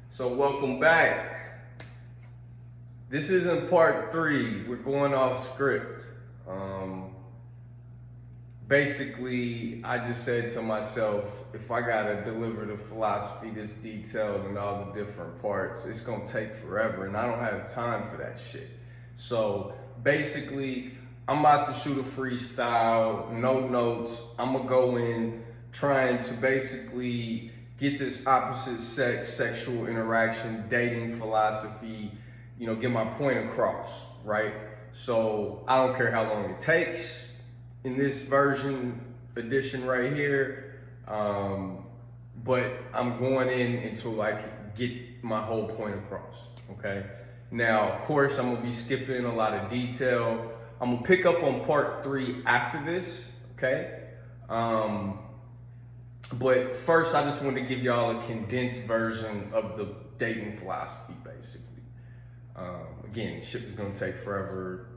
So welcome back. This isn't part 3. We're going off script. Basically, I just said to myself, if I gotta deliver the philosophy this detailed and all the different parts, it's gonna take forever, and I don't have time for that shit. So basically, I'm about to shoot a freestyle, no notes. I'm gonna go in trying to basically get this opposite sex sexual interaction dating philosophy, get my point across, right? So I don't care how long it takes in this edition right here, but I'm going in until I can get my whole point across, okay? Now, of course, I'm gonna be skipping a lot of detail. I'm gonna pick up on part 3 after this, okay? But first, I just wanted to give y'all a condensed version of the dating philosophy, basically. Again, shit was gonna take forever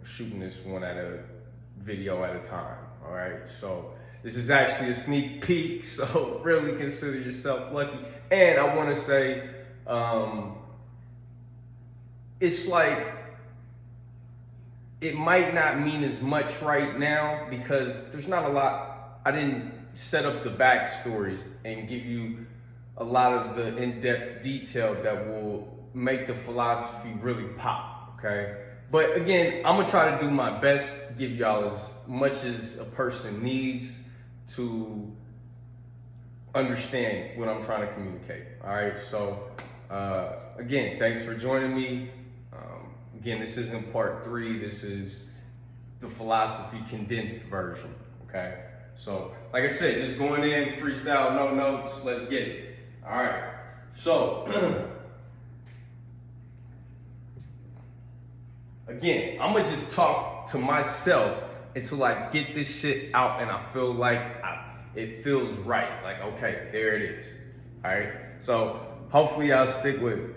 shooting this one at a video at a time, all right? So this is actually a sneak peek, so really consider yourself lucky. And I wanna say, it's like, it might not mean as much right now because there's not a lot. I didn't set up the backstories and give you a lot of the in-depth detail that will make the philosophy really pop, okay? But again, I'm gonna try to do my best, give y'all as much as a person needs to understand what I'm trying to communicate, all right? So again, thanks for joining me. Again, this isn't part 3, this is the philosophy condensed version, okay? So, like I said, just going in, freestyle, no notes, let's get it. All right, so, again, I'm gonna just talk to myself until I get this shit out and I feel like it feels right. Like, okay, there it is. All right, so hopefully y'all stick with it.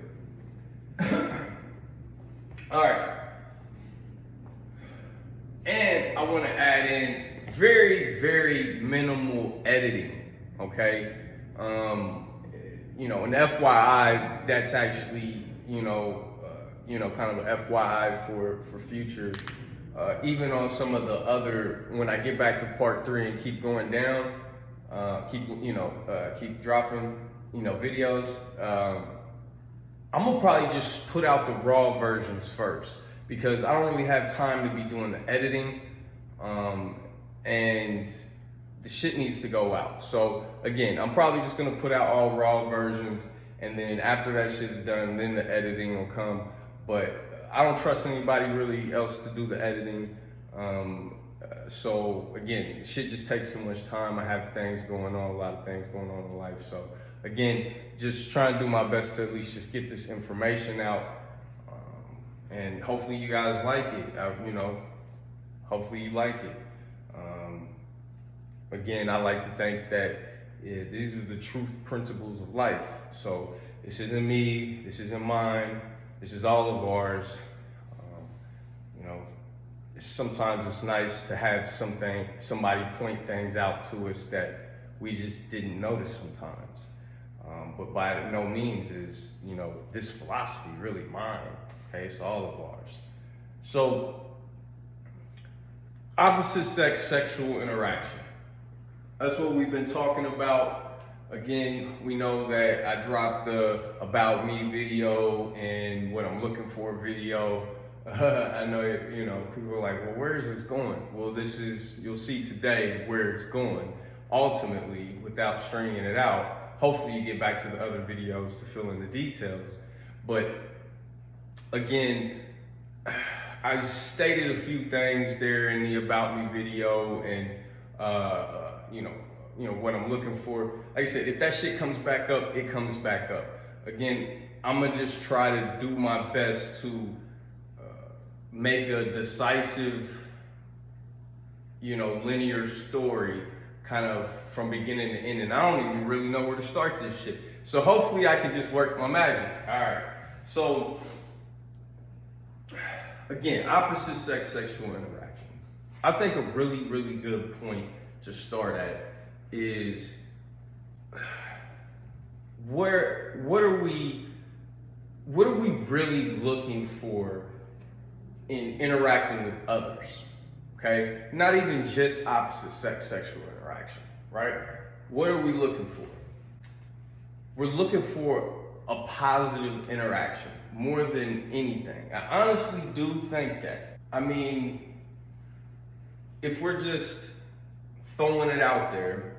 All right, and I wanna add in very, very minimal editing, okay? An FYI, that's actually, kind of an FYI for future. Even on some of the other, when I get back to part 3 and keep going down, keep dropping, videos, I'm gonna probably just put out the raw versions first because I don't really have time to be doing the editing. And the shit needs to go out. So again, I'm probably just gonna put out all raw versions, and then after that shit's done, then the editing will come. But I don't trust anybody really else to do the editing. So again, shit just takes so much time. I have things going on, a lot of things going on in life. So again, just trying to do my best to at least just get this information out. And hopefully you guys like it. Hopefully you like it. Again, I like to think that these are the truth principles of life. So this isn't me, this isn't mine, this is all of ours. Sometimes it's nice to have somebody point things out to us that we just didn't notice sometimes. But by no means is, this philosophy really mine, okay? It's all of ours. So, opposite sex sexual interaction. That's what we've been talking about. Again, we know that I dropped the About Me video and what I'm looking for video. I know, people are like, well, where is this going? Well, you'll see today where it's going. Ultimately, without stringing it out, hopefully you get back to the other videos to fill in the details. But again, I stated a few things there in the About Me video and, what I'm looking for. Like I said, if that shit comes back up, it comes back up. Again, I'm gonna just try to do my best to make a decisive, linear story kind of from beginning to end. And I don't even really know where to start this shit. So hopefully I can just work my magic. All right. So again, opposite sex sexual interaction. I think a really, really good point to start at is what are we what are we really looking for in interacting with others? Okay, not even just opposite sex sexual interaction, right? What are we looking for? We're looking for a positive interaction more than anything. I honestly do think that. I mean, if we're just throwing it out there,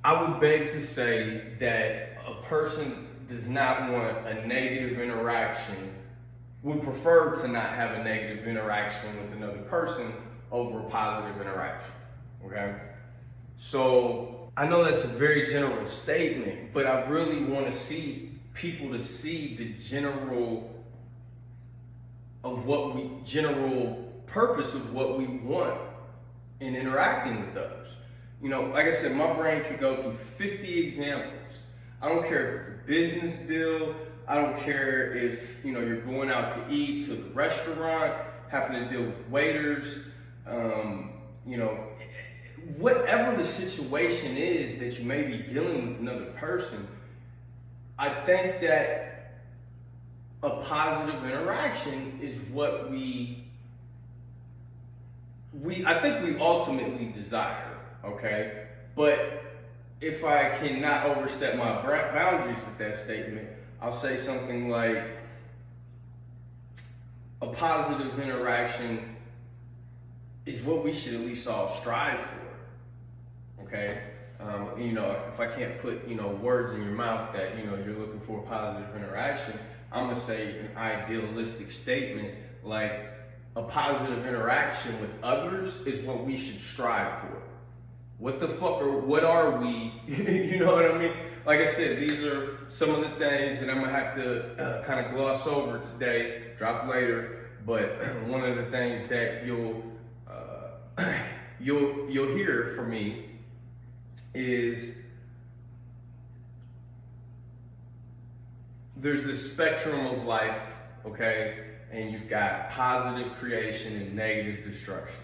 I would beg to say that a person does not want a negative interaction, would prefer to not have a negative interaction with another person over a positive interaction, okay? So I know that's a very general statement, but I really want to see people to see the general purpose of what we want in interacting with others. You know, like I said, my brain could go through 50 examples. I don't care if it's a business deal. I don't care if, you know, you're going out to eat to the restaurant, having to deal with waiters, you know, whatever the situation is that you may be dealing with another person. I think that a positive interaction is what I think we ultimately desire, okay? But if I cannot overstep my boundaries with that statement, I'll say something like a positive interaction is what we should at least all strive for, okay? You know, if I can't put, you know, words in your mouth that, you know, you're looking for a positive interaction, I'm gonna say an idealistic statement like a positive interaction with others is what we should strive for. What are we? You know what I mean? Like I said, these are some of the things that I'm gonna have to kind of gloss over today, drop later. But one of the things that you'll hear from me is there's this spectrum of life, okay? And you've got positive creation and negative destruction,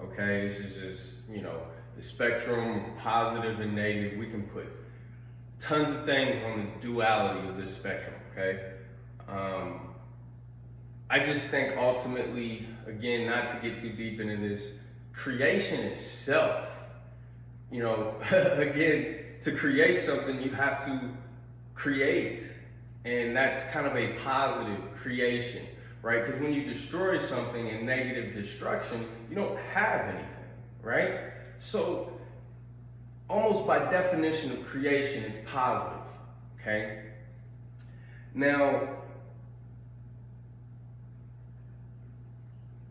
okay? This is just, you know, the spectrum of positive and negative. We can put tons of things on the duality of this spectrum, okay? I just think ultimately, again, not to get too deep into this, creation itself, you know, again, to create something, you have to create. And that's kind of a positive creation, right? Because when you destroy something in negative destruction, you don't have anything, right? So almost by definition of creation, it's positive, okay? Now,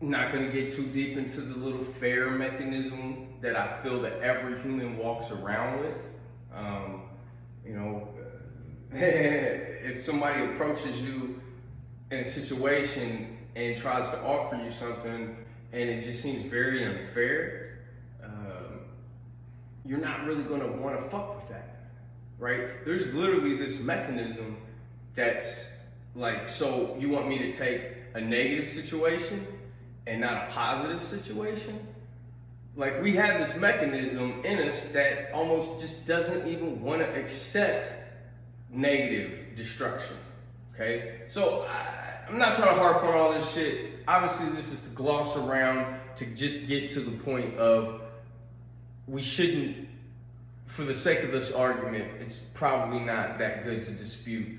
I'm not going to get too deep into the little fair mechanism that I feel that every human walks around with. You know, if somebody approaches you in a situation and tries to offer you something and it just seems very unfair, you're not really going to want to fuck with that, right? There's literally this mechanism that's like, so you want me to take a negative situation and not a positive situation? Like, we have this mechanism in us that almost just doesn't even want to accept negative destruction, okay? So I'm not trying to harp on all this shit. Obviously, this is to gloss around to just get to the point of we shouldn't, for the sake of this argument, it's probably not that good to dispute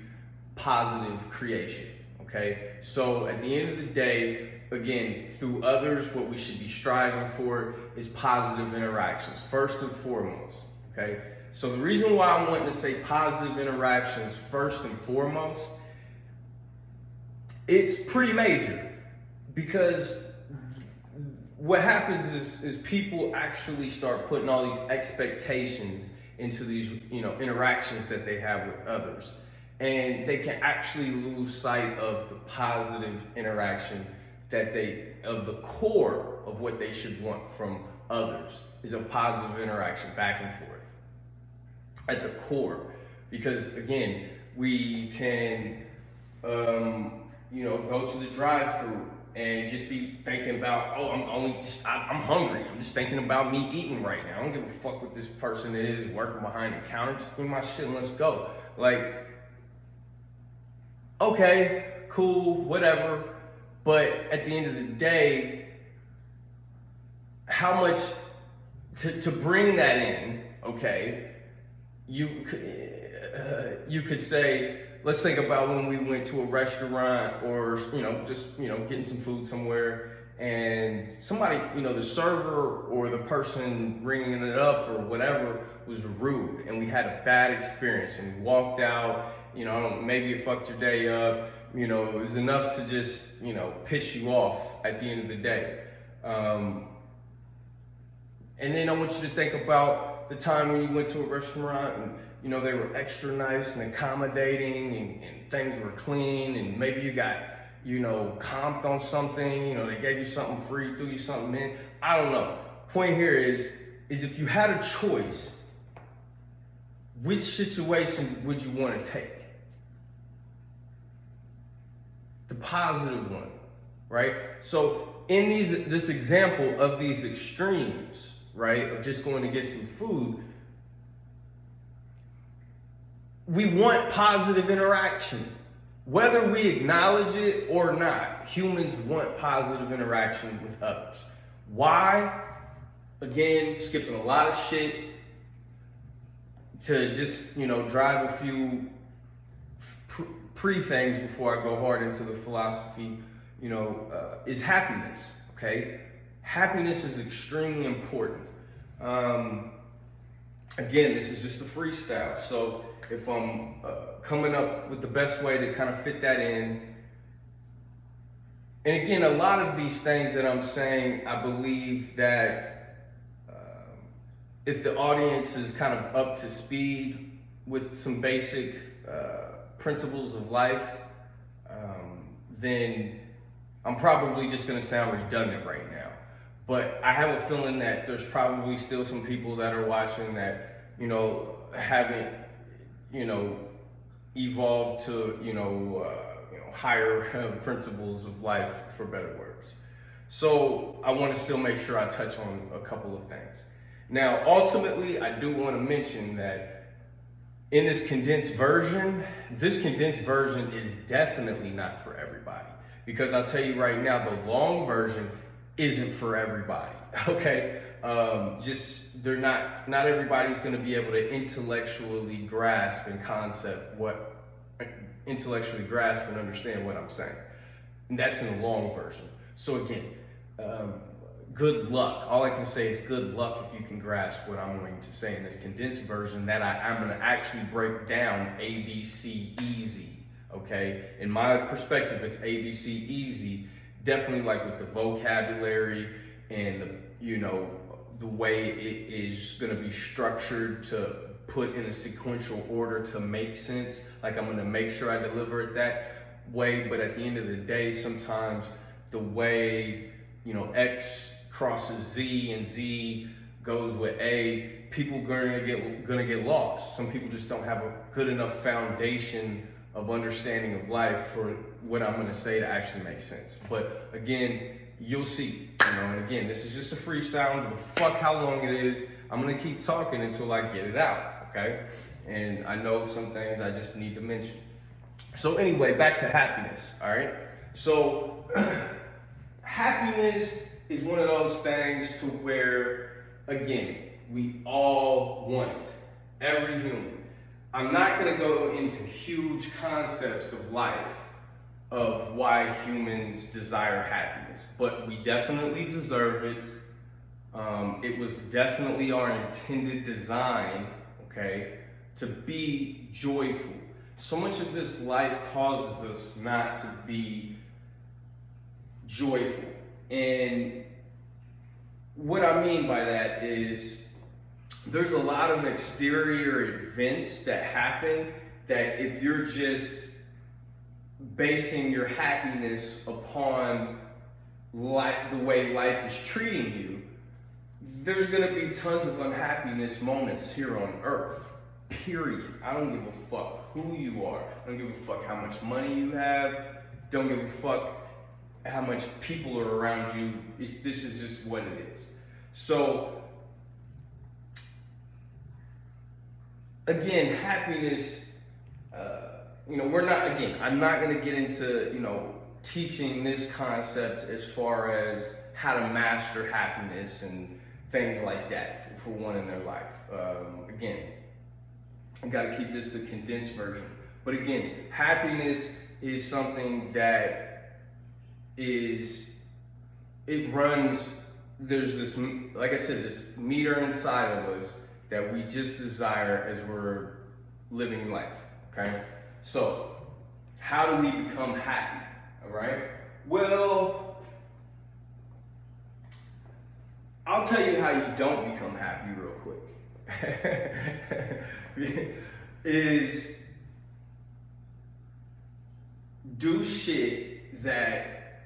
positive creation, okay? So at the end of the day, again, through others, what we should be striving for is positive interactions, first and foremost, okay? So the reason why I'm wanting to say positive interactions first and foremost, it's pretty major, because what happens is people actually start putting all these expectations into these, you know, interactions that they have with others. And they can actually lose sight of the positive interaction of the core of what they should want from others is a positive interaction back and forth at the core. Because again, we can, you know, go to the drive-thru and just be thinking about, oh, I'm hungry. I'm just thinking about me eating right now. I don't give a fuck what this person is working behind the counter. Just give me my shit and let's go. Like, Okay, cool, whatever. But at the end of the day, how much to bring that in? Okay, you could say, let's think about when we went to a restaurant, or just getting some food somewhere, and somebody, the server or the person ringing it up or whatever was rude, and we had a bad experience, and we walked out. Maybe it fucked your day up. It was enough to just piss you off at the end of the day. And then I want you to think about the time when you went to a restaurant and they were extra nice and accommodating, and things were clean, and maybe you got comped on something, they gave you something free, threw you something in. I don't know. Point here is if you had a choice, which situation would you want to take? The positive one, right? So in this example of these extremes, right, of just going to get some food, we want positive interaction. Whether we acknowledge it or not, humans want positive interaction with others. Why? Again, skipping a lot of shit to just, drive a few pre-things before I go hard into the philosophy, is happiness, okay? Happiness is extremely important. Again, this is just a freestyle, so if I'm coming up with the best way to kind of fit that in, and again, a lot of these things that I'm saying, I believe that if the audience is kind of up to speed with some basic principles of life, then I'm probably just going to sound redundant right now. But I have a feeling that there's probably still some people that are watching that, haven't, evolved to, higher principles of life, for better words. So I want to still make sure I touch on a couple of things. Now, ultimately, I do want to mention that in this condensed version is definitely not for everybody. Because I'll tell you right now, the long version isn't for everybody, okay? Not everybody's gonna be able to intellectually grasp and understand what I'm saying. And that's in the long version. So again, good luck. All I can say is good luck if you can grasp what I'm going to say in this condensed version that I'm gonna actually break down ABC easy, okay? In my perspective, it's ABC easy, definitely like with the vocabulary and the way it is gonna be structured to put in a sequential order to make sense. Like I'm gonna make sure I deliver it that way, but at the end of the day, sometimes the way, X crosses Z and Z goes with A, people gonna get lost. Some people just don't have a good enough foundation of understanding of life for what I'm gonna say to actually make sense. But again, you'll see, and again, this is just a freestyle. I don't give a fuck how long it is. I'm gonna keep talking until I get it out, okay? And I know some things I just need to mention. So anyway, back to happiness, all right? So happiness is one of those things to where, again, we all want it, every human. I'm not gonna go into huge concepts of life of why humans desire happiness, but we definitely deserve it. It was definitely our intended design, okay, to be joyful. So much of this life causes us not to be joyful. And what I mean by that is there's a lot of exterior events that happen that if you're just basing your happiness upon the way life is treating you, there's going to be tons of unhappiness moments here on earth, period. I don't give a fuck who you are. I don't give a fuck how much money you have. Don't give a fuck how much people are around you. This is just what it is. So again, happiness I'm not going to get into, teaching this concept as far as how to master happiness and things like that for one in their life. Again, I got to keep this the condensed version. But again, happiness is something that there's this, like I said, this meter inside of us that we just desire as we're living life, okay? So, how do we become happy, all right? Well, I'll tell you how you don't become happy real quick. Is do shit that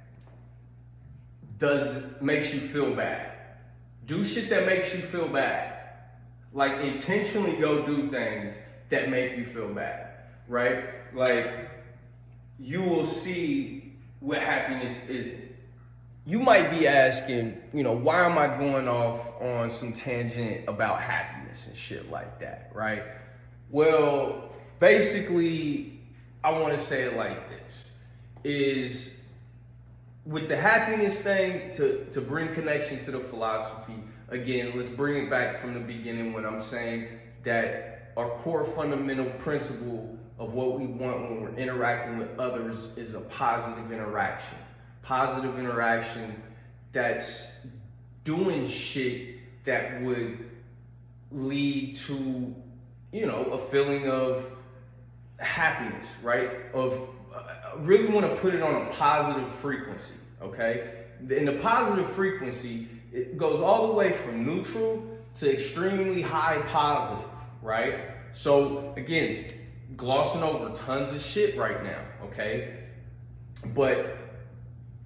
makes you feel bad. Do shit that makes you feel bad. Like intentionally go do things that make you feel bad, right? Like you will see what happiness is. You might be asking, why am I going off on some tangent about happiness and shit like that, right? Well, basically, I want to say it like this, is with the happiness thing, to bring connection to the philosophy, again, let's bring it back from the beginning when I'm saying that our core fundamental principle of what we want when we're interacting with others is a positive interaction. Positive interaction that's doing shit that would lead to, a feeling of happiness, right? Really want to put it on a positive frequency, okay? And the positive frequency, it goes all the way from neutral to extremely high positive, right? So again, glossing over tons of shit right now, okay? But,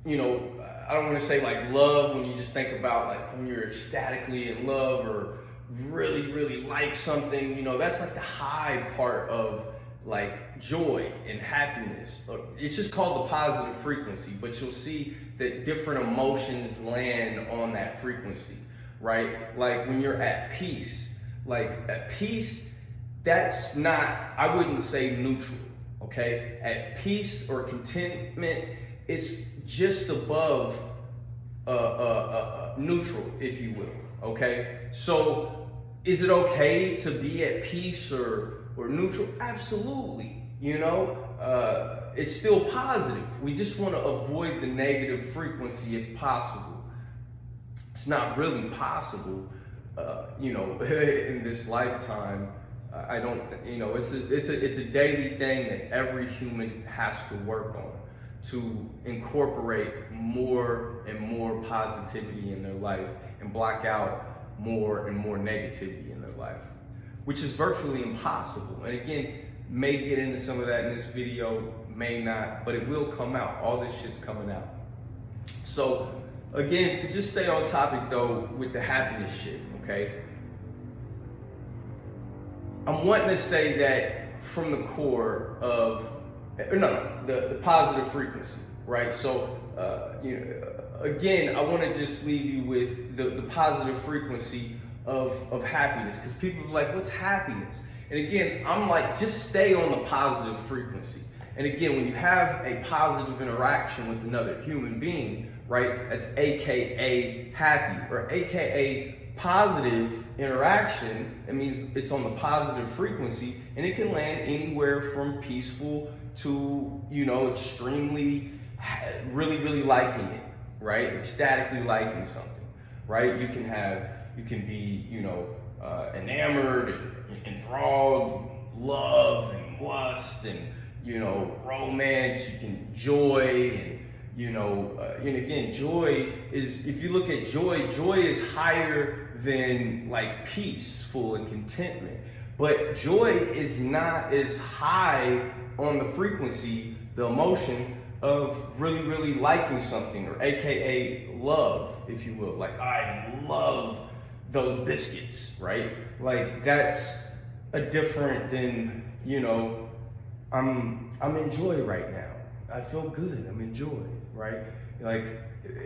I don't want to say like love when you just think about like when you're ecstatically in love or really, really like something, that's like the high part of like joy and happiness. It's just called the positive frequency, but you'll see that different emotions land on that frequency, right? Like when you're at peace, that's not, I wouldn't say neutral, okay? At peace or contentment, it's just above neutral, if you will, okay? So is it okay to be at peace or neutral? Absolutely, it's still positive. We just want to avoid the negative frequency if possible. It's not really possible, in this lifetime. I don't, it's a daily thing that every human has to work on to incorporate more and more positivity in their life and block out more and more negativity in their life, which is virtually impossible. And again, may get into some of that in this video, may not, but it will come out. All this shit's coming out. So again, to just stay on topic though with the happiness shit, okay? I'm wanting to say that from the core of, the positive frequency, right? So, again, I want to just leave you with the positive frequency of happiness, because people are like, what's happiness? And again, I'm like, just stay on the positive frequency. And again, when you have a positive interaction with another human being, right, that's AKA happy, or AKA positive interaction, it means it's on the positive frequency, and it can land anywhere from peaceful to, extremely, really, really liking it, right? Ecstatically liking something, right? You can be, enamored and enthralled, love and lust and, romance, you can joy and again, joy is, if you look at joy is higher than like peaceful and contentment. But joy is not as high on the frequency, the emotion of really, really liking something, or AKA love, if you will. Like, I love those biscuits, right? Like, that's a different than, I'm in joy right now. I feel good, I'm in joy, right? Like,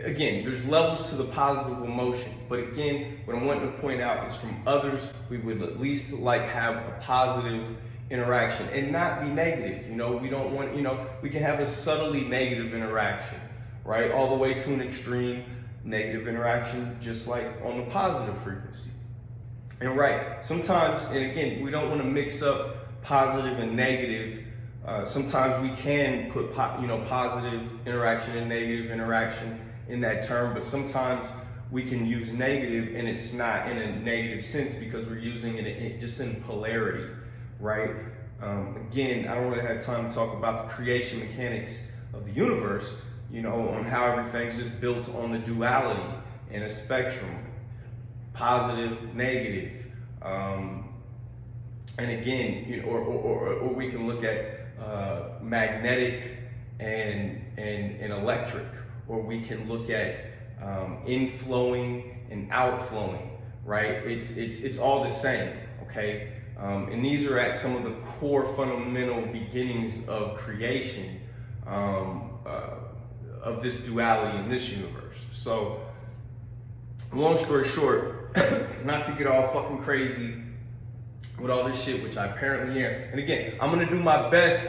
again, there's levels to the positive emotion, but again, what I'm wanting to point out is from others, we would at least like have a positive interaction and not be negative. You know, we don't want, you know, we can have a subtly negative interaction, right? All the way to an extreme negative interaction, just like on the positive frequency. And right, sometimes, and again, we don't want to mix up positive and negative. Sometimes we can put, positive interaction and negative interaction in that term, but sometimes we can use negative and it's not in a negative sense because we're using it just in polarity, right? Again, I don't really have time to talk about the creation mechanics of the universe, you know, on how everything's just built on the duality in a spectrum, positive, negative. And again, you know, or we can look at magnetic and electric, or we can look at inflowing and outflowing, right? It's all the same, okay? And these are at some of the core fundamental beginnings of creation, of this duality in this universe. So, long story short, not to get all fucking crazy with all this shit, which I apparently am. And again, I'm gonna do my best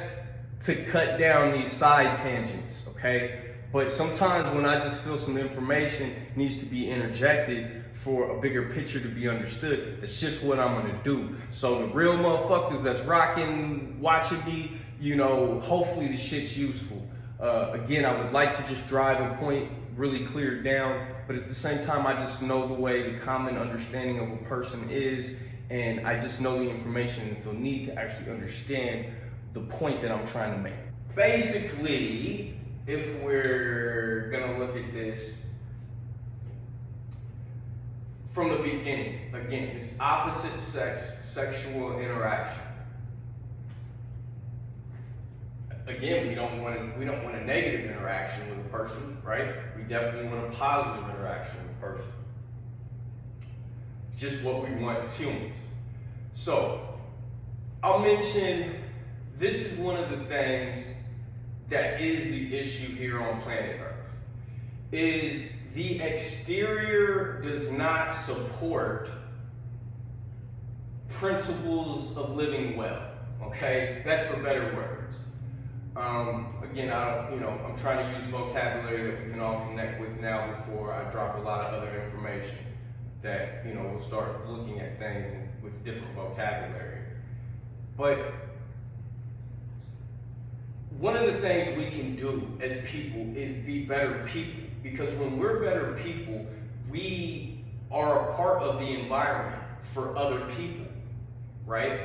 to cut down these side tangents, okay? But sometimes when I just feel some information needs to be interjected for a bigger picture to be understood, that's just what I'm gonna do. So the real motherfuckers that's rocking, watching me, you know, hopefully the shit's useful. Again, I would like to just drive a point really clear down, but at the same time, I just know the way the common understanding of a person is, and I just know the information that they'll need to actually understand the point that I'm trying to make. Basically, if we're gonna look at this from the beginning, again, this opposite sex sexual interaction. Again, we don't want a negative interaction with a person, right? We definitely want a positive interaction with a person. Just what we want as humans. So, I'll mention this is one of the things that is the issue here on planet Earth. Is the exterior does not support principles of living well. Okay, that's for better words. Again, I'm trying to use vocabulary that we can all connect with now before I drop a lot of other information that, you know, we'll start looking at things with different vocabulary. But one of the things we can do as people is be better people, because when we're better people, we are a part of the environment for other people, right?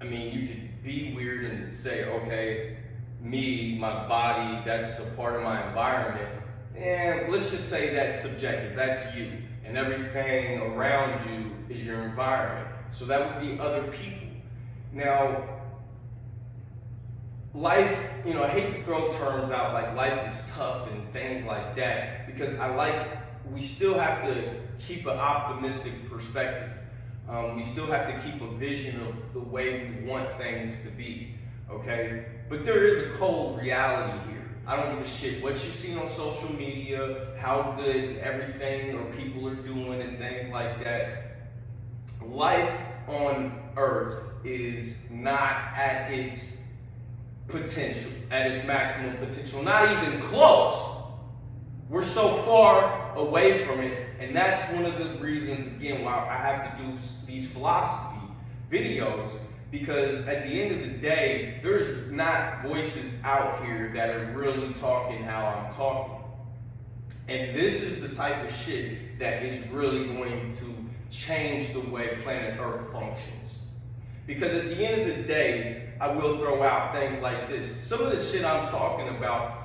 I mean, you could be weird and say, okay, me, my body, that's a part of my environment. And let's just say that's subjective, that's you. And everything around you is your environment. So that would be other people. Now, life, you know, I hate to throw terms out like life is tough and things like that, because we still have to keep an optimistic perspective. We still have to keep a vision of the way we want things to be, okay? But there is a cold reality here. I don't give a shit what you've seen on social media, how good everything or people are doing and things like that. Life on Earth is not at its potential, at its maximum potential, not even close. We're so far away from it, and that's one of the reasons, again, why I have to do these philosophy videos, because at the end of the day, there's not voices out here that are really talking how I'm talking. And this is the type of shit that is really going to change the way planet Earth functions. Because at the end of the day, I will throw out things like this. Some of the shit I'm talking about,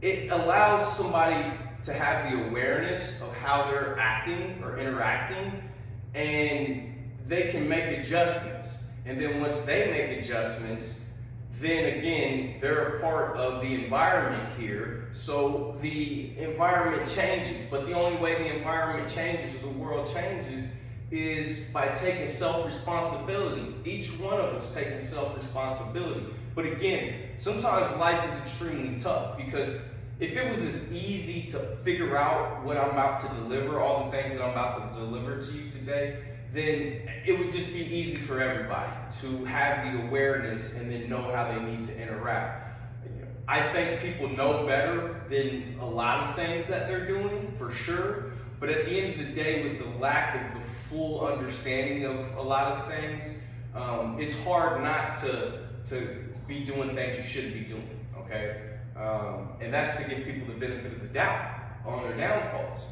it allows somebody to have the awareness of how they're acting or interacting, and they can make adjustments. And then once they make adjustments, then again, they're a part of the environment here. So the environment changes, but the only way the environment changes or the world changes is by taking self-responsibility. Each one of us taking self-responsibility. But again, sometimes life is extremely tough, because if it was as easy to figure out what I'm about to deliver, all the things that I'm about to deliver to you today, then it would just be easy for everybody to have the awareness and then know how they need to interact. I think people know better than a lot of things that they're doing, for sure. But at the end of the day, with the lack of the full understanding of a lot of things, it's hard not to be doing things you shouldn't be doing, okay? And that's to give people the benefit of the doubt on their downfalls.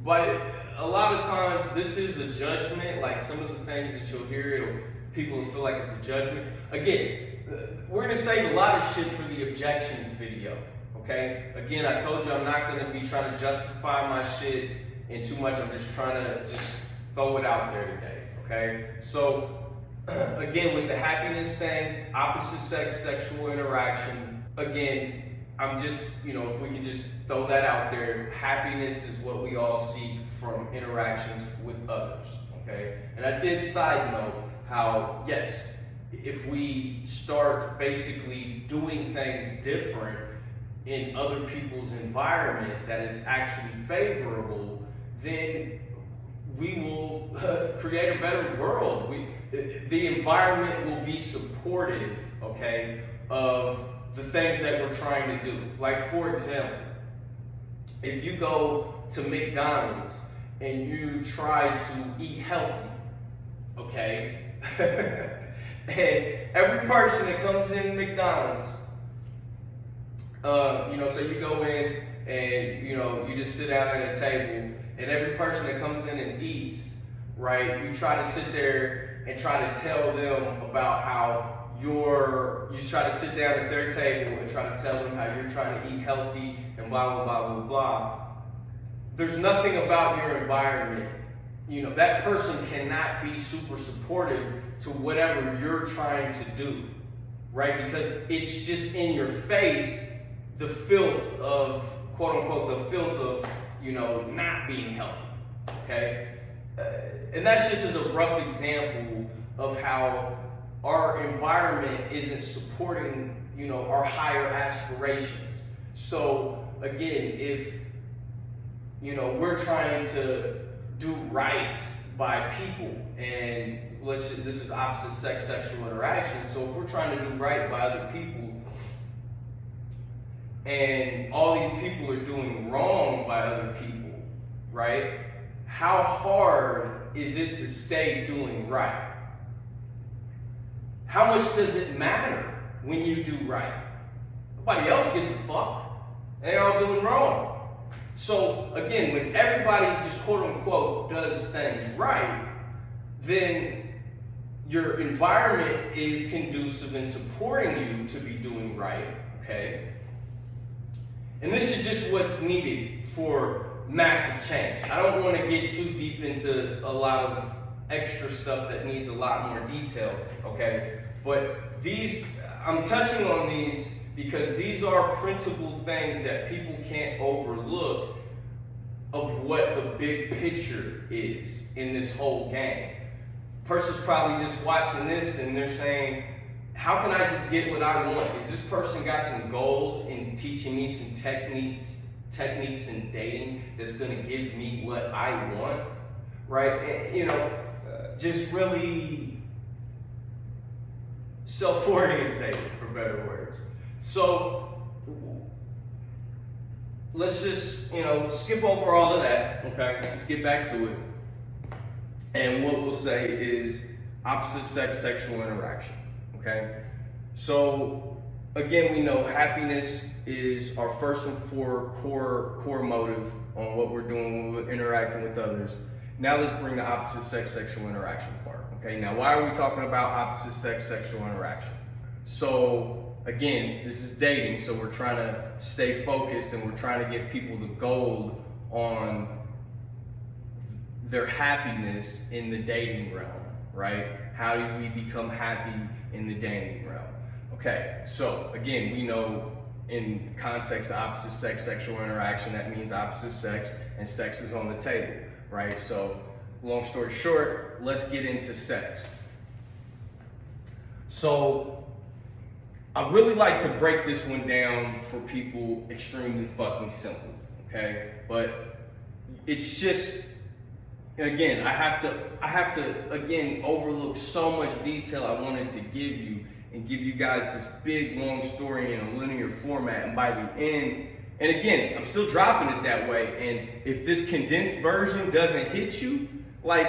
But a lot of times, this is a judgment. Like some of the things that you'll hear, people will feel like it's a judgment. Again, we're going to save a lot of shit for the objections video, okay? Again, I told you I'm not going to be trying to justify my shit in too much. I'm just trying to just throw it out there today, okay? So, again, with the happiness thing, opposite sex sexual interaction, again, I'm just, if we can just throw that out there, happiness is what we all seek from interactions with others, okay? And I did side note how, yes, if we start basically doing things different in other people's environment that is actually favorable, then we will create a better world. The environment will be supportive, okay, of the things that we're trying to do. Like, for example, if you go to McDonald's and you try to eat healthy, okay, and every person that comes in McDonald's, so you go in and, you just sit down at a table, and every person that comes in and eats, right, you try to sit there and try to tell them about how you try to sit down at their table and try to tell them how you're trying to eat healthy and blah, blah, blah, blah, blah. There's nothing about your environment. That person cannot be super supportive to whatever you're trying to do, right? Because it's just in your face, the filth of, quote unquote, the filth of, not being healthy, okay? And that's just as a rough example of how our environment isn't supporting, our higher aspirations. So again, if, we're trying to do right by people, and this is opposite sex sexual interaction. So if we're trying to do right by other people, and all these people are doing wrong by other people, right? How hard is it to stay doing right? How much does it matter when you do right? Nobody else gives a fuck. They're all doing wrong. So again, when everybody just quote unquote does things right, then your environment is conducive in supporting you to be doing right, okay? And this is just what's needed for massive change. I don't want to get too deep into a lot of extra stuff that needs a lot more detail, okay? But I'm touching on these because these are principal things that people can't overlook of what the big picture is in this whole game. Person's probably just watching this and they're saying, how can I just get what I want? Is this person got some gold in teaching me some techniques in dating that's going to give me what I want, right? And, just really self-orientated, for better words. So let's just, skip over all of that, okay? Let's get back to it. And what we'll say is opposite sex sexual interaction, okay? So again, we know happiness is our first and core motive on what we're doing when we're interacting with others. Now let's bring the opposite sex sexual interaction part, okay? Now, why are we talking about opposite sex sexual interaction? So again, this is dating, so we're trying to stay focused and we're trying to give people the gold on their happiness in the dating realm, right? How do we become happy in the dating realm? Okay, so again, we know in context of opposite sex sexual interaction, that means opposite sex and sex is on the table, right? So long story short, let's get into sex. So I really like to break this one down for people extremely fucking simple, okay? But it's just again, I have to again overlook so much detail I wanted to give you and give you guys this big long story in a linear format. And by the end, and again, I'm still dropping it that way. And if this condensed version doesn't hit you, like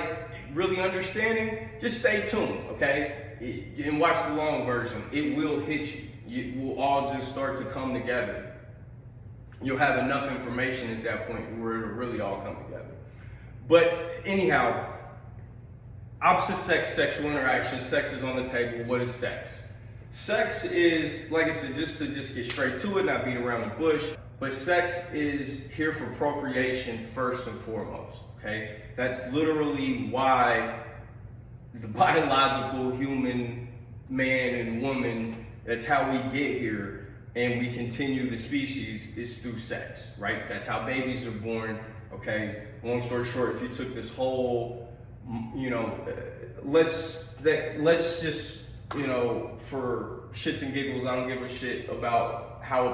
really understanding, just stay tuned, okay? And watch the long version. It will hit you. It will all just start to come together. You'll have enough information at that point where it'll really all come together. But anyhow, opposite sex sexual interaction. Sex is on the table. What is sex? Sex is, like I said, just to get straight to it, not beat around the bush. But sex is here for procreation first and foremost. Okay, that's literally why the biological human man and woman. That's how we get here, and we continue the species is through sex, right? That's how babies are born. Okay, long story short, if you took this whole, let's just, for shits and giggles, I don't give a shit about how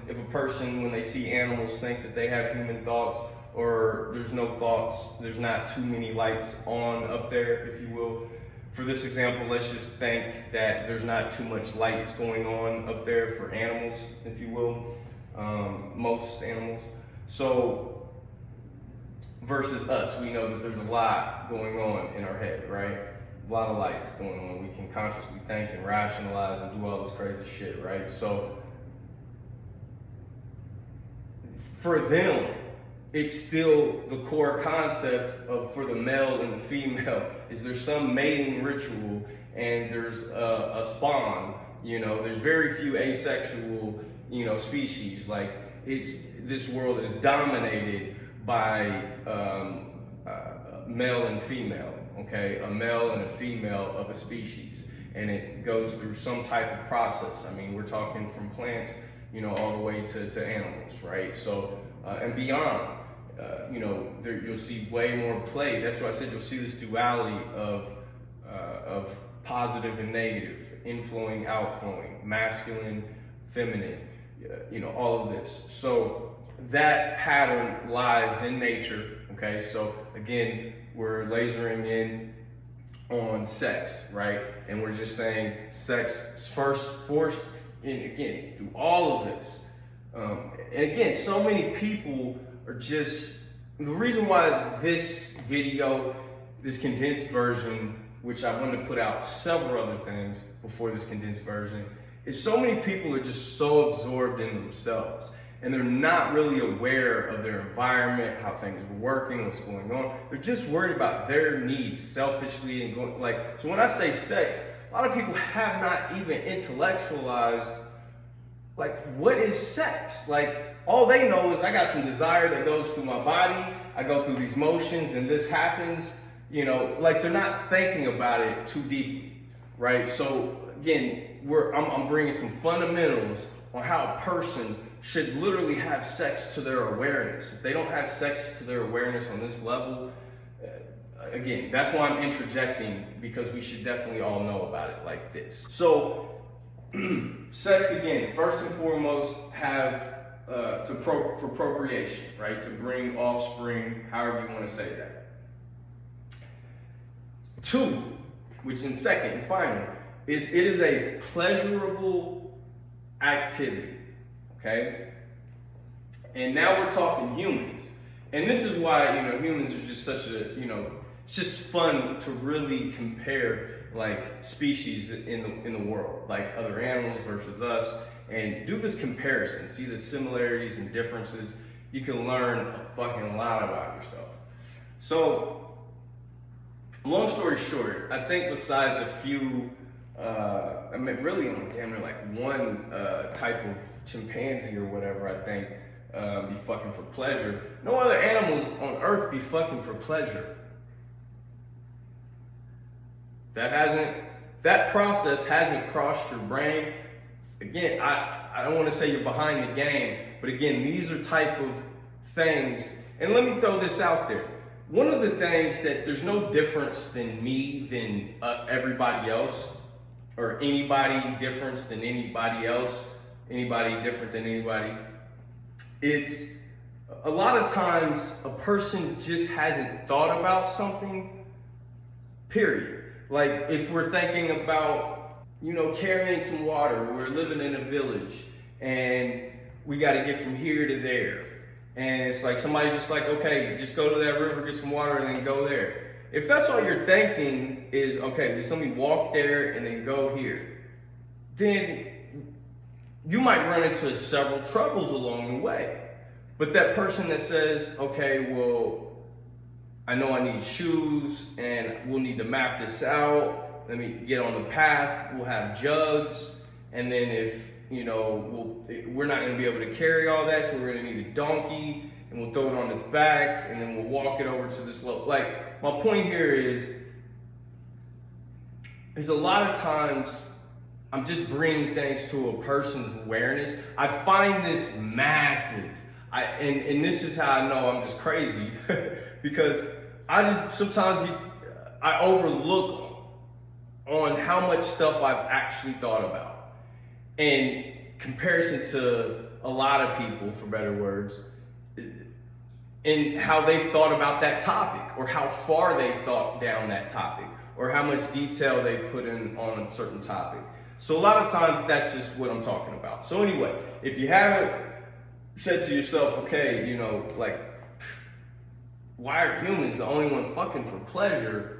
if a person, when they see animals, think that they have human thoughts, or there's no thoughts, there's not too many lights on up there, if you will. For this example, let's just think that there's not too much lights going on up there for animals, if you will, most animals. So, versus us, we know that there's a lot going on in our head, right? A lot of lights going on. We can consciously think and rationalize and do all this crazy shit, right? So, for them, it's still the core concept of, for the male and the female, is there's some mating ritual and there's a spawn. There's very few asexual, species. Like, this world is dominated by male and female. Okay, a male and a female of a species, and it goes through some type of process. I mean, we're talking from plants, all the way to animals, right? So, and beyond. You'll see way more play. That's why I said you'll see this duality of positive and negative, inflowing, outflowing, masculine, feminine, all of this. So that pattern lies in nature. Okay, so again, we're lasering in on sex, right? And we're just saying sex first, and again, through all of this. And again, so many people are just, the reason why this video, this condensed version, which I wanted to put out several other things before this condensed version, is so many people are just so absorbed in themselves. And they're not really aware of their environment, how things are working, what's going on. They're just worried about their needs selfishly and going, like, so when I say sex, a lot of people have not even intellectualized, like, what is sex? Like, all they know is I got some desire that goes through my body, I go through these motions and this happens, like, they're not thinking about it too deeply, right? So again, I'm bringing some fundamentals on how a person should literally have sex to their awareness. If they don't have sex to their awareness on this level, again, that's why I'm interjecting, because we should definitely all know about it like this. So, sex, again, first and foremost, have for procreation, right? To bring offspring, however you want to say that. 2, which in second and final, is it is a pleasurable activity. Okay? And now we're talking humans. And this is why, humans are just such a, it's just fun to really compare, like, species in the world, like other animals versus us, and do this comparison, see the similarities and differences. You can learn a fucking lot about yourself. So, long story short, I think besides a few, really only damn near like one type of chimpanzee or whatever, I think, be fucking for pleasure. No other animals on earth be fucking for pleasure. That process hasn't crossed your brain. Again, I don't want to say you're behind the game, but again, these are type of things. And let me throw this out there. One of the things that there's no difference than me than everybody else, or anybody different than anybody else, anybody different than anybody. It's A lot of times a person just hasn't thought about something, period. Like if we're thinking about, carrying some water, we're living in a village and we got to get from here to there. And it's like somebody's just like, okay, just go to that river, get some water, and then go there. If that's all you're thinking is, okay, just let me walk there and then go here, then you might run into several troubles along the way. But that person that says, okay, well, I know I need shoes and we'll need to map this out. Let me get on the path. We'll have jugs. And then if, we're not going to be able to carry all that, so we're going to need a donkey and we'll throw it on its back and then we'll walk it over to this low. Like, my point here is a lot of times I'm just bringing things to a person's awareness. I find this massive. And this is how I know I'm just crazy because I just sometimes I overlook on how much stuff I've actually thought about. In comparison to a lot of people, for better words, and how they've thought about that topic, or how far they've thought down that topic, or how much detail they've put in on a certain topic. So a lot of times that's just what I'm talking about. So anyway, if you haven't said to yourself, okay, why are humans the only one fucking for pleasure?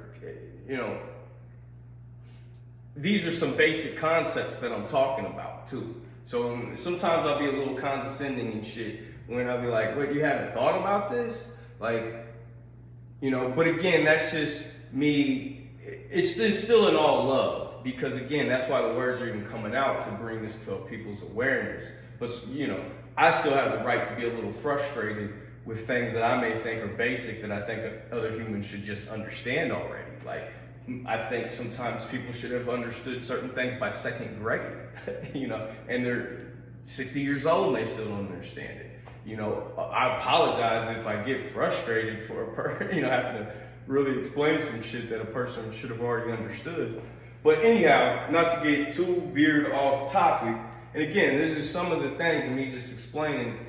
These are some basic concepts that I'm talking about too. So sometimes I'll be a little condescending and shit when I'll be like, what, you haven't thought about this? But again, that's just me. It's still in all love, because again, that's why the words are even coming out, to bring this to people's awareness. But I still have the right to be a little frustrated with things that I may think are basic that I think other humans should just understand already. Like, I think sometimes people should have understood certain things by second grade, and they're 60 years old and they still don't understand it. I apologize if I get frustrated for a person, having to really explain some shit that a person should have already understood. But anyhow, not to get too veered off topic, and again, this is some of the things of me just explaining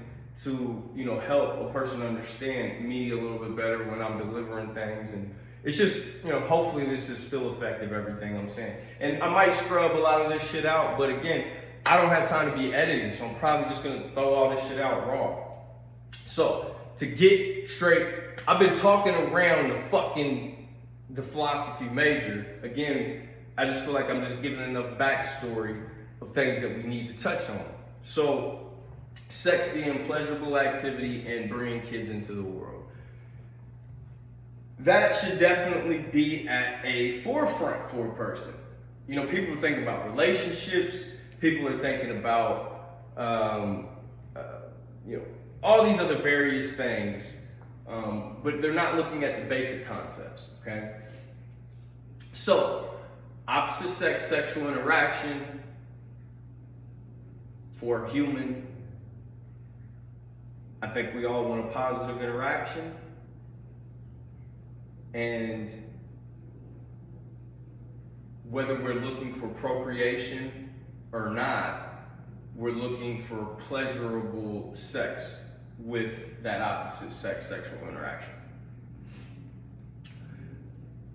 to, help a person understand me a little bit better when I'm delivering things. And it's just, hopefully this is still effective, everything I'm saying. And I might scrub a lot of this shit out, but again, I don't have time to be editing, so I'm probably just gonna throw all this shit out raw. So, to get straight, I've been talking around the philosophy major. Again, I just feel like I'm just giving enough backstory of things that we need to touch on. So, sex being pleasurable activity and bringing kids into the world. That should definitely be at a forefront for a person. People think about relationships, people are thinking about, all these other various things, but they're not looking at the basic concepts, okay? So, opposite sex sexual interaction for a human, I think we all want a positive interaction. And whether we're looking for procreation or not, we're looking for pleasurable sex with that opposite sex sexual interaction.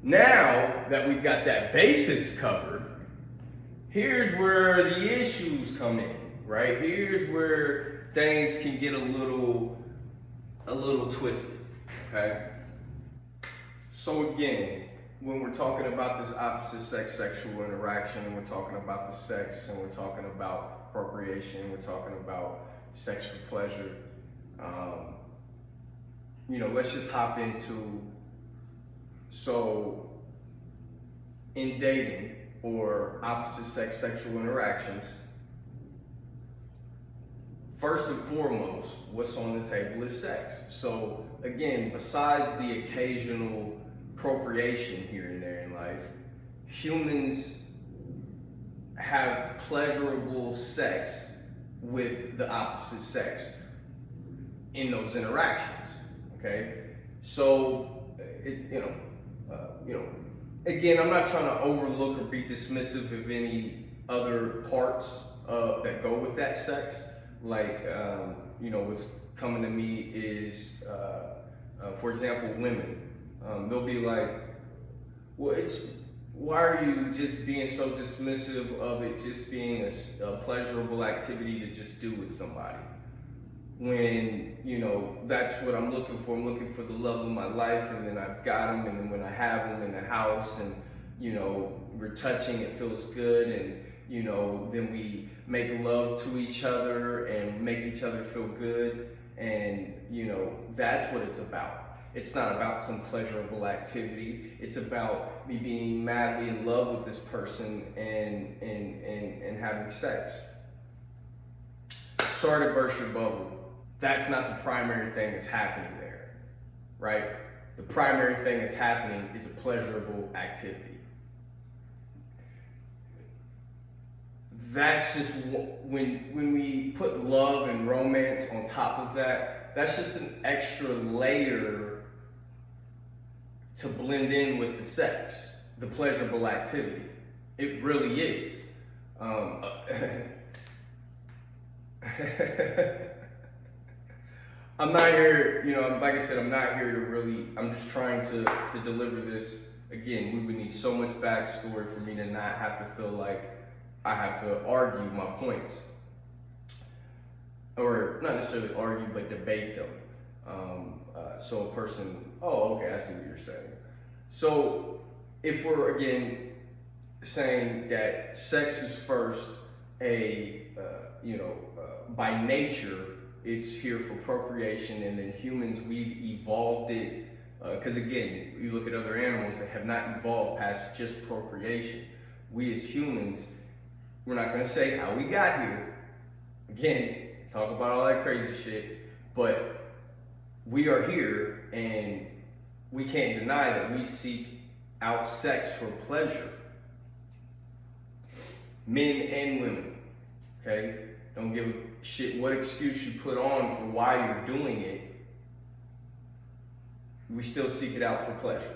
Now that we've got that basis covered, here's where the issues come in, right? Here's where things can get a little twisted, okay? So again, when we're talking about this opposite sex sexual interaction, and we're talking about the sex, and we're talking about procreation, we're talking about sex for pleasure, let's just hop into, so in dating or opposite sex sexual interactions, first and foremost, what's on the table is sex. So again, besides the occasional procreation here and there in life, humans have pleasurable sex with the opposite sex in those interactions, okay? So, again, I'm not trying to overlook or be dismissive of any other parts that go with that sex, like what's coming to me is, for example, women. They'll be like, well, why are you just being so dismissive of it just being a pleasurable activity to just do with somebody? When, that's what I'm looking for. I'm looking for the love of my life, and then I've got them, and then when I have them in the house and, we're touching, it feels good, and, then we make love to each other and make each other feel good, and, that's what it's about. It's not about some pleasurable activity. It's about me being madly in love with this person and having sex. Sorry to burst your bubble. That's not the primary thing that's happening there, right? The primary thing that's happening is a pleasurable activity. That's just when we put love and romance on top of that, that's just an extra layer to blend in with the sex, the pleasurable activity. It really is. I'm not here, like I said, I'm not here to really, I'm just trying to deliver this. Again, we would need so much backstory for me to not have to feel like I have to argue my points. Or not necessarily argue, but debate them. So a person, oh, okay, I see what you're saying. So if we're, again, saying that sex is first, by nature, it's here for procreation, and then humans, we've evolved it, because again, you look at other animals that have not evolved past just procreation. We as humans, we're not gonna say how we got here. Again, talk about all that crazy shit, but we are here, and we can't deny that we seek out sex for pleasure. Men and women, okay? Don't give a shit what excuse you put on for why you're doing it. We still seek it out for pleasure.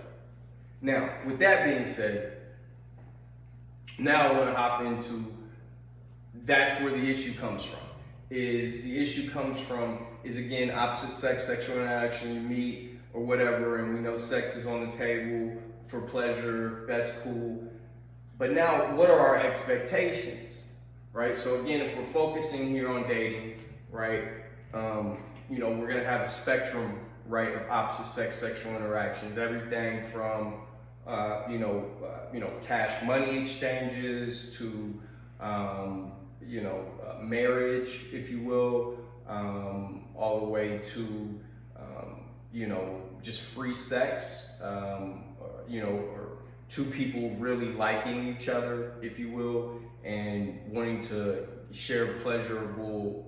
Now, with that being said, now I want to hop into, that's where the issue comes from. Is again, opposite sex, sexual interaction, you meet or whatever, and we know sex is on the table for pleasure, that's cool. But now, what are our expectations, right? So again, if we're focusing here on dating, right, we're gonna have a spectrum, right, of opposite sex sexual interactions, everything from, cash money exchanges to, marriage, if you will, all the way to, just free sex, or two people really liking each other, if you will, and wanting to share pleasurable,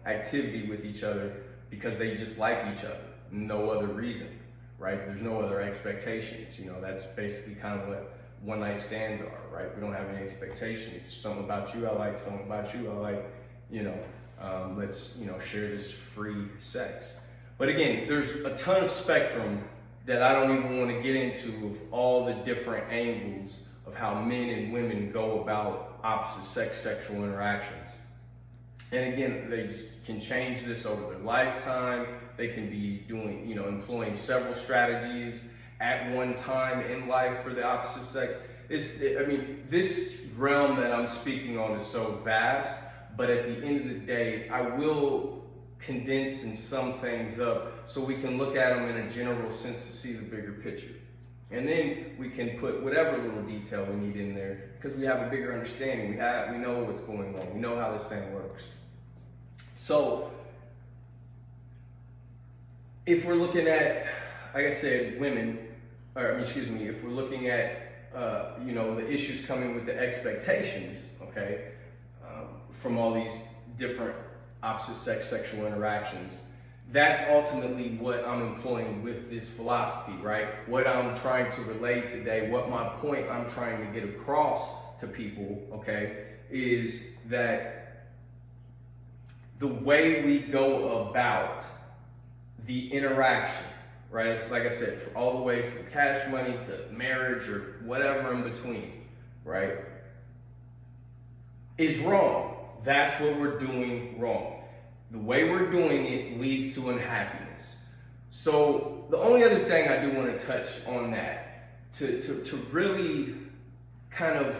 activity with each other because they just like each other, no other reason, right? There's no other expectations. That's basically kind of what one night stands are, right? We don't have any expectations. Something about you I like, something about you I like, let's, share this free sex. But again, there's a ton of spectrum that I don't even want to get into of all the different angles of how men and women go about opposite sex sexual interactions. And again, they can change this over their lifetime. They can be doing, employing several strategies at one time in life for the opposite sex. This realm that I'm speaking on is so vast, but at the end of the day, I will condense and sum things up so we can look at them in a general sense to see the bigger picture. And then we can put whatever little detail we need in there because we have a bigger understanding. We know what's going on. We know how this thing works. So if we're looking at, like I said, if we're looking at, the issues coming with the expectations, okay, from all these different opposite sex sexual interactions, that's ultimately what I'm employing with this philosophy, right? What I'm trying to relay today, what my point I'm trying to get across to people, okay, is that the way we go about the interaction, right? It's like I said, all the way from cash money to marriage or whatever in between, right? Is wrong. That's what we're doing wrong. The way we're doing it leads to unhappiness. So the only other thing I do want to touch on that, to really kind of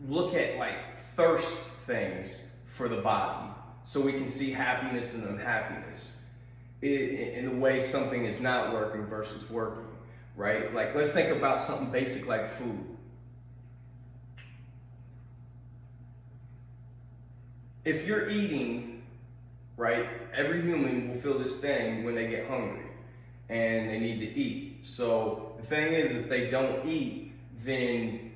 look at like thirst things for the body, so we can see happiness and unhappiness in the way something is not working versus working, right? Like, let's think about something basic like food. If you're eating, right, every human will feel this thing when they get hungry and they need to eat. So the thing is, if they don't eat, then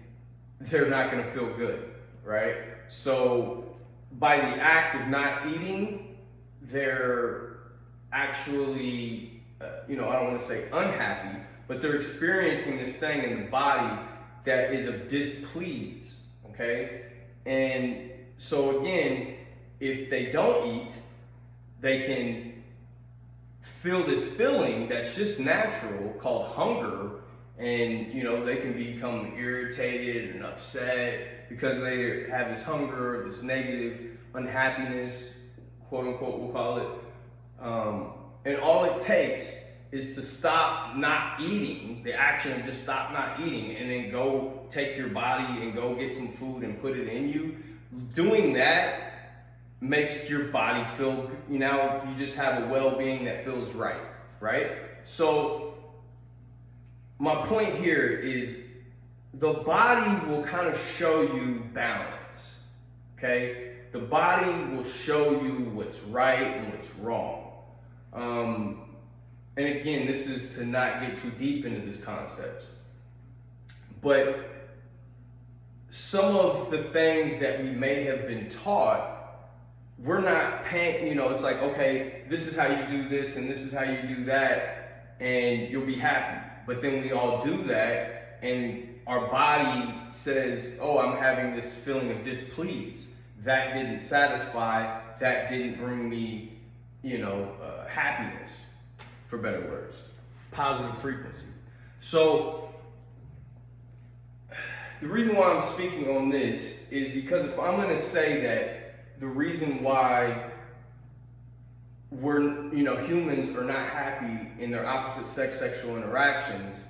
they're not going to feel good, right? So by the act of not eating, they're actually, I don't want to say unhappy, but they're experiencing this thing in the body that is of displease, okay? And so again, if they don't eat, they can feel this feeling that's just natural called hunger, and they can become irritated and upset because they have this hunger, this negative unhappiness, quote unquote, we'll call it. And all it takes is to stop not eating, the action of just stop not eating, and then go take your body and go get some food and put it in you. Doing that makes your body feel, you just have a well-being that feels right? So my point here is the body will kind of show you balance, okay? The body will show you what's right and what's wrong. And again, this is to not get too deep into these concepts, but some of the things that we may have been taught, we're not paying, it's like, okay, this is how you do this and this is how you do that, and you'll be happy. But then we all do that, and our body says, oh, I'm having this feeling of displease. That didn't satisfy, that didn't bring me, happiness, for better words, positive frequency. So the reason why I'm speaking on this is because if I'm going to say that the reason why humans are not happy in their opposite sex sexual interactions,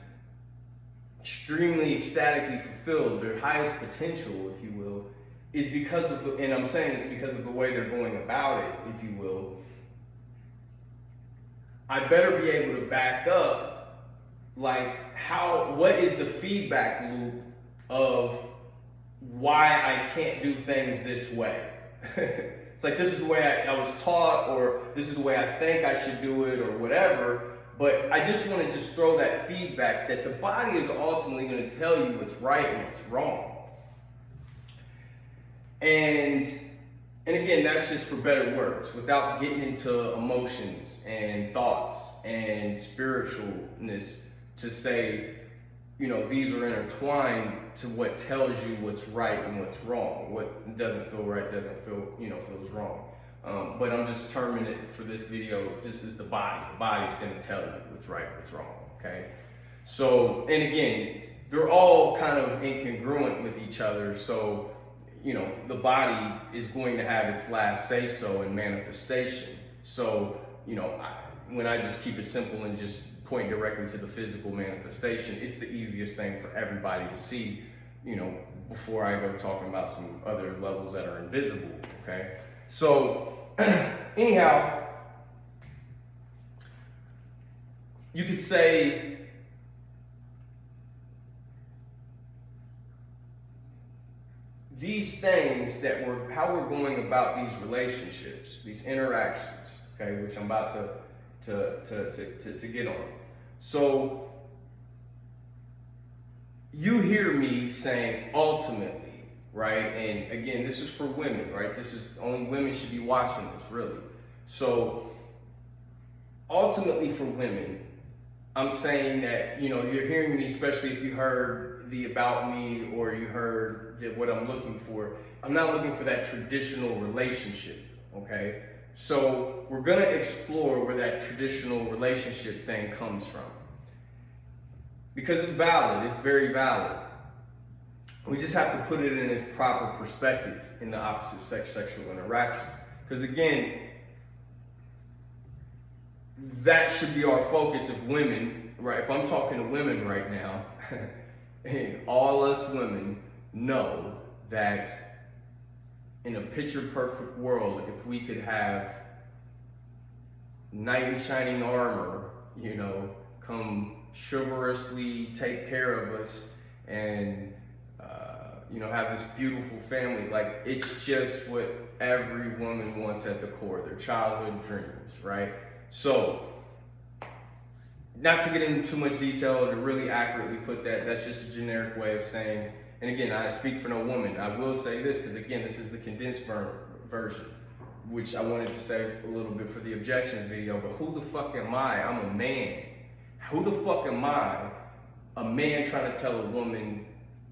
extremely ecstatically fulfilled, their highest potential, if you will, is because of and I'm saying it's because of the way they're going about it, if you will. I better be able to back up, like, what is the feedback loop of why I can't do things this way? It's like, this is the way I was taught, or this is the way I think I should do it, or whatever. But I just want to just throw that feedback that the body is ultimately going to tell you what's right and what's wrong. And again, that's just for better words, without getting into emotions and thoughts and spiritualness to say, these are intertwined to what tells you what's right and what's wrong. What doesn't feel right doesn't feel, feels wrong. But I'm just terming it for this video, this is the body. The body's going to tell you what's right, what's wrong, okay? So, and again, they're all kind of incongruent with each other. So, the body is going to have its last say-so in manifestation. So, when I just keep it simple and just point directly to the physical manifestation, it's the easiest thing for everybody to see, before I go talking about some other levels that are invisible, okay? So, anyhow, you could say these things how we're going about these relationships, these interactions, okay, which I'm about to get on. So you hear me saying ultimately, right? And again, this is for women, right? This is only women should be watching this, really. So ultimately for women, I'm saying that, you're hearing me, especially if you heard the about me or you heard what I'm looking for. I'm not looking for that traditional relationship, okay? So we're going to explore where that traditional relationship thing comes from. Because it's valid, it's very valid. We just have to put it in its proper perspective in the opposite sex sexual interaction. Because again, that should be our focus of women, right? If I'm talking to women right now, all us women know that in a picture perfect world, if we could have knight in shining armor, come chivalrously take care of us and have this beautiful family. Like, it's just what every woman wants at the core, their childhood dreams, right? So, not to get into too much detail to really accurately put that, that's just a generic way of saying, and again, I speak for no woman. I will say this, because again, this is the condensed version, which I wanted to say a little bit for the objections video, but who the fuck am I? I'm a man. Who the fuck am I, a man trying to tell a woman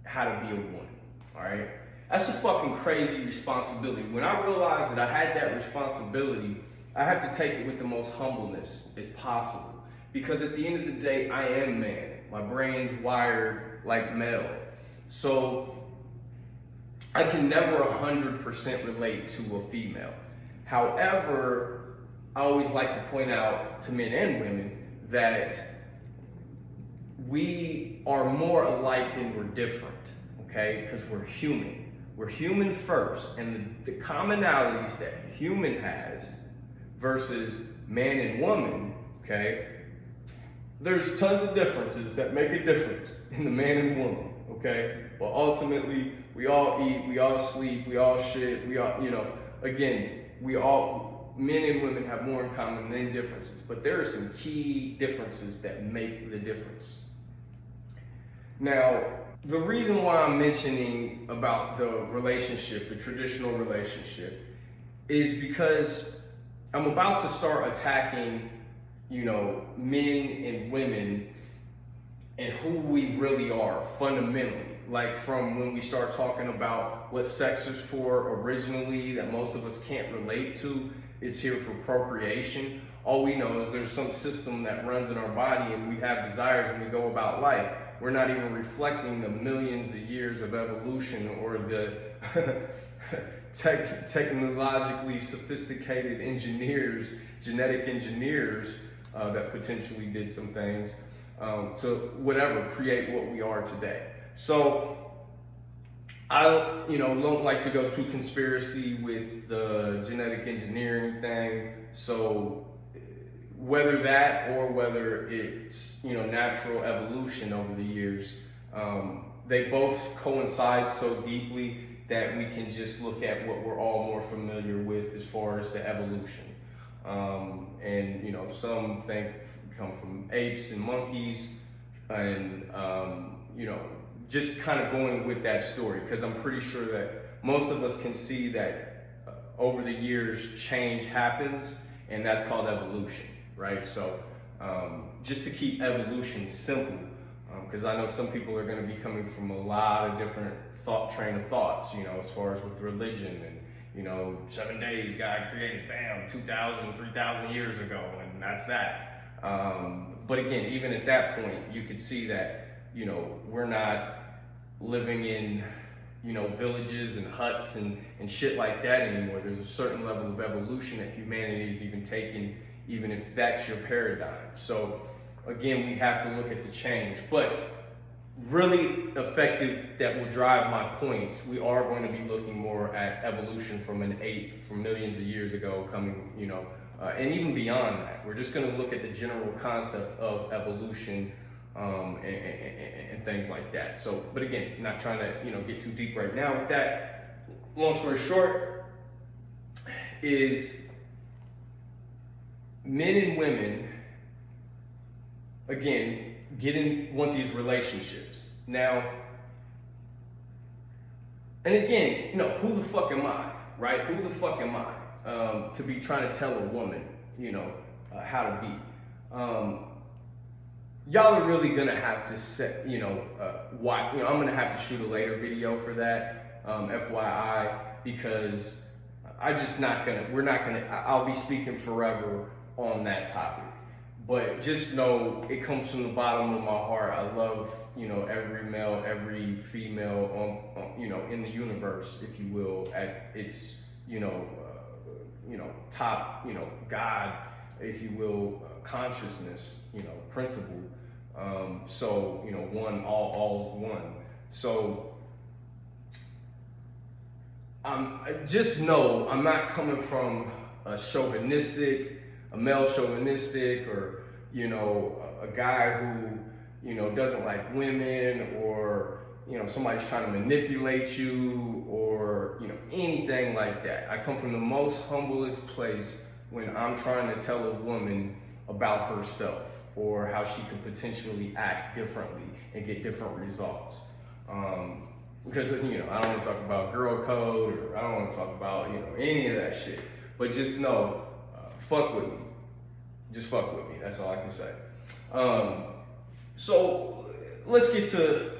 how to be a woman? All right, that's a fucking crazy responsibility. When I realized that I had that responsibility, I have to take it with the most humbleness as possible. Because at the end of the day, I am man. My brain's wired like male. So I can never 100% relate to a female. However, I always like to point out to men and women that we are more alike than we're different. Okay, because we're human. We're human first, and the commonalities that a human has versus man and woman, okay, there's tons of differences that make a difference in the man and woman, okay? But ultimately, we all eat, we all sleep, we all shit, we all, again, men and women have more in common than differences, but there are some key differences that make the difference. Now, the reason why I'm mentioning about the relationship, the traditional relationship, is because I'm about to start attacking, men and women and who we really are fundamentally. Like from when we start talking about what sex is for originally, that most of us can't relate to, it's here for procreation. All we know is there's some system that runs in our body and we have desires and we go about life. We're not even reflecting the millions of years of evolution or the technologically sophisticated engineers, genetic engineers that potentially did some things to create what we are today. So I don't like to go too conspiracy with the genetic engineering thing. So whether that or whether it's natural evolution over the years, they both coincide so deeply that we can just look at what we're all more familiar with as far as the evolution. And some think come from apes and monkeys, and just kind of going with that story, because I'm pretty sure that most of us can see that over the years change happens, and that's called evolution. Right, so just to keep evolution simple, because I know some people are going to be coming from a lot of different train of thoughts, as far as with religion and 7 days God created, bam, 2,000, 3,000 years ago, and that's that. But again, even at that point, you could see that we're not living in villages and huts and shit like that anymore. There's a certain level of evolution that humanity is even taking, even if that's your paradigm. So again, we have to look at the change, but really effective that will drive my points. We are going to be looking more at evolution from an ape from millions of years ago coming, and even beyond that. We're just going to look at the general concept of evolution and things like that. So, but again, not trying to, get too deep right now with that. Long story short is men and women, again, want these relationships. Now, and again, who the fuck am I, right? Who the fuck am I to be trying to tell a woman, how to be? Y'all are really gonna have to set, why, I'm gonna have to shoot a later video for that, FYI, because I'll be speaking forever on that topic. But just know it comes from the bottom of my heart. I love every male, every female in the universe, if you will, at its, top, God, if you will, consciousness, principle. So, one, all's one. So, just know I'm not coming from a male chauvinistic, or, a guy who, doesn't like women, or, somebody's trying to manipulate you, or, anything like that. I come from the most humblest place when I'm trying to tell a woman about herself, or how she could potentially act differently and get different results. Because, I don't want to talk about girl code, or I don't want to talk about, any of that shit. But just know, fuck with me. Just fuck with me. That's all I can say. So let's get to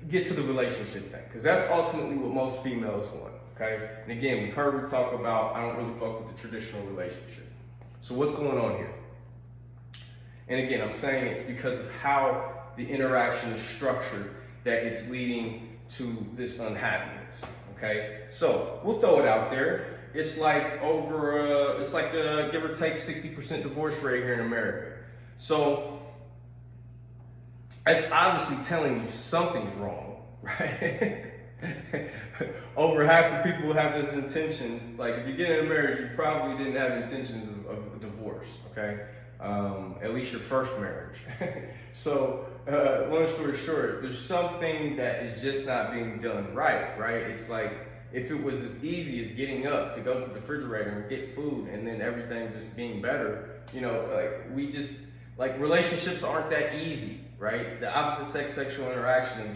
the relationship thing, because that's ultimately what most females want. Okay. And again, we've heard me talk about I don't really fuck with the traditional relationship. So what's going on here? And again, I'm saying it's because of how the interaction is structured that it's leading to this unhappiness. Okay, so we'll throw it out there. It's like a give or take 60% divorce rate here in America. So that's obviously telling you something's wrong, right? Over half the people have those intentions. Like, if you get in a marriage, you probably didn't have intentions of divorce. Okay. At least your first marriage. So, long story short, there's something that is just not being done right? It's like, if it was as easy as getting up to go to the refrigerator and get food, and then everything just being better, relationships aren't that easy, right? The opposite sex sexual interaction and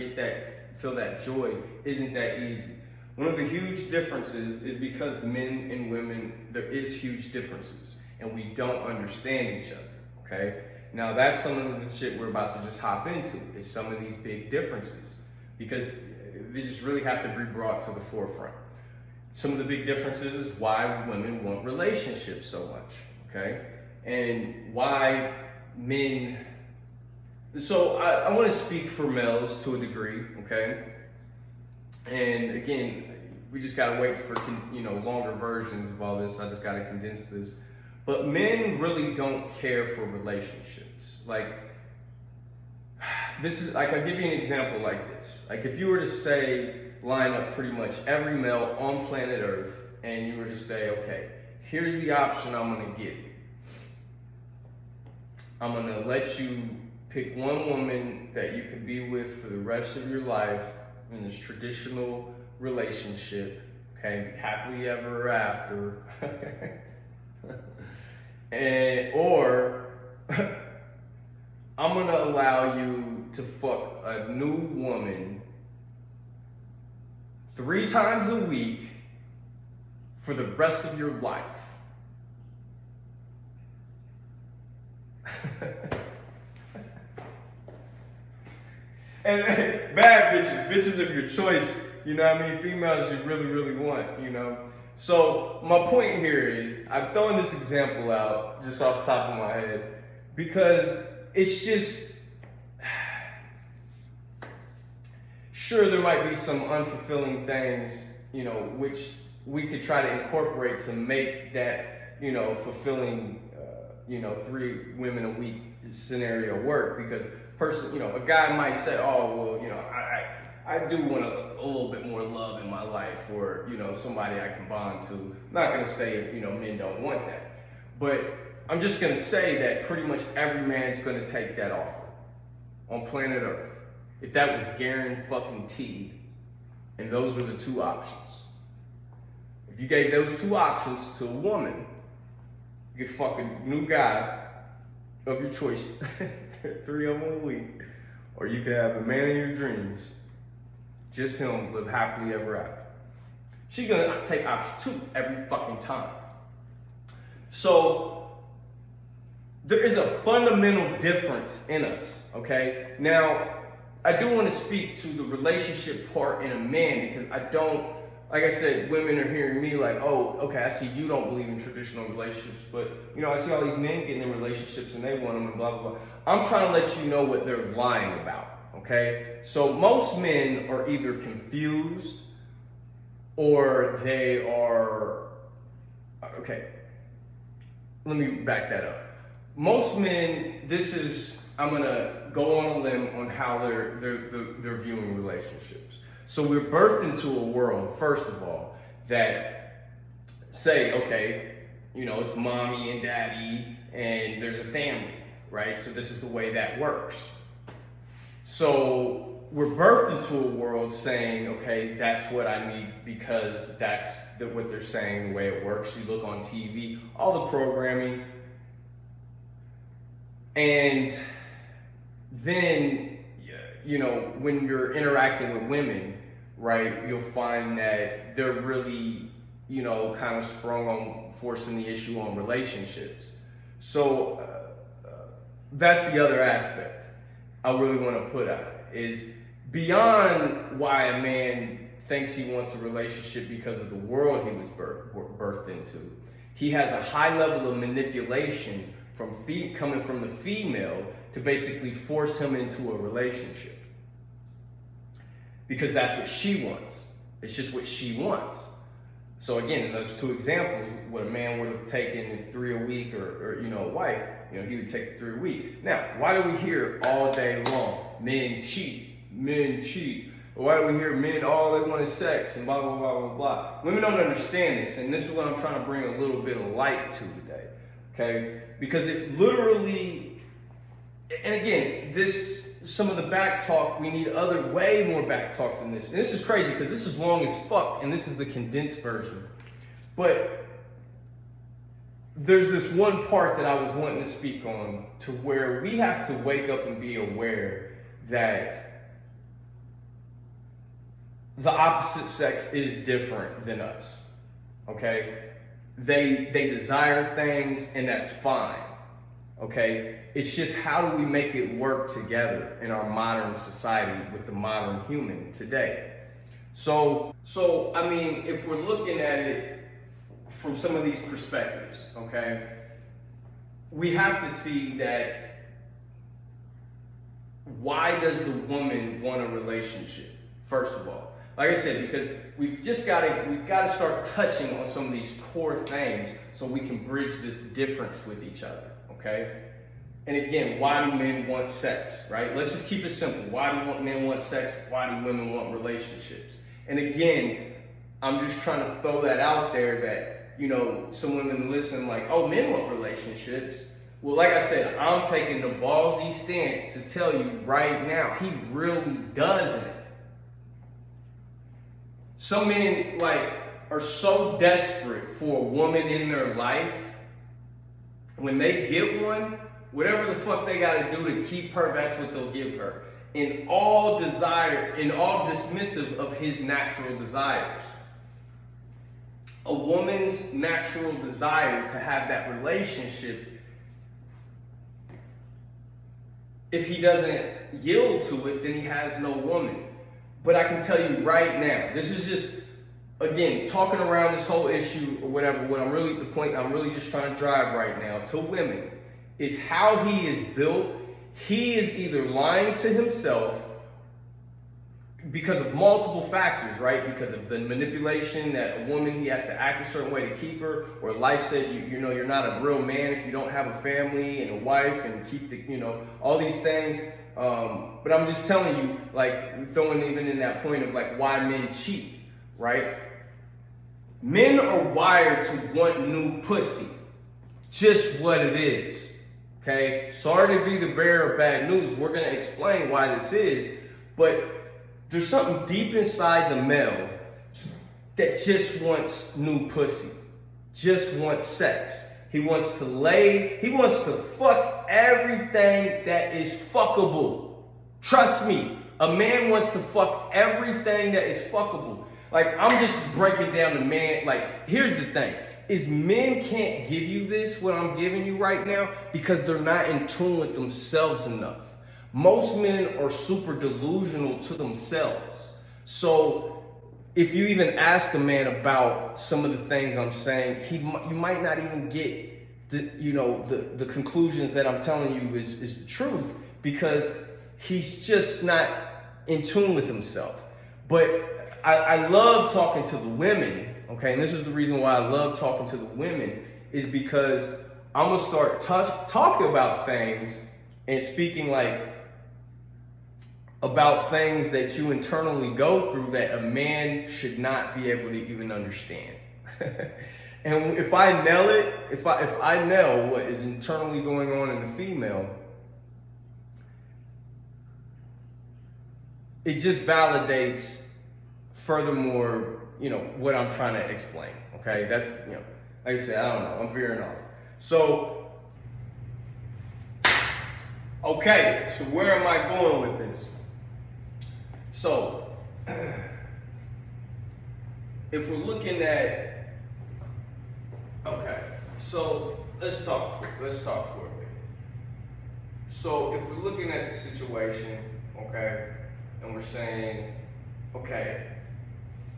feel that joy isn't that easy. One of the huge differences is because men and women, there is huge differences, and we don't understand each other, okay? Now that's some of the shit we're about to just hop into, is some of these big differences, because they just really have to be brought to the forefront. Some of the big differences is why women want relationships so much, okay? And why men, so I want to speak for males to a degree, okay? And again, we just gotta wait for longer versions of all this. I just gotta condense this. But men really don't care for relationships. Like, this is like, I'll give you an example like this. Like, if you were to say, line up pretty much every male on planet Earth, and you were to say, okay, here's the option I'm gonna give you. I'm gonna let you pick one woman that you can be with for the rest of your life in this traditional relationship, okay, happily ever after, or I'm gonna allow you to fuck a new woman 3 times a week for the rest of your life. And bad bitches of your choice, females you really, really want, So my point here is, I'm throwing this example out just off the top of my head, because it's just, sure, there might be some unfulfilling things, which we could try to incorporate to make that, fulfilling, 3 women a week scenario work, because a guy might say, oh, well, I do want a little bit more love in my life, or, somebody I can bond to. I'm not going to say, men don't want that. But I'm just going to say that pretty much every man's going to take that offer on planet Earth. If that was guaranteed, and those were the 2 options. If you gave those 2 options to a woman, you could fuck a new guy of your choice 3 of them a week, or you could have a man of your dreams, just him, live happily ever after. She's gonna take option 2 every fucking time. So there is a fundamental difference in us, okay? Now, I do want to speak to the relationship part in a man, because I don't, like I said, women are hearing me like, oh, okay, I see you don't believe in traditional relationships, but, I see all these men getting in relationships and they want them and blah, blah, blah. I'm trying to let you know what they're lying about, okay? So most men are either confused or they are, okay, let me back that up. Most men, I'm gonna go on a limb on how they're viewing relationships. So we're birthed into a world, first of all, that say, okay, it's mommy and daddy and there's a family, right? So this is the way that works. So we're birthed into a world saying, okay, that's what I need because that's what they're saying, the way it works. You look on TV, all the programming, and then, when you're interacting with women, right, you'll find that they're really, kind of sprung on forcing the issue on relationships. So that's the other aspect I really want to put out is beyond why a man thinks he wants a relationship because of the world he was birthed into. He has a high level of manipulation coming from the female to basically force him into a relationship. Because that's what she wants. It's just what she wants. So again, in those two examples, what a man would have taken 3 a week or a wife, he would take the 3 a week. Now, why do we hear all day long, men cheat? Why do we hear men, all they want is sex and blah, blah, blah, blah, blah. Women don't understand this, and this is what I'm trying to bring a little bit of light to today, okay? Because it literally, and again, some of the back talk, we need way more back talk than this. And this is crazy because this is long as fuck, and this is the condensed version. But there's this one part that I was wanting to speak on to where we have to wake up and be aware that the opposite sex is different than us, okay? They desire things, and that's fine, okay? It's just how do we make it work together in our modern society with the modern human today? So I mean, if we're looking at it from some of these perspectives, okay, we have to see that why does the woman want a relationship, first of all? Like I said, because we've got to start touching on some of these core things so we can bridge this difference with each other, okay? And again, why do men want sex, right? Let's just keep it simple. Why do men want sex? Why do women want relationships? And again, I'm just trying to throw that out there that, some women listen like, oh, men want relationships. Well, like I said, I'm taking the ballsy stance to tell you right now, he really doesn't. Some men are so desperate for a woman in their life, when they get one, whatever the fuck they gotta do to keep her, that's what they'll give her. In all dismissive of his natural desires. A woman's natural desire to have that relationship, if he doesn't yield to it, then he has no woman. But I can tell you right now, this is just, again, talking around this whole issue or whatever, the point I'm really just trying to drive right now to women is how he is built. He is either lying to himself because of multiple factors, right? Because of the manipulation that a woman, he has to act a certain way to keep her, or life said, you're not a real man if you don't have a family and a wife and keep all these things. But I'm just telling you, throwing even in that point of why men cheat, right? Men are wired to want new pussy. Just what it is. Okay? Sorry to be the bearer of bad news. We're going to explain why this is. But there's something deep inside the male that just wants new pussy. Just wants sex. He wants to he wants to fuck everything that is fuckable. Trust me, a man wants to fuck everything that is fuckable. I'm just breaking down the man. Here's the thing, is men can't give you this, what I'm giving you right now, because they're not in tune with themselves enough. Most men are super delusional to themselves. So if you even ask a man about some of the things I'm saying, you might not even get the conclusions that I'm telling you is the truth, because he's just not in tune with himself. But I love talking to the women, okay? And this is the reason why I love talking to the women, is because I'm gonna start talking about things and speaking like about things that you internally go through that a man should not be able to even understand. And if I nail it, if I nail what is internally going on in the female, it just validates furthermore, what I'm trying to explain. Okay, that's, like I said, I don't know, I'm veering off. So, okay, so where am I going with this? So, if we're looking at, okay, so let's talk for a bit. So if we're looking at the situation, okay, and we're saying, okay,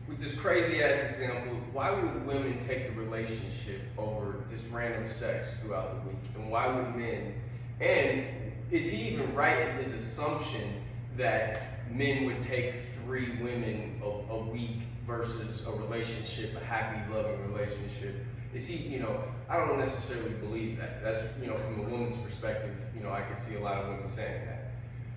with this crazy ass example, why would women take the relationship over just random sex throughout the week? And why would men? And is he even right in his assumption that men would take 3 women a week versus a relationship, a happy, loving relationship? Is he, I don't necessarily believe that. That's, from a woman's perspective, I can see a lot of women saying that.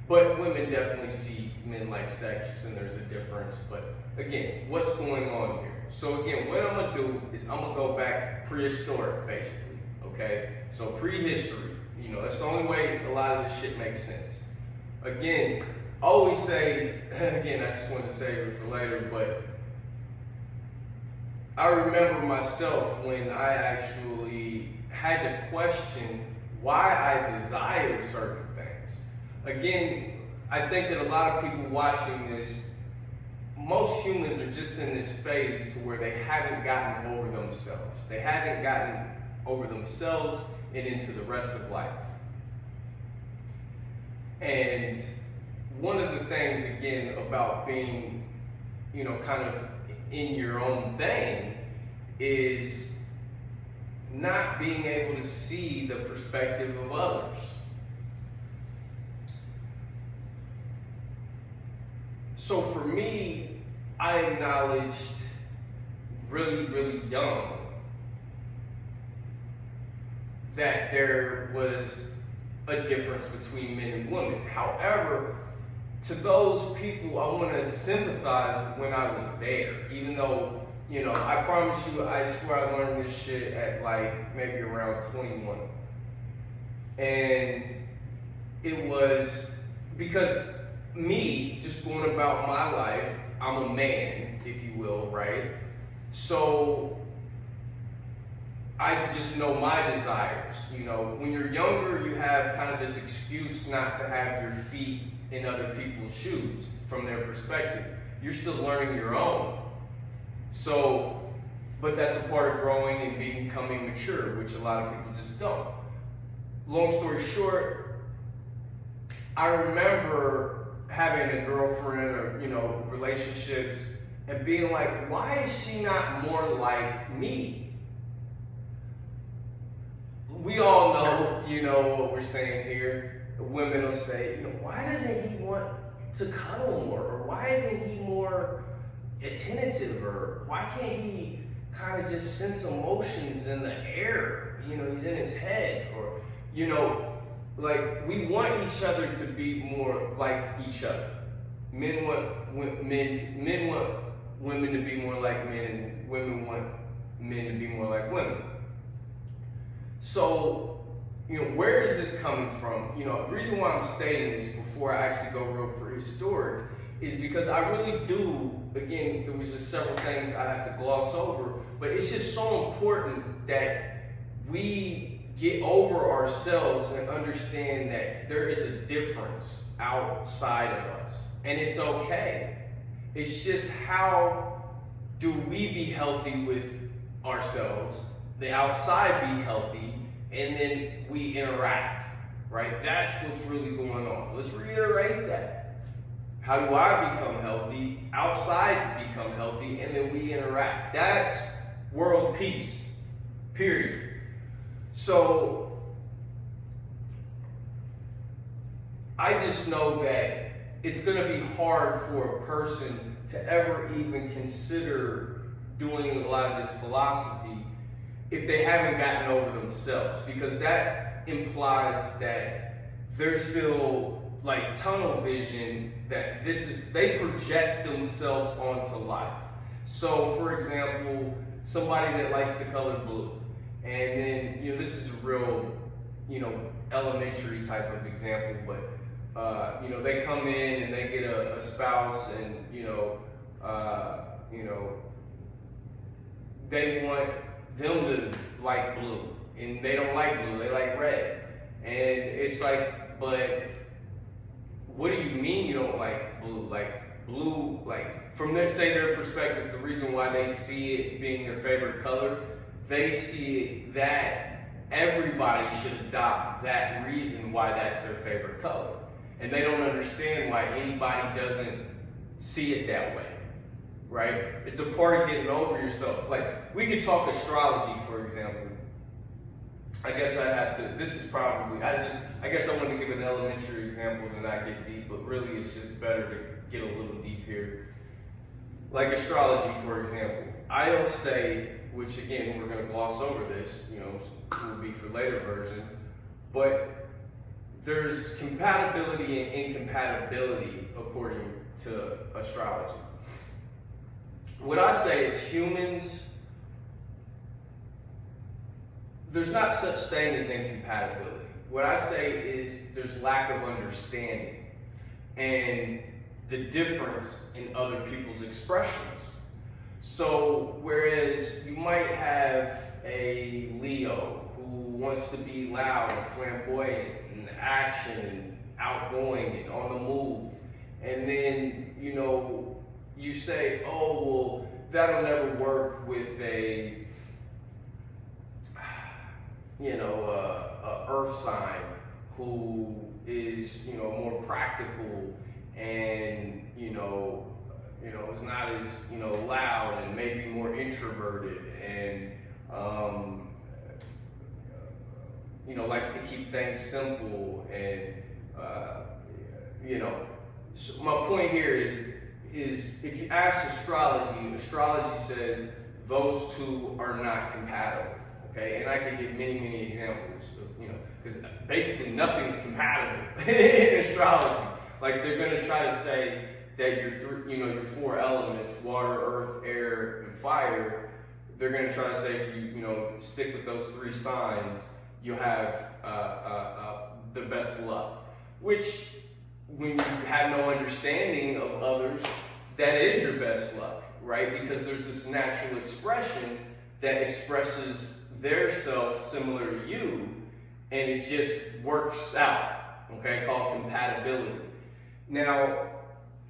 But women definitely see men like sex, and there's a difference. But again, what's going on here? So again, what I'm gonna do is I'm gonna go back prehistoric, basically, okay? So prehistory, that's the only way a lot of this shit makes sense. Again, I always say, again, I just wanted to save it for later, but I remember myself when I actually had to question why I desired certain things. Again, I think that a lot of people watching this, most humans are just in this phase to where they haven't gotten over themselves. They haven't gotten over themselves and into the rest of life. And one of the things, again, about being, kind of in your own thing is not being able to see the perspective of others. So for me, I acknowledged really, really young that there was a difference between men and women. However, to those people, I want to sympathize when I was there, even though, I promise you, I swear I learned this shit at like maybe around 21. And it was because me just going about my life, I'm a man, if you will, right? So I just know my desires. When you're younger, you have kind of this excuse not to have your feet in other people's shoes from their perspective. You're still learning your own. So, but that's a part of growing and becoming mature, which a lot of people just don't. Long story short, I remember having a girlfriend or, relationships and being like, why is she not more like me? We all know, what we're saying here. Women will say, why doesn't he want to cuddle more? Or why isn't he more attentive? Or why can't he kind of just sense emotions in the air? He's in his head. Or, like, we want each other to be more like each other. Men want women to be more like men, and women want men to be more like women. So, where is this coming from? The reason why I'm stating this before I actually go real prehistoric is because I really do, again, there was just several things I have to gloss over, but it's just so important that we get over ourselves and understand that there is a difference outside of us. And it's okay. It's just how do we be healthy with ourselves, the outside be healthy, and then we interact, right? That's what's really going on. Let's reiterate that. How do I become healthy? Outside become healthy, and then we interact. That's world peace, period. So, I just know that it's going to be hard for a person to ever even consider doing a lot of this philosophy if they haven't gotten over themselves, because that implies that they're still like tunnel vision, that they project themselves onto life. So for example, somebody that likes the color blue, and then, this is a real, elementary type of example, but they come in and they get a spouse, and they want them to like blue, and they don't like blue, they like red. And it's like, but what do you mean you don't like blue? Like blue, like from their perspective, the reason why they see it being their favorite color, they see it that everybody should adopt that reason why that's their favorite color. And they don't understand why anybody doesn't see it that way, right? It's a part of getting over yourself. Like, we could talk astrology, for example. I guess I'd have to, this is probably, I guess I want to give an elementary example to not get deep, but really it's just better to get a little deep here. Like astrology, for example. I'll say, which again, we're going to gloss over this, will be for later versions, but there's compatibility and incompatibility according to astrology. What I say is humans, there's not such thing as incompatibility. What I say is there's lack of understanding and the difference in other people's expressions. So whereas you might have a Leo who wants to be loud and flamboyant and action and outgoing and on the move, and then you say, oh well, that'll never work with a earth sign who is more practical and is not as loud and maybe more introverted and likes to keep things simple and so my point here is if you ask astrology says those two are not compatible. Okay, and I can give many examples of, because basically nothing's compatible in astrology. Like, they're going to try to say that your four elements, water, earth, air, and fire, they're going to try to say if you stick with those three signs, you'll have the best luck. Which, when you have no understanding of others, that is your best luck, right? Because there's this natural expression that expresses their self similar to you, and it just works out, okay, called compatibility. Now,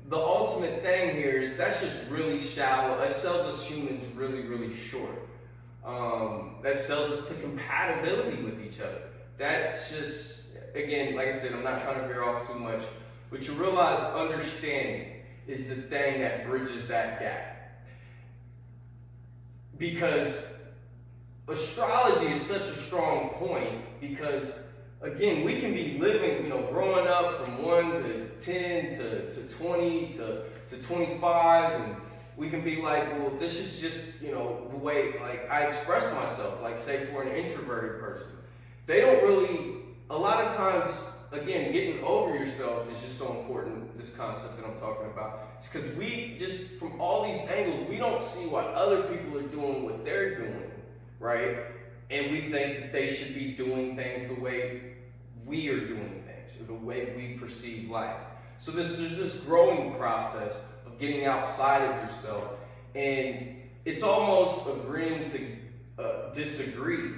the ultimate thing here is that's just really shallow. That sells us humans really short. That sells us to compatibility with each other. That's just, again, like I said, I'm not trying to veer off too much, but you realize understanding is the thing that bridges that gap. Because astrology is such a strong point, because again, we can be living, growing up from 1 to 10 to 20 to 25, and we can be like, well, this is just, the way, like, I express myself, like, say, for an introverted person. They don't really, a lot of times, again, getting over yourself is just so important, this concept that I'm talking about. It's because we just, from all these angles, we don't see what other people are doing, what they're doing, right? And we think that they should be doing things the way we are doing things, or the way we perceive life. So there's this growing process of getting outside of yourself, and it's almost agreeing to disagree,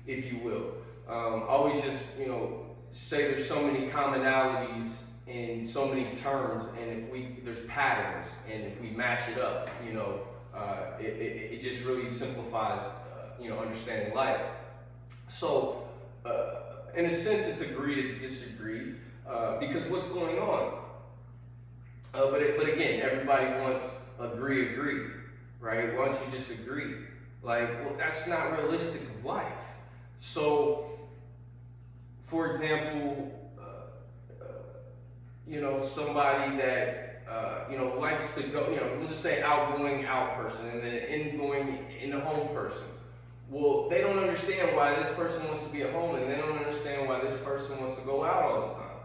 if you will. Always just, say there's so many commonalities in so many terms, and there's patterns, and if we match it up, it just really simplifies, understanding life. So, in a sense, it's agree to disagree, because what's going on? But again, everybody wants agree, right? Why don't you just agree? Like, well, that's not realistic of life. So, for example, somebody that, likes to go, we'll just say outgoing out person and then ingoing in the home person. Well, they don't understand why this person wants to be at home, and they don't understand why this person wants to go out all the time.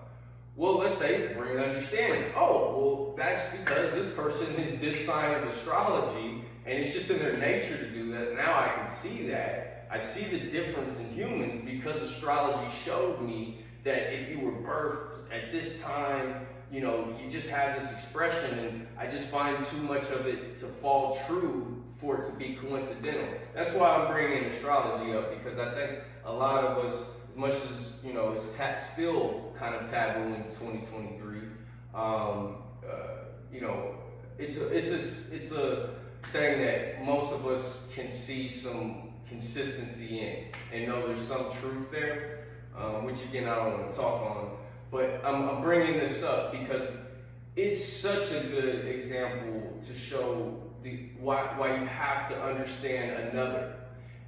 Well, let's say, bring understanding. Oh, well, that's because this person is this sign of astrology, and it's just in their nature to do that. Now I can see that. I see the difference in humans because astrology showed me that if you were birthed at this time, you just have this expression, and I just find too much of it to fall true for it to be coincidental. That's why I'm bringing astrology up, because I think a lot of us, as much as, it's still kind of taboo in 2023, it's a thing that most of us can see some consistency in and know there's some truth there, which again, I don't want to talk on. But I'm bringing this up because it's such a good example to show why you have to understand another.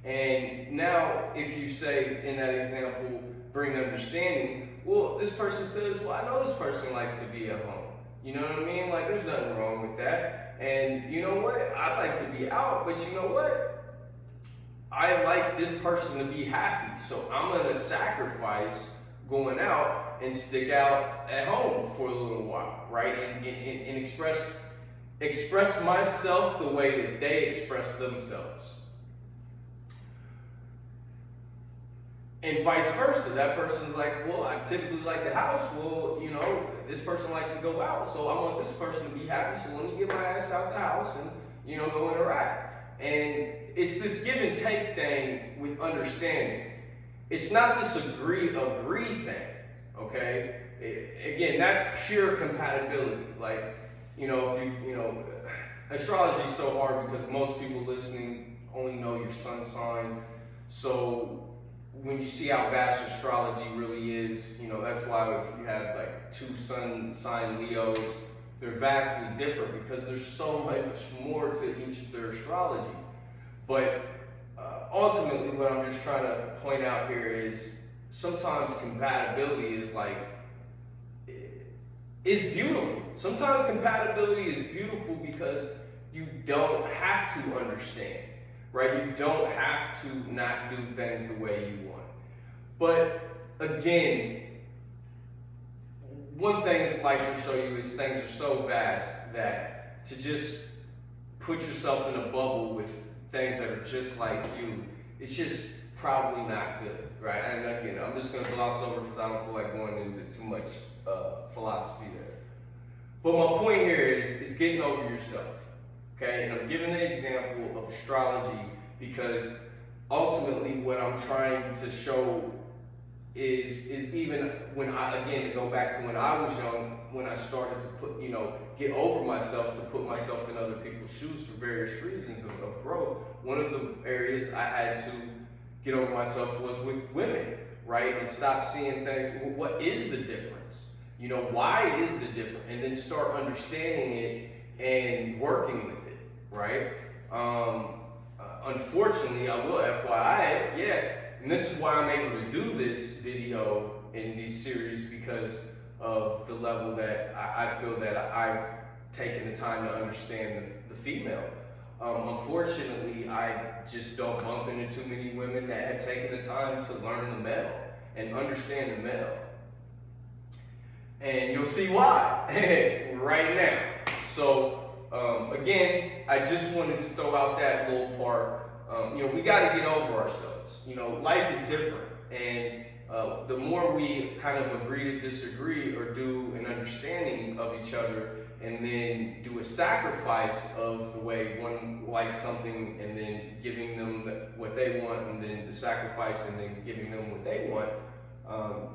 And now, if you say in that example, bring understanding, well, this person says, well, I know this person likes to be at home. You know what I mean? Like, there's nothing wrong with that. And you know what? I like to be out, but you know what? I like this person to be happy. So I'm going to sacrifice going out and stick out at home for a little while, right? And express myself the way that they express themselves. And vice versa. That person's like, well, I typically like the house. Well, this person likes to go out, so I want this person to be happy, so let me get my ass out the house and, go interact. And it's this give and take thing with understanding. It's not this agree thing, okay? Again, that's pure compatibility. Like, astrology is so hard because most people listening only know your sun sign. So when you see how vast astrology really is, that's why if you have like 2 sun sign Leos, they're vastly different because there's so much more to each of their astrology. But ultimately, what I'm just trying to point out here is sometimes compatibility is beautiful. Sometimes compatibility is beautiful because you don't have to understand, right? You don't have to not do things the way you want. But again, one thing this life will show you is things are so vast that to just put yourself in a bubble with things that are just like you, it's just probably not good, right? And again, I'm just going to gloss over because I don't feel like going into too much philosophy there. But my point here is getting over yourself, okay? And I'm giving the example of astrology because ultimately what I'm trying to show is even when to go back to when I was young, when I started to get over myself, to put myself in other people's shoes for various reasons of growth. One of the areas I had to get over myself was with women, right? And stop seeing things. Well, what is the difference? Why is the difference? And then start understanding it and working with it, right? Unfortunately, I will FYI, and this is why I'm able to do this video in these series because of the level that I feel that I've taken the time to understand the female. Unfortunately, I just don't bump into too many women that have taken the time to learn the male and understand the male. And you'll see why right now. So, again, I just wanted to throw out that little part. We got to get over ourselves. Life is different. And the more we kind of agree to disagree or do an understanding of each other and then do a sacrifice of the way one likes something and then giving them what they want and then the sacrifice and then giving them what they want,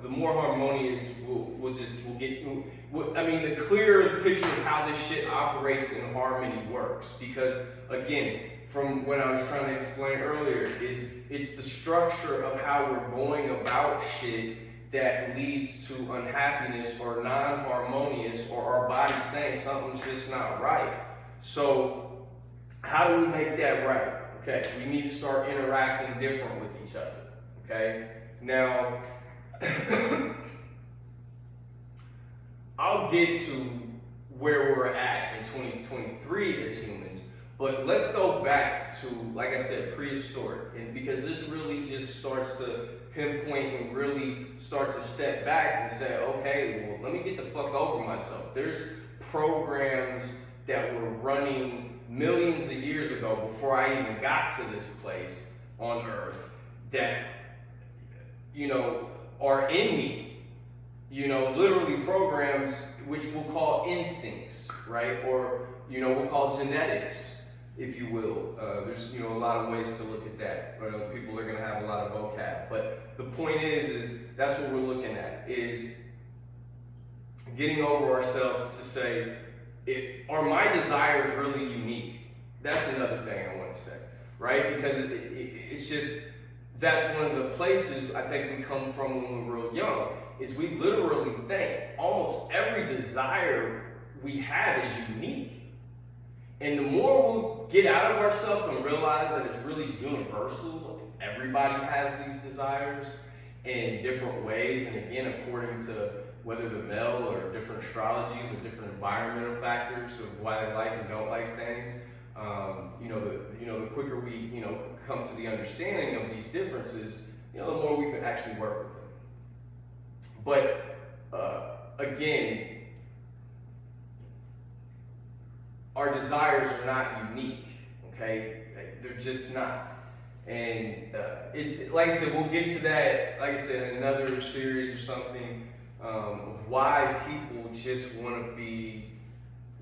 the more harmonious we'll get. The clearer picture of how this shit operates and harmony works. Because again, from what I was trying to explain earlier, it's the structure of how we're going about shit that leads to unhappiness or non-harmonious or our body saying something's just not right. So how do we make that right? Okay, we need to start interacting different with each other. Okay, now I'll get to where we're at in 2023 as humans, but let's go back to, like I said, prehistoric, and because this really just starts to pinpoint and really start to step back and say, okay, well, let me get the fuck over myself. There's programs that were running millions of years ago before I even got to this place on Earth that, are in me. Literally programs which we'll call instincts, right? Or, we'll call genetics, if you will. There's, a lot of ways to look at that. People are gonna have a lot of vocab. But the point is that's what we're looking at, is getting over ourselves to say, are my desires really unique? That's another thing I want to say, right? Because it's just, that's one of the places I think we come from when we're real young, is we literally think almost every desire we have is unique. And the more we get out of ourselves and realize that it's really universal, everybody has these desires in different ways, and again, according to whether the male or different astrologies or different environmental factors of why they like and don't like things, the quicker we, come to the understanding of these differences, the more we can actually work with them. But again, our desires are not unique, okay? They're just not. And it's, like I said, we'll get to that, like I said, in another series or something, of why people just want to be,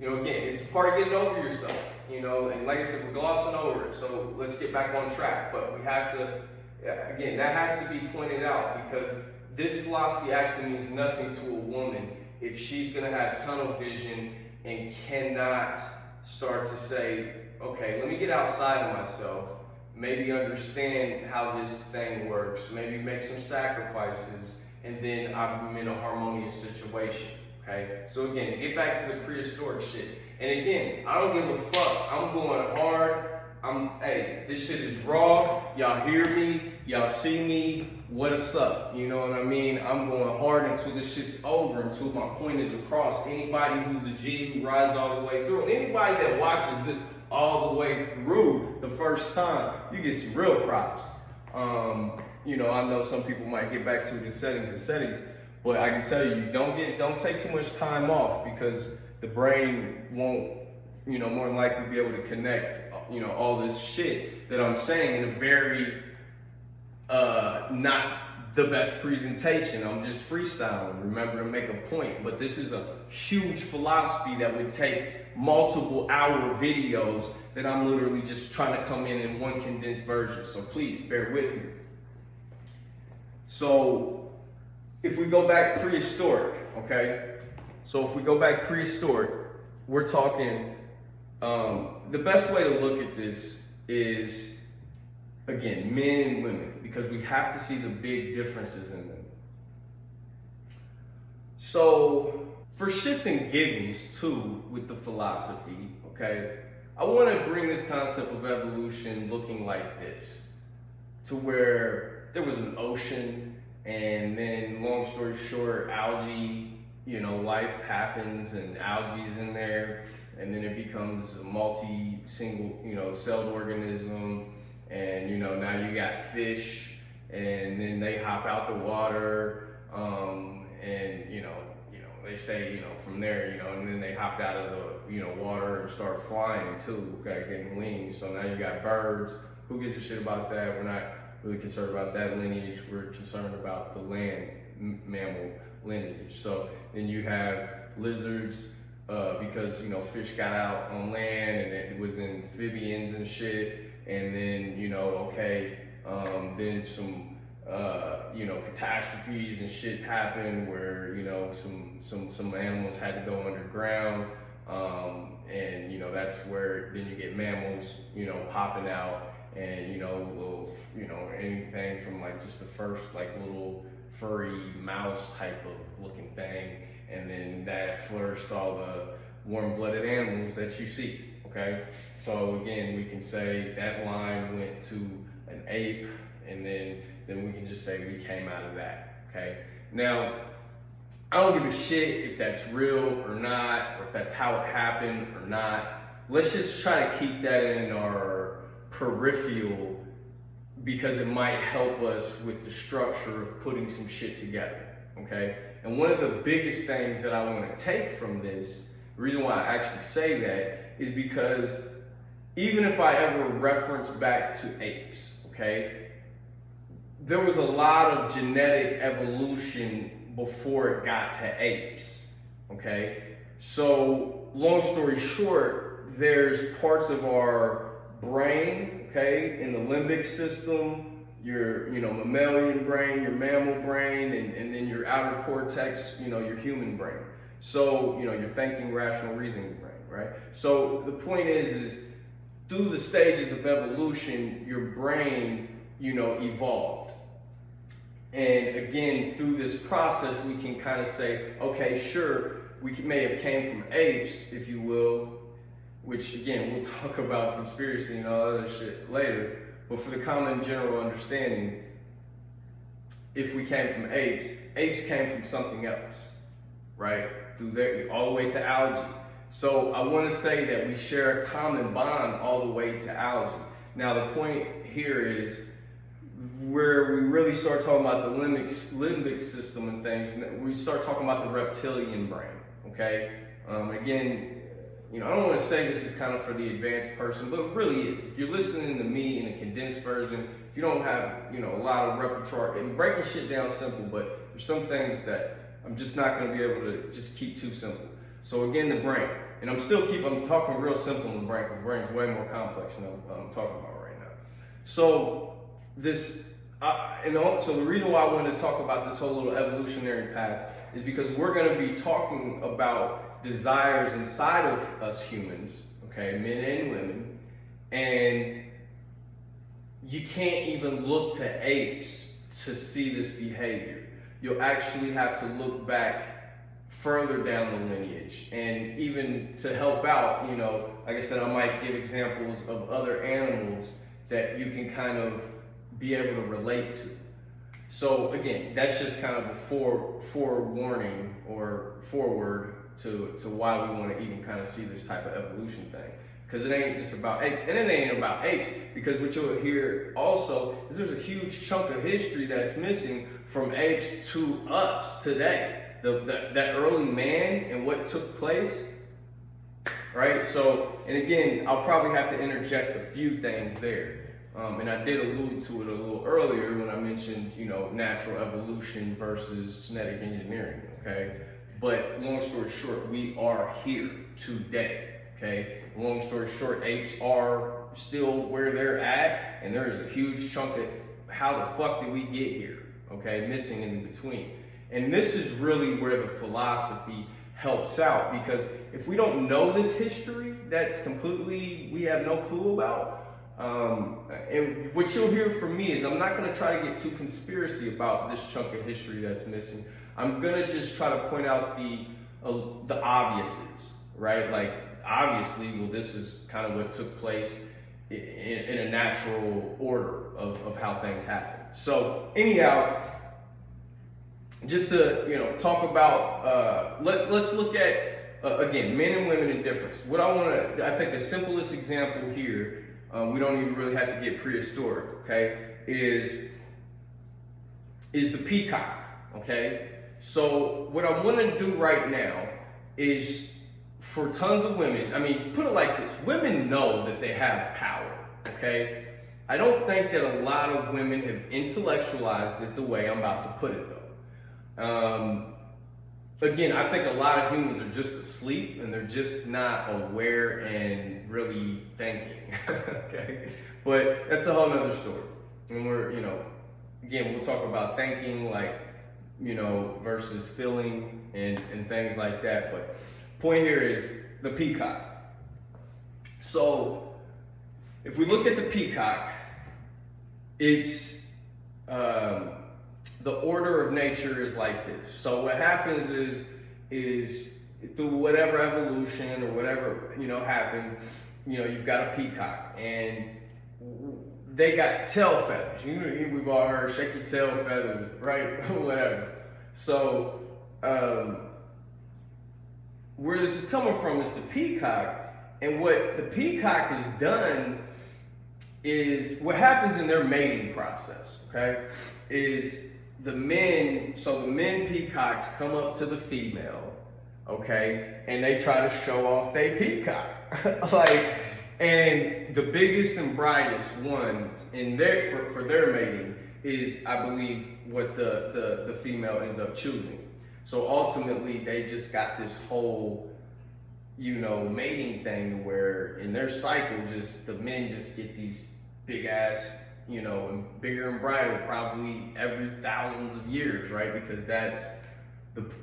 again, it's part of getting over yourself, and like I said, we're glossing over it, so let's get back on track. But we have to, again, that has to be pointed out, because this philosophy actually means nothing to a woman if she's going to have tunnel vision and cannot start to say, okay, let me get outside of myself, maybe understand how this thing works, maybe make some sacrifices, and then I'm in a harmonious situation, okay? So again, to get back to the prehistoric shit, and again, I don't give a fuck, I'm going hard, hey, this shit is raw, y'all hear me, y'all see me, what's up, you know what I mean? I'm going hard until this shit's over, until my point is across. Anybody who's a G who rides all the way through, and anybody that watches this all the way through the first time, you get some real props. I know some people might get back to the settings, but I can tell you, don't take too much time off, because the brain won't, more than likely be able to connect, all this shit that I'm saying in a very, not the best presentation. I'm just freestyling. Remember to make a point, but this is a huge philosophy that would take multiple hour videos that I'm literally just trying to come in one condensed version. So please bear with me. So if we go back prehistoric, okay? So if we go back prehistoric, we're talking, the best way to look at this is, again, men and women, because we have to see the big differences in them. So for shits and giggles too, with the philosophy, okay, I want to bring this concept of evolution looking like this, to where there was an ocean, and then, long story short, algae, life happens, and algae's in there, and then it becomes a multi-single, celled organism, and now you got fish, and then they hop out the water, and they say, from there, and then they hopped out of the, water and start flying too, okay, getting wings. So now you got birds. Who gives a shit about that? We're not really concerned about that lineage. We're concerned about the land mammal lineage. So then you have lizards, because, fish got out on land and it was amphibians and shit. And then, then some, catastrophes and shit happened where, some animals had to go underground. And, that's where then you get mammals, popping out, and, little, anything from like just the first like little furry mouse type of looking thing. And then that flourished all the warm-blooded animals that you see, okay? So again, we can say that line went to an ape, and then we can just say we came out of that, okay? Now, I don't give a shit if that's real or not, or if that's how it happened or not. Let's just try to keep that in our peripheral because it might help us with the structure of putting some shit together, okay? And one of the biggest things that I want to take from this, the reason why I actually say that is because even if I ever reference back to apes, okay, there was a lot of genetic evolution before it got to apes, okay? So long story short, there's parts of our brain, okay, in the limbic system, your mammalian brain, your mammal brain, and then your outer cortex, your human brain. So, your thinking, rational, reasoning brain, right? So the point is through the stages of evolution, your brain, evolved. And again, through this process, we can kind of say, okay, sure, may have came from apes, if you will, which again, we'll talk about conspiracy and all that other shit later. But for the common general understanding, if we came from apes came from something else, right? Through there, all the way to algae. So I want to say that we share a common bond all the way to algae. Now the point here is where we really start talking about the limbic system and things, we start talking about the reptilian brain, okay? Again, I don't want to say this is kind of for the advanced person, but it really is. If you're listening to me in a condensed version, if you don't have, a lot of repertoire, and breaking shit down simple, but there's some things that I'm just not going to be able to just keep too simple. So again, the brain, and I'm talking real simple in the brain because the brain's way more complex than I'm talking about right now. So so the reason why I wanted to talk about this whole little evolutionary path is because we're going to be talking about desires inside of us humans, okay, men and women, and you can't even look to apes to see this behavior. You'll actually have to look back further down the lineage, and even to help out, like I said, I might give examples of other animals that you can kind of be able to relate to. So again, that's just kind of a forewarning or forward to why we want to even kind of see this type of evolution thing. Because it ain't just about apes, and it ain't about apes, because what you'll hear also is there's a huge chunk of history that's missing from apes to us today. That early man and what took place, right? So, and again, I'll probably have to interject a few things there. And I did allude to it a little earlier when I mentioned, natural evolution versus genetic engineering, okay? But long story short, we are here today, okay? Long story short, apes are still where they're at, and there is a huge chunk of how the fuck did we get here, okay? Missing in between. And this is really where the philosophy helps out, because if we don't know this history that's we have no clue about, and what you'll hear from me is I'm not going to try to get too conspiracy about this chunk of history that's missing. I'm going to just try to point out the obviouses, right? Like, obviously, well, this is kind of what took place in a natural order of how things happen. So anyhow, just to talk about, let's look at again, men and women in difference. I think the simplest example here, we don't even really have to get prehistoric, okay, is the peacock, okay? So what I want to do right now is, for tons of women, put it like this, women know that they have power, okay? I don't think that a lot of women have intellectualized it the way I'm about to put it, though. Again, I think a lot of humans are just asleep and they're just not aware and really thinking, okay? But that's a whole nother story. And again, we'll talk about thinking, versus feeling and things like that. But point here is the peacock. So if we look at the peacock, it's the order of nature is like this. So what happens is through whatever evolution or whatever happened, you've got a peacock, and they got tail feathers. We've all heard shake your tail feathers, right? Whatever. So where this is coming from is the peacock. And what the peacock has done is, what happens in their mating process, okay, is the men peacocks come up to the female, okay, and they try to show off their peacock. And the biggest and brightest ones in for their mating is, I believe, what the female ends up choosing. So ultimately, they just got this whole, mating thing where in their cycle, just the men just get these big ass, and bigger and brighter probably every thousands of years, right? Because that's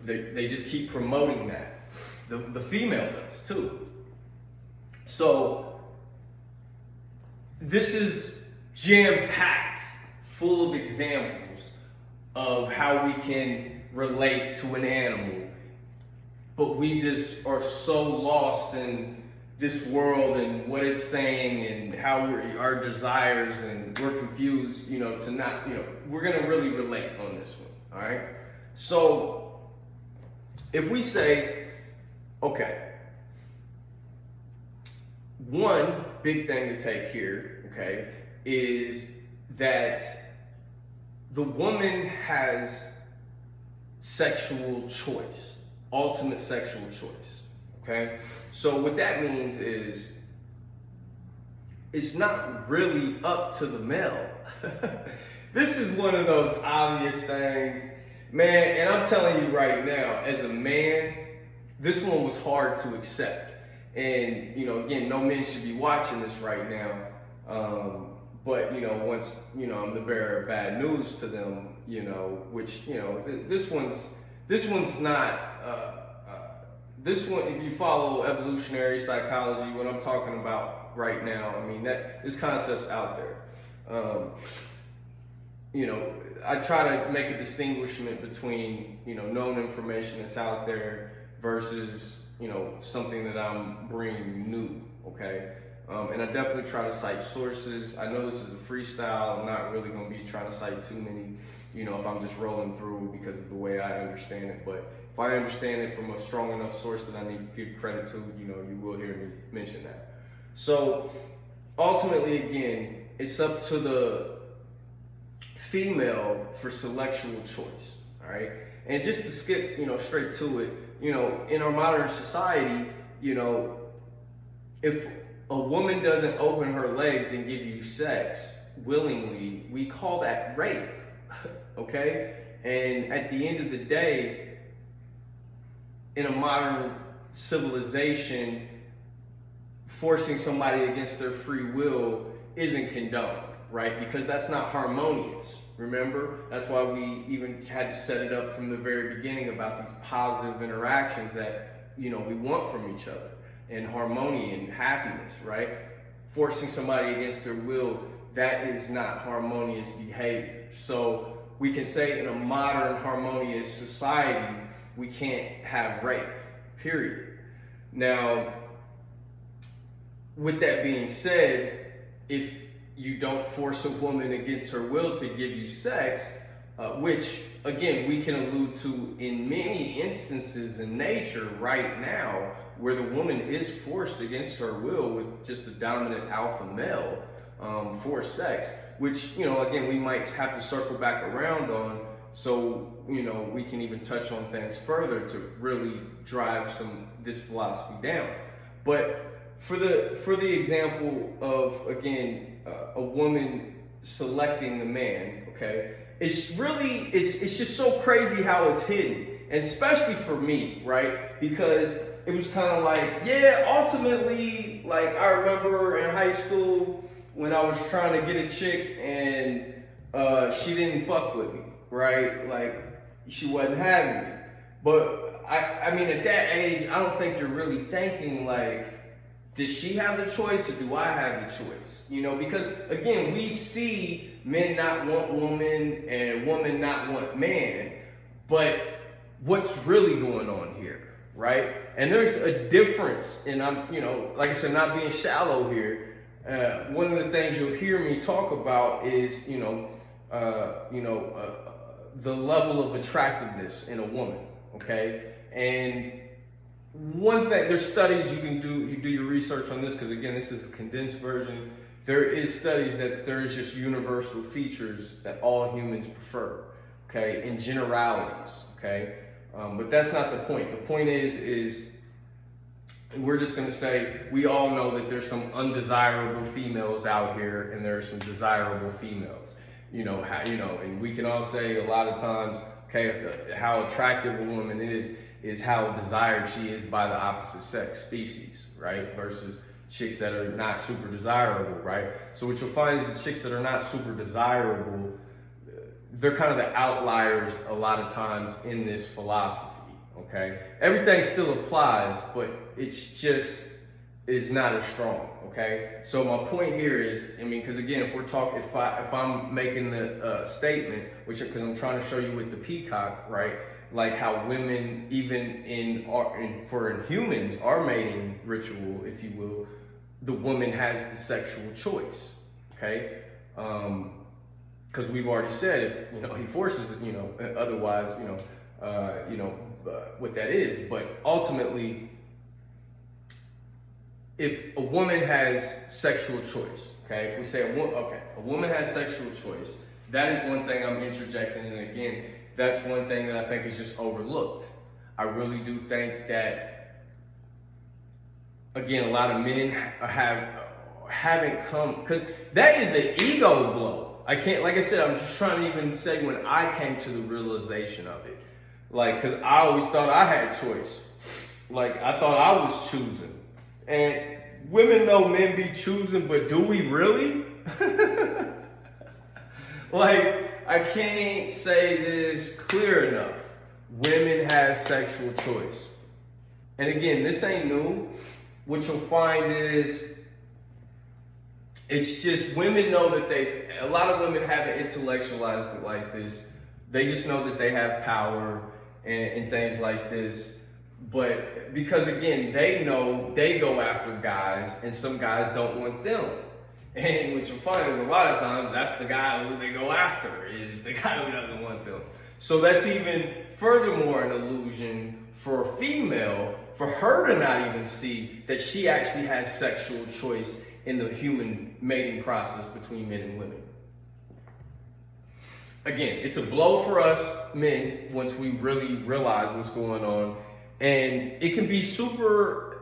they just keep promoting that. The female does too. So this is jam-packed, full of examples of how we can relate to an animal, but we just are so lost in this world and what it's saying and how our desires, and we're confused, to not, we're gonna really relate on this one, all right? So if we say, okay, one big thing to take here, okay, is that the woman has sexual choice, ultimate sexual choice, okay? So what that means is it's not really up to the male. This is one of those obvious things, man, and I'm telling you right now, as a man, this one was hard to accept. And, again, no men should be watching this right now. But, once, I'm the bearer of bad news to them, which, this one's not, this one, if you follow evolutionary psychology, what I'm talking about right now, I mean, this concept's out there. I try to make a distinguishment between, known information that's out there versus, something that I'm bringing new, okay? And I definitely try to cite sources. I know this is a freestyle. I'm not really going to be trying to cite too many, if I'm just rolling through because of the way I understand it. But if I understand it from a strong enough source that I need to give credit to, you will hear me mention that. So ultimately, again, it's up to the female for sexual choice, all right? And just to skip, straight to it, in our modern society, if a woman doesn't open her legs and give you sex willingly, we call that rape, okay? And at the end of the day, in a modern civilization, forcing somebody against their free will isn't condoned, right? Because that's not harmonious. Remember? That's why we even had to set it up from the very beginning about these positive interactions that, we want from each other, and harmony and happiness, right? Forcing somebody against their will, that is not harmonious behavior. So we can say in a modern harmonious society, we can't have rape, period. Now, with that being said, if you don't force a woman against her will to give you sex, which, again, we can allude to in many instances in nature right now, where the woman is forced against her will with just a dominant alpha male for sex, which, again, we might have to circle back around on, so, we can even touch on things further to really drive this philosophy down. But for the example of, again, a woman selecting the man, okay, it's just so crazy how it's hidden, and especially for me, right? Because it was kind of like, yeah, ultimately, like, I remember in high school when I was trying to get a chick and she didn't fuck with me, right? Like, she wasn't having me. But I mean, at that age, I don't think you're really thinking like, does she have the choice or do I have the choice? Because again, we see men not want woman and woman not want man, but what's really going on here, right? And there's a difference, and I'm, like I said, not being shallow here. One of the things you'll hear me talk about is, the level of attractiveness in a woman, okay? And one thing, there's studies you can do, you do your research on this, because again, this is a condensed version. There is studies that there is just universal features that all humans prefer, okay, in generalities, okay? But that's not the point. The point is we're just gonna say, we all know that there's some undesirable females out here and there are some desirable females. And we can all say a lot of times, okay, how attractive a woman is how desired she is by the opposite sex species, right? Versus chicks that are not super desirable, right? So what you'll find is the chicks that are not super desirable, they're kind of the outliers a lot of times in this philosophy, okay? Everything still applies, but it's just is not as strong, okay? So my point here is, because again, if I'm making the statement, because I'm trying to show you with the peacock, right? Like how women, even in humans, our mating ritual, if you will, the woman has the sexual choice, okay? Because we've already said, if he forces it, otherwise, what that is. But ultimately, if a woman has sexual choice, okay? If we say a woman has sexual choice, that is one thing I'm interjecting, and again, that's one thing that I think is just overlooked. I really do think that, again, a lot of men haven't come, because that is an ego blow. I can't, like I said, I'm just trying to even say when I came to the realization of it. Like, because I always thought I had choice. Like, I thought I was choosing. And women know men be choosing, but do we really? Like, I can't say this clear enough. Women have sexual choice. And again, this ain't new. What you'll find is, it's just women know that a lot of women haven't intellectualized it like this. They just know that they have power and things like this. But because again, they know they go after guys and some guys don't want them. And what you'll find is a lot of times that's the guy who they go after, is the guy who doesn't want them. So that's even furthermore an illusion for a female, for her to not even see that she actually has sexual choice in the human mating process between men and women. Again, it's a blow for us men once we really realize what's going on. And it can be super,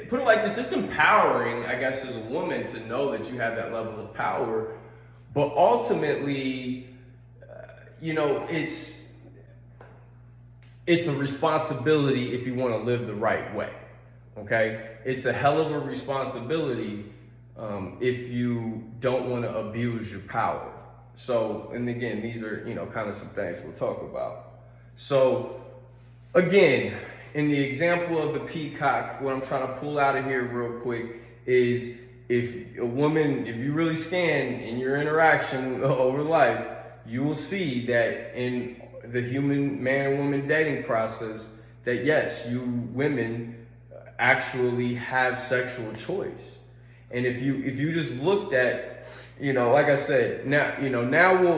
put it like this, it's empowering, I guess, as a woman to know that you have that level of power. But ultimately, it's a responsibility if you want to live the right way, okay? It's a hell of a responsibility if you don't want to abuse your power. So, and again, these are, kind of some things we'll talk about. So, again, in the example of the peacock, what I'm trying to pull out of here real quick is if you really scan in your interaction over life, you will see that in the human man and woman dating process, that yes, you women actually have sexual choice. And if you just looked at, like I said, now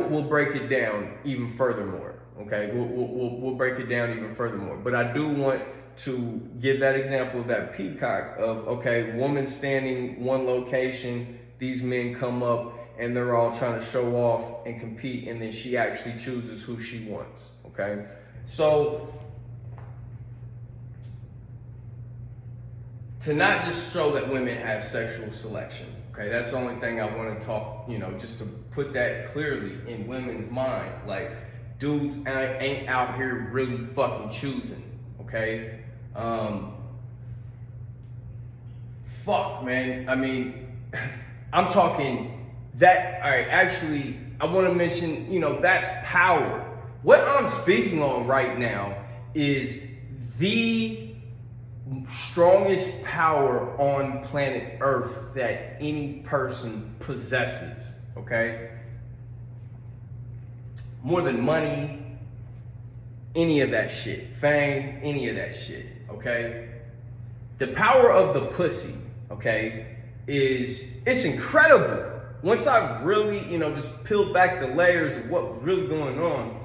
we'll break it down even furthermore. Okay, we'll break it down even furthermore. But I do want to give that example of that peacock of, okay, woman standing one location, these men come up and they're all trying to show off and compete, and then she actually chooses who she wants, okay? So, to not just show that women have sexual selection, okay, that's the only thing I want to talk, just to put that clearly in women's mind, like, dudes ain't out here really fucking choosing, okay? Fuck, man. I'm talking that, all right, actually, I want to mention, that's power. What I'm speaking on right now is the strongest power on planet Earth that any person possesses, okay? More than money, any of that shit, fame, any of that shit, okay? The power of the pussy, okay, it's incredible. Once I've really, just peeled back the layers of what was really going on,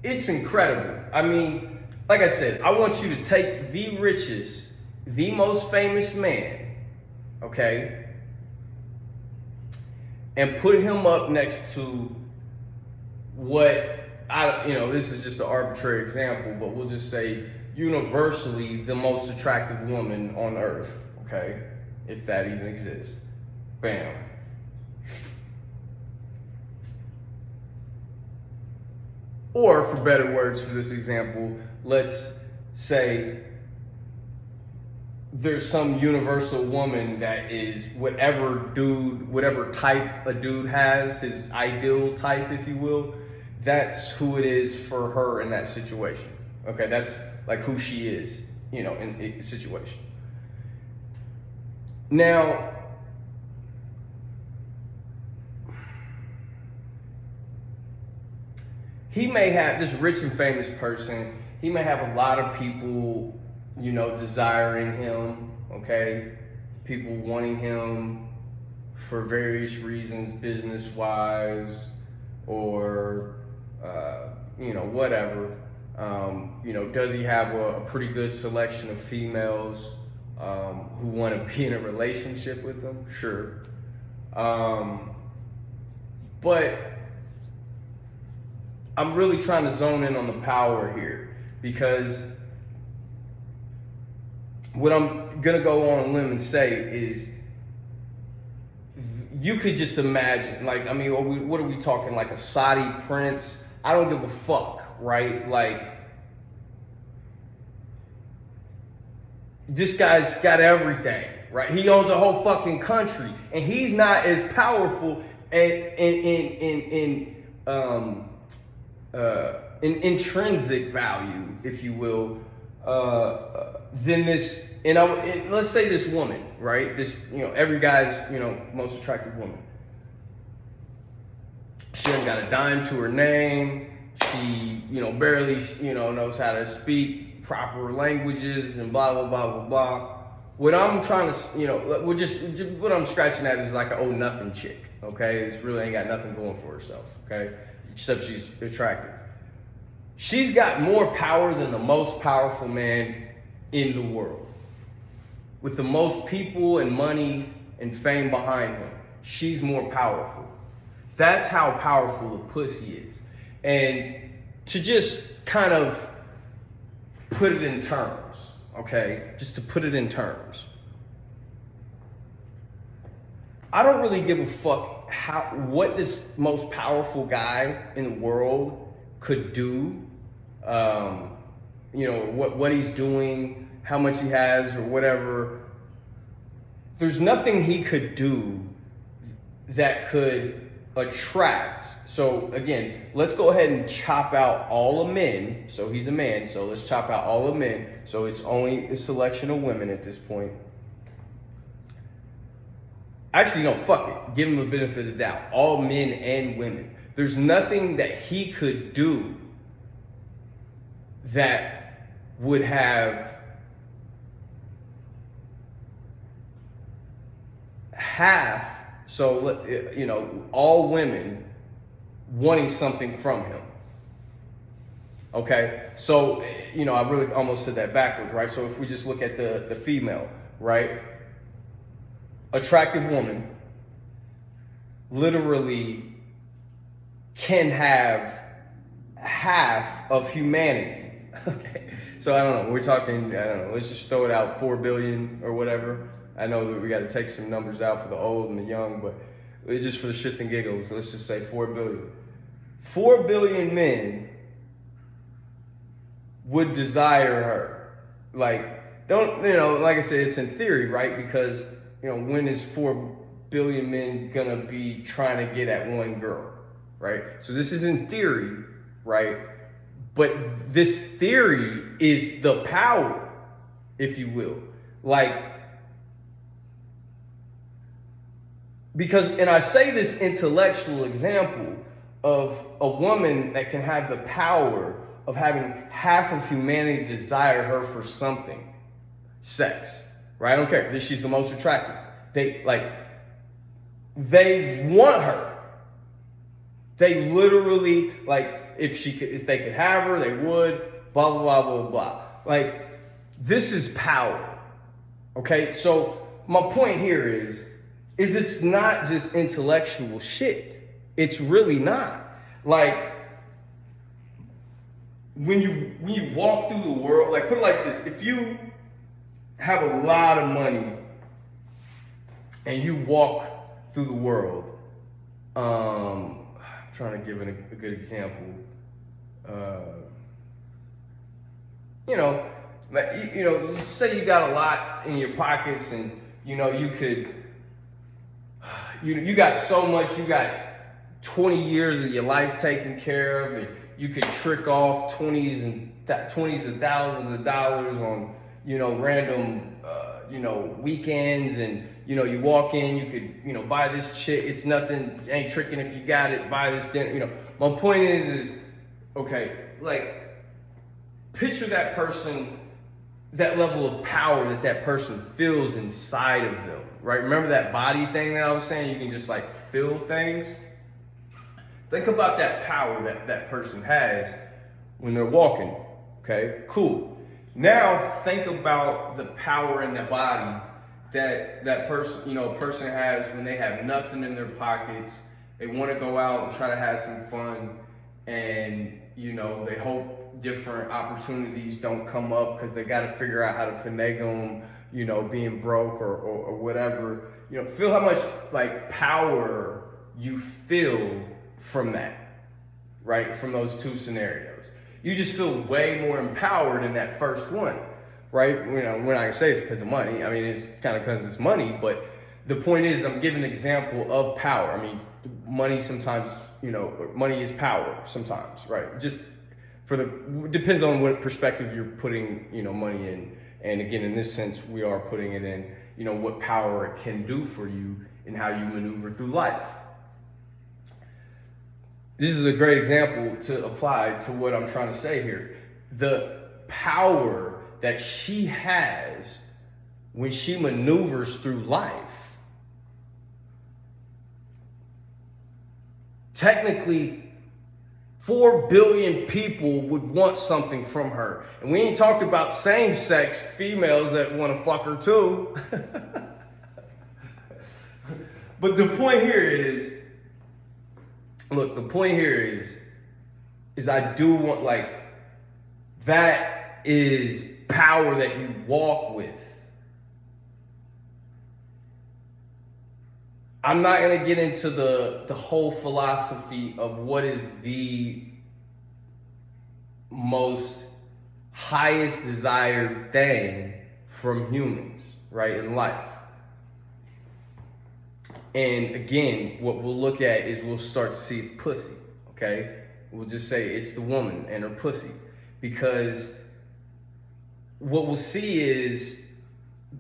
it's incredible. like I said, I want you to take the richest, the most famous man, okay, and put him up next to what this is just an arbitrary example, but we'll just say universally the most attractive woman on earth, okay, if that even exists. Bam. Or, for better words for this example, let's say there's some universal woman that is whatever type a dude has, his ideal type, if you will, that's who it is for her in that situation. Okay, that's like who she is, in a situation. Now, he may have, this rich and famous person, he may have a lot of people, desiring him, okay? People wanting him for various reasons, business-wise, or, whatever. Does he have a pretty good selection of females who want to be in a relationship with him? Sure. But I'm really trying to zone in on the power here, because what I'm gonna go on a limb and say is, you could just imagine, what are we talking, like a Saudi prince? I don't give a fuck, right? Like, this guy's got everything, right? He owns a whole fucking country, and he's not as powerful in intrinsic value, if you will, than this. And let's say this woman, right? This, every guy's, most attractive woman. She ain't got a dime to her name. She, barely, knows how to speak proper languages and blah, blah, blah, blah, blah. What I'm trying to, what I'm scratching at is like an old nothing chick, okay? It's really ain't got nothing going for herself, okay? Except she's attractive. She's got more power than the most powerful man in the world. With the most people and money and fame behind him, she's more powerful. That's how powerful a pussy is. And to just kind of put it in terms, okay? Just to put it in terms. I don't really give a fuck what this most powerful guy in the world could do. What he's doing, how much he has, or whatever. There's nothing he could do that could attract. So again, let's go ahead and chop out all the men. So he's a man, so let's chop out all the men. So it's only a selection of women at this point. Actually, no, fuck it. Give him the benefit of the doubt. All men and women. There's nothing that he could do that would have half, all women wanting something from him. Okay, so, I really almost said that backwards, right? So if we just look at the female, right? Attractive woman literally can have half of humanity. Okay, so I don't know, we're talking, let's just throw it out, 4 billion or whatever. I know that we got to take some numbers out for the old and the young, but it's just for the shits and giggles. Let's just say 4 billion. 4 billion men would desire her. Like, like I said, it's in theory, right? Because, when is 4 billion men gonna be trying to get at one girl, right? So this is in theory, right? But this theory is the power, if you will. Because I say this intellectual example of a woman that can have the power of having half of humanity desire her for something. Sex, right? I don't care. She's the most attractive. They want her. They literally, if they could have her, they would. blah, blah, blah, blah, blah. Like, this is power, okay? So my point here is it's not just intellectual shit. It's really not. Like, when you walk through the world, like, put it like this, if you have a lot of money and you walk through the world, I'm trying to give a good example. Just say you got a lot in your pockets, and you could, you got so much, you got 20 years of your life taken care of, and you could trick off 20s of thousands of dollars on, random, weekends, and you walk in, you could, buy this shit. It's nothing, ain't tricking if you got it. Buy this dinner. My point is okay, like, picture that person, that level of power that person feels inside of them, right? Remember that body thing that I was saying? You can just like feel things. Think about that power that person has when they're walking, okay? Cool. Now think about the power in the body that person, a person has when they have nothing in their pockets. They want to go out and try to have some fun, and they hope different opportunities don't come up because they got to figure out how to finagle them, being broke or whatever. Feel how much like power you feel from that, right? From those two scenarios. You just feel way more empowered in that first one, right? We're not gonna say it's because of money. I mean, it's kind of because it's money, but the point is, I'm giving an example of power. I mean, money sometimes, money is power sometimes, right? Just depends on what perspective you're putting, money in. And again, in this sense, we are putting it in, what power it can do for you and how you maneuver through life. This is a great example to apply to what I'm trying to say here. The power that she has when she maneuvers through life. Technically, 4 billion people would want something from her. And we ain't talked about same-sex females that want to fuck her too. But the point here is, I do want, like, that is power that you walk with. I'm not going to get into the whole philosophy of what is the most highest desired thing from humans, right, in life. And again, what we'll look at is we'll start to see it's pussy, okay? We'll just say it's the woman and her pussy. Because what we'll see is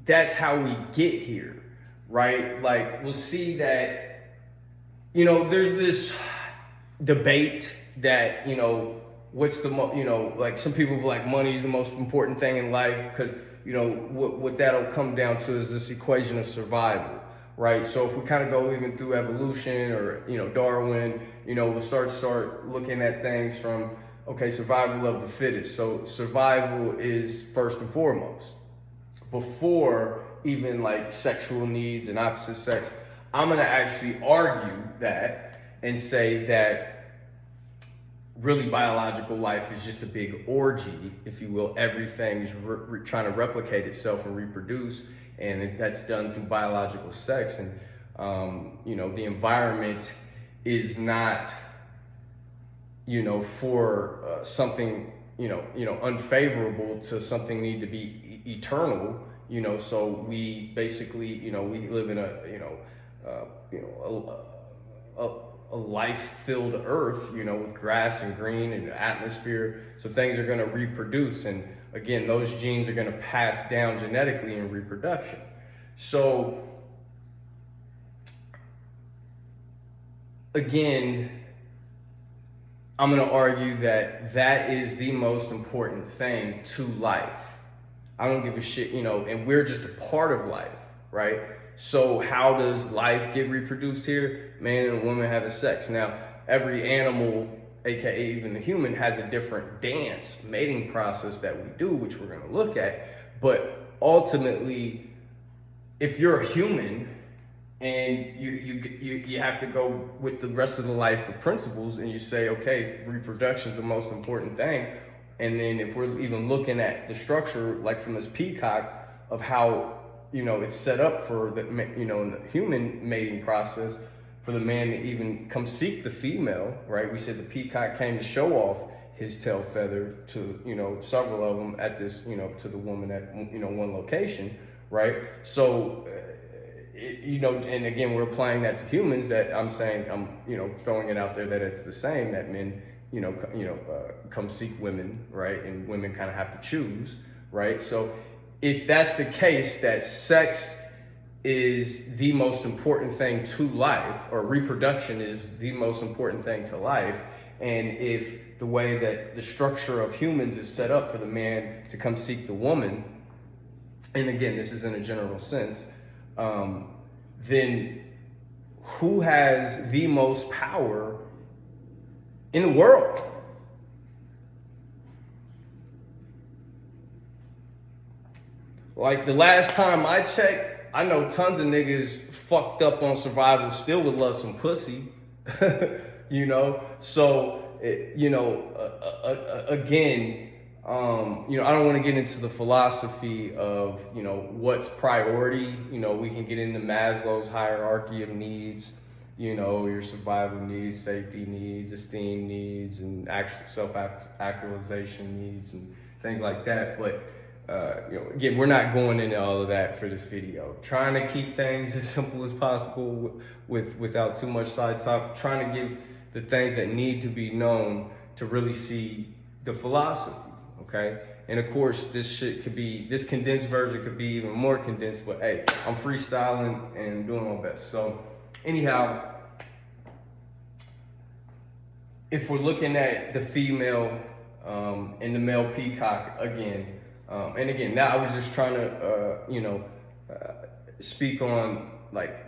that's how we get here, right? Like, we'll see that, there's this debate that, what's the like, some people be like, money's the most important thing in life, because, what that'll come down to is this equation of survival. Right, so if we kind of go even through evolution or Darwin, we'll start looking at things from, okay, survival of the fittest. So survival is first and foremost before even like sexual needs and opposite sex. I'm gonna actually argue that and say that really biological life is just a big orgy, if you will. Everything's trying to replicate itself and reproduce. And that's done through biological sex, and the environment is not, for something, unfavorable to something need to be eternal. So we basically, we live in a life-filled earth, with grass and green and atmosphere. So things are going to reproduce, and again, those genes are going to pass down genetically in reproduction. So, again, I'm going to argue that is the most important thing to life. I don't give a shit, and we're just a part of life, right? So how does life get reproduced here? Man and woman having sex. Now, every animal aka even the human, has a different dance mating process that we do, which we're going to look at. But ultimately, if you're a human and you have to go with the rest of the life of principles, and you say, okay, reproduction is the most important thing, and then if we're even looking at the structure, like from this peacock, of how, you know, it's set up for the, you know, in the human mating process, for the man to even come seek the female, right? We said the peacock came to show off his tail feather to, you know, several of them at this, you know, to the woman at, you know, one location, right? So, you know, and again, we're applying that to humans, that I'm saying, I'm, you know, throwing it out there that it's the same, that men, come seek women, right? And women kind of have to choose, right? So if that's the case, that sex is the most important thing to life, or reproduction is the most important thing to life, and if the way that the structure of humans is set up for the man to come seek the woman, and again, this is in a general sense, then who has the most power in the world? Like, the last time I checked, I know tons of niggas fucked up on survival still would love some pussy, you know? So, again, I don't want to get into the philosophy of, you know, what's priority. You know, we can get into Maslow's hierarchy of needs, you know, your survival needs, safety needs, esteem needs, and actual self-actualization needs and things like that. But, again, we're not going into all of that for this video. Trying to keep things as simple as possible without too much side talk, trying to give the things that need to be known to really see the philosophy. Okay, and of course, this condensed version could be even more condensed, but hey, I'm freestyling and doing my best. So anyhow, if we're looking at the female and the male peacock again, and again, now I was just trying to, speak on, like,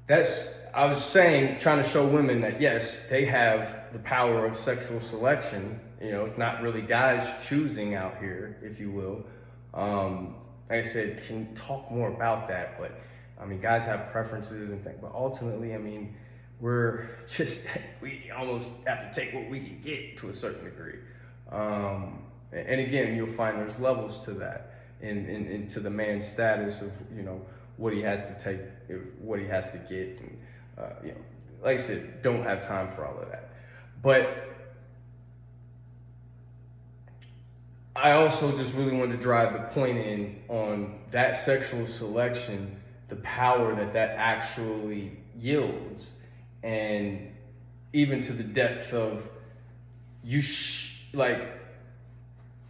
I was saying, trying to show women that yes, they have the power of sexual selection. You know, it's not really guys choosing out here, if you will. Like I said, can talk more about that, but I mean, guys have preferences and things, but ultimately, I mean, we almost have to take what we can get to a certain degree. And again, you'll find there's levels to that, and to the man's status of, you know, what he has to take, what he has to get, and like I said, don't have time for all of that. But I also just really wanted to drive the point in on that sexual selection, the power that actually yields, and even to the depth of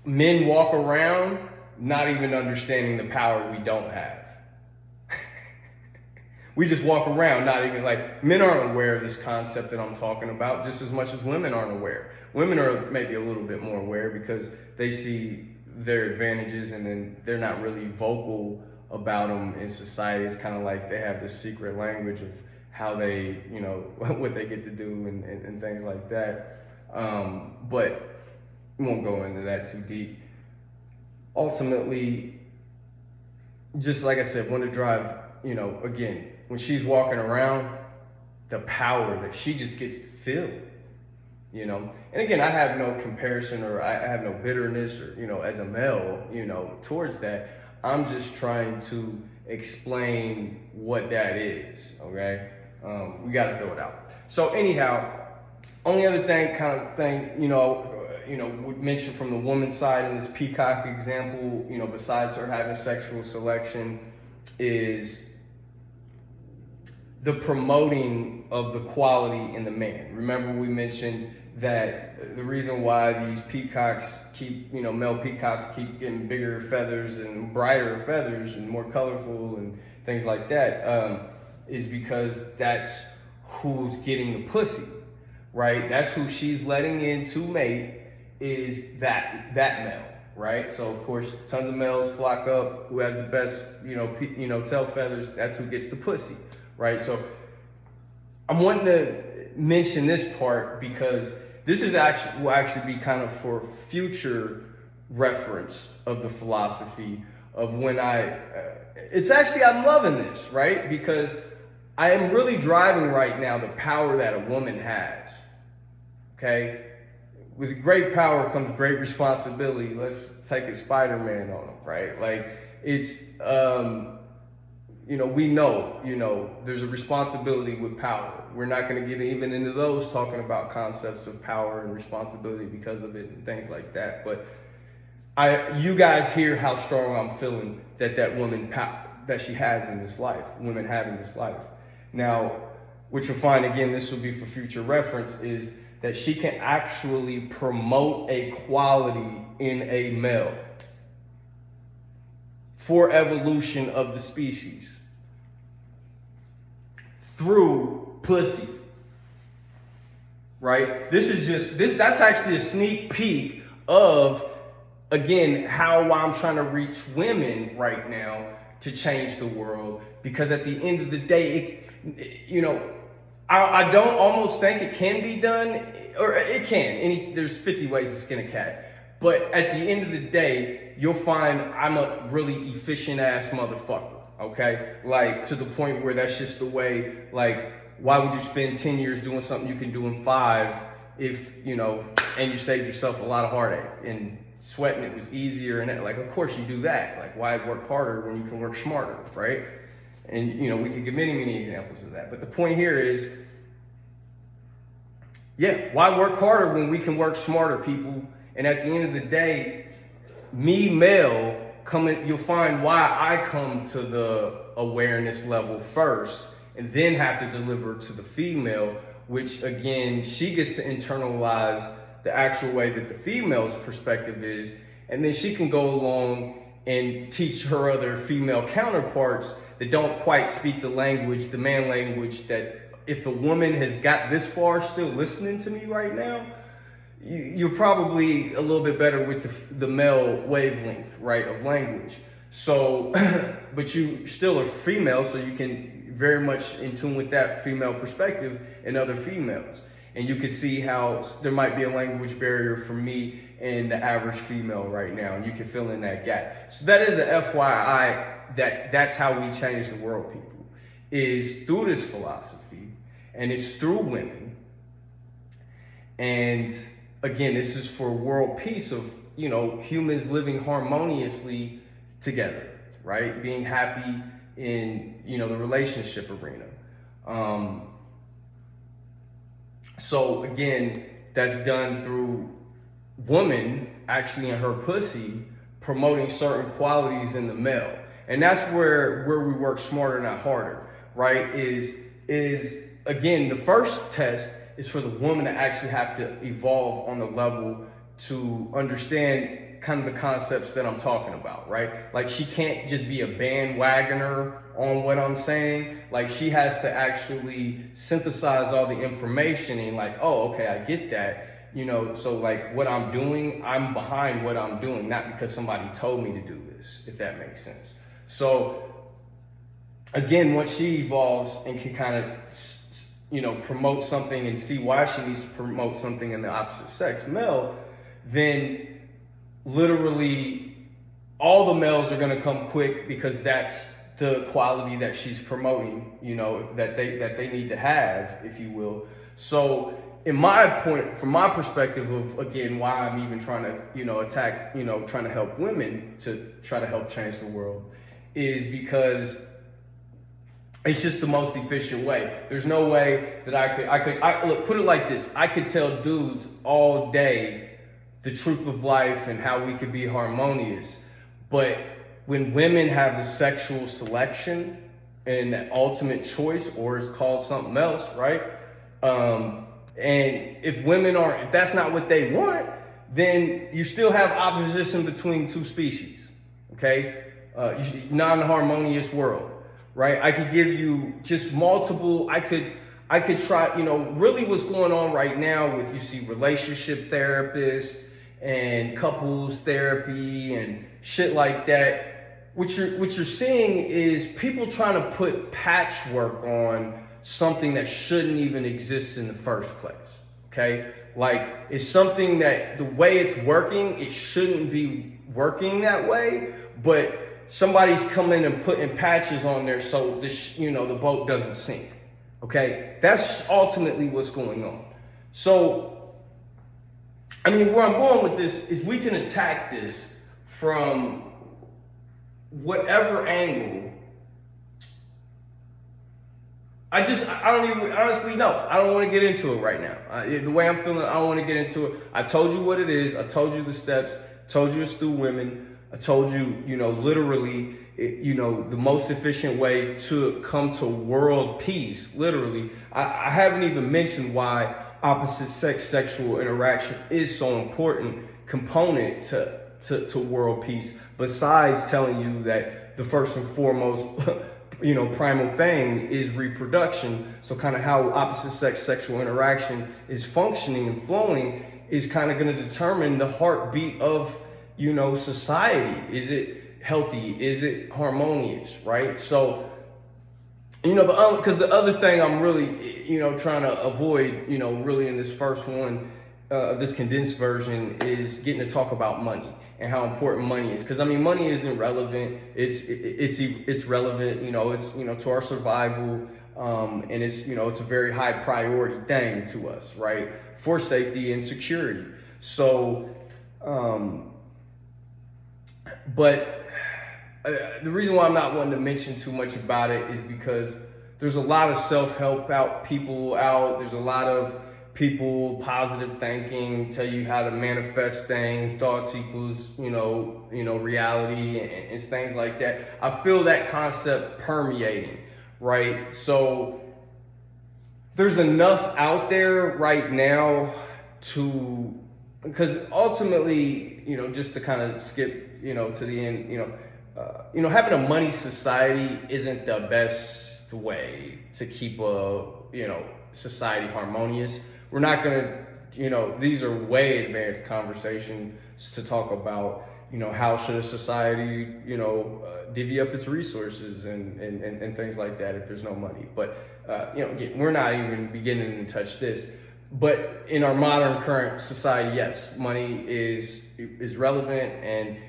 men walk around not even understanding the power we don't have. We just walk around not even, like, men aren't aware of this concept that I'm talking about just as much as women aren't aware. Women are maybe a little bit more aware because they see their advantages, and then they're not really vocal about them in society. It's kind of like they have this secret language of how they, you know, what they get to do and things like that. But we won't go into that too deep. Ultimately, just like I said, want to drive, you know, again, when she's walking around, the power that she just gets to feel, you know. And again, I have no comparison, or I have no bitterness, or, you know, as a male, you know, towards that. I'm just trying to explain what that is, okay? We got to throw it out. So anyhow, only other thing, would mention from the woman's side in this peacock example, you know, besides her having sexual selection, is the promoting of the quality in the man. Remember, we mentioned that the reason why these peacocks male peacocks keep getting bigger feathers and brighter feathers and more colorful and things like that, is because that's who's getting the pussy, right? That's who she's letting in to mate, is that male, right? So of course, tons of males flock up. Who has the best, tail feathers? That's who gets the pussy, right? So I'm wanting to mention this part because this is will actually be kind of for future reference of the philosophy of when it's actually, I'm loving this, right? Because I am really driving right now the power that a woman has, okay? With great power comes great responsibility. Let's take a Spider-Man on him, right? Like, it's, we know, there's a responsibility with power. We're not going to get even into those talking about concepts of power and responsibility because of it and things like that. But you guys hear how strong I'm feeling that woman that she has in this life, women have in this life. Now, what you'll find, again, this will be for future reference, is that she can actually promote a quality in a male for evolution of the species through pussy, right? That's actually a sneak peek of, again, how I'm trying to reach women right now to change the world. Because at the end of the day, I don't almost think it can be done, or it can. There's 50 ways to skin a cat. But at the end of the day, you'll find I'm a really efficient ass motherfucker, okay? Like, to the point where that's just the way, like, why would you spend 10 years doing something you can do in 5 if, and you saved yourself a lot of heartache, and sweating it was easier, and like, of course you do that. Like, why work harder when you can work smarter, right? And, we could give many examples of that. But the point here is, why work harder when we can work smarter, people? And at the end of the day, me, male, you'll find why I come to the awareness level first and then have to deliver to the female, which, again, she gets to internalize the actual way that the female's perspective is. And then she can go along and teach her other female counterparts that don't quite speak the man language, that if a woman has got this far still listening to me right now, you're probably a little bit better with the male wavelength, right, of language. So, but you still are female, so you can very much in tune with that female perspective and other females. And you can see how there might be a language barrier for me and the average female right now, and you can fill in that gap. So that is a FYI, that's how we change the world, people, is through this philosophy, and it's through women. And again, this is for world peace of, humans living harmoniously together, right? Being happy in, the relationship arena. So again, that's done through woman actually in her pussy promoting certain qualities in the male. And that's where we work smarter, not harder, right? Is again, the first test is for the woman to actually have to evolve on the level to understand kind of the concepts that I'm talking about, right? Like, she can't just be a bandwagoner on what I'm saying. Like, she has to actually synthesize all the information and like, oh, okay, I get that. So like what I'm doing, I'm behind what I'm doing, not because somebody told me to do this, if that makes sense. So again, once she evolves and can kind of, promote something and see why she needs to promote something in the opposite sex, male, then literally all the males are going to come quick, because that's the quality that she's promoting, that they need to have, if you will. So from my perspective of, again, why I'm even trying to, attack, trying to help women to try to help change the world, is because it's just the most efficient way. There's no way that look, put it like this. I could tell dudes all day the truth of life and how we could be harmonious. But when women have the sexual selection and the ultimate choice, or it's called something else, right? And if that's not what they want, then you still have opposition between two species, okay? Non-harmonious world, right? I could give you just multiple, I could try, really what's going on right now with, you see, relationship therapists and couples therapy and shit like that. what you're seeing is people trying to put patchwork on something that shouldn't even exist in the first place. Okay, like it's something that the way it's working, it shouldn't be working that way, but somebody's coming and putting patches on there so this, the boat doesn't sink. Okay, that's ultimately what's going on. So, I mean, where I'm going with this is we can attack this from whatever angle. I don't even honestly know. I don't want to get into it right now. The way I'm feeling, I don't want to get into it. I told you what it is. I told you the steps. I told you it's through women. I told you, literally, the most efficient way to come to world peace, literally. I haven't even mentioned why opposite sex sexual interaction is so important component to world peace, besides telling you that the first and foremost primal thing is reproduction. So kind of how opposite sex sexual interaction is functioning and flowing is kind of going to determine the heartbeat of, society. Is it healthy? Is it harmonious? Right? So, because the other thing I'm really, trying to avoid, really in this first one, this condensed version, is getting to talk about money and how important money is. Because money isn't relevant. It's relevant. It's to our survival, and it's a very high priority thing to us, right? For safety and security. So, but the reason why I'm not wanting to mention too much about it is because there's a lot of self-help people out. There's a lot of people, positive thinking, tell you how to manifest things, thoughts equals, reality, and things like that. I feel that concept permeating, right? So there's enough out there right now because ultimately, just to kind of skip, to the end, having a money society isn't the best way to keep a, society harmonious. We're not going to, these are way advanced conversations to talk about, how should a society, divvy up its resources and things like that if there's no money. But, again, we're not even beginning to touch this. But in our modern current society, yes, money is relevant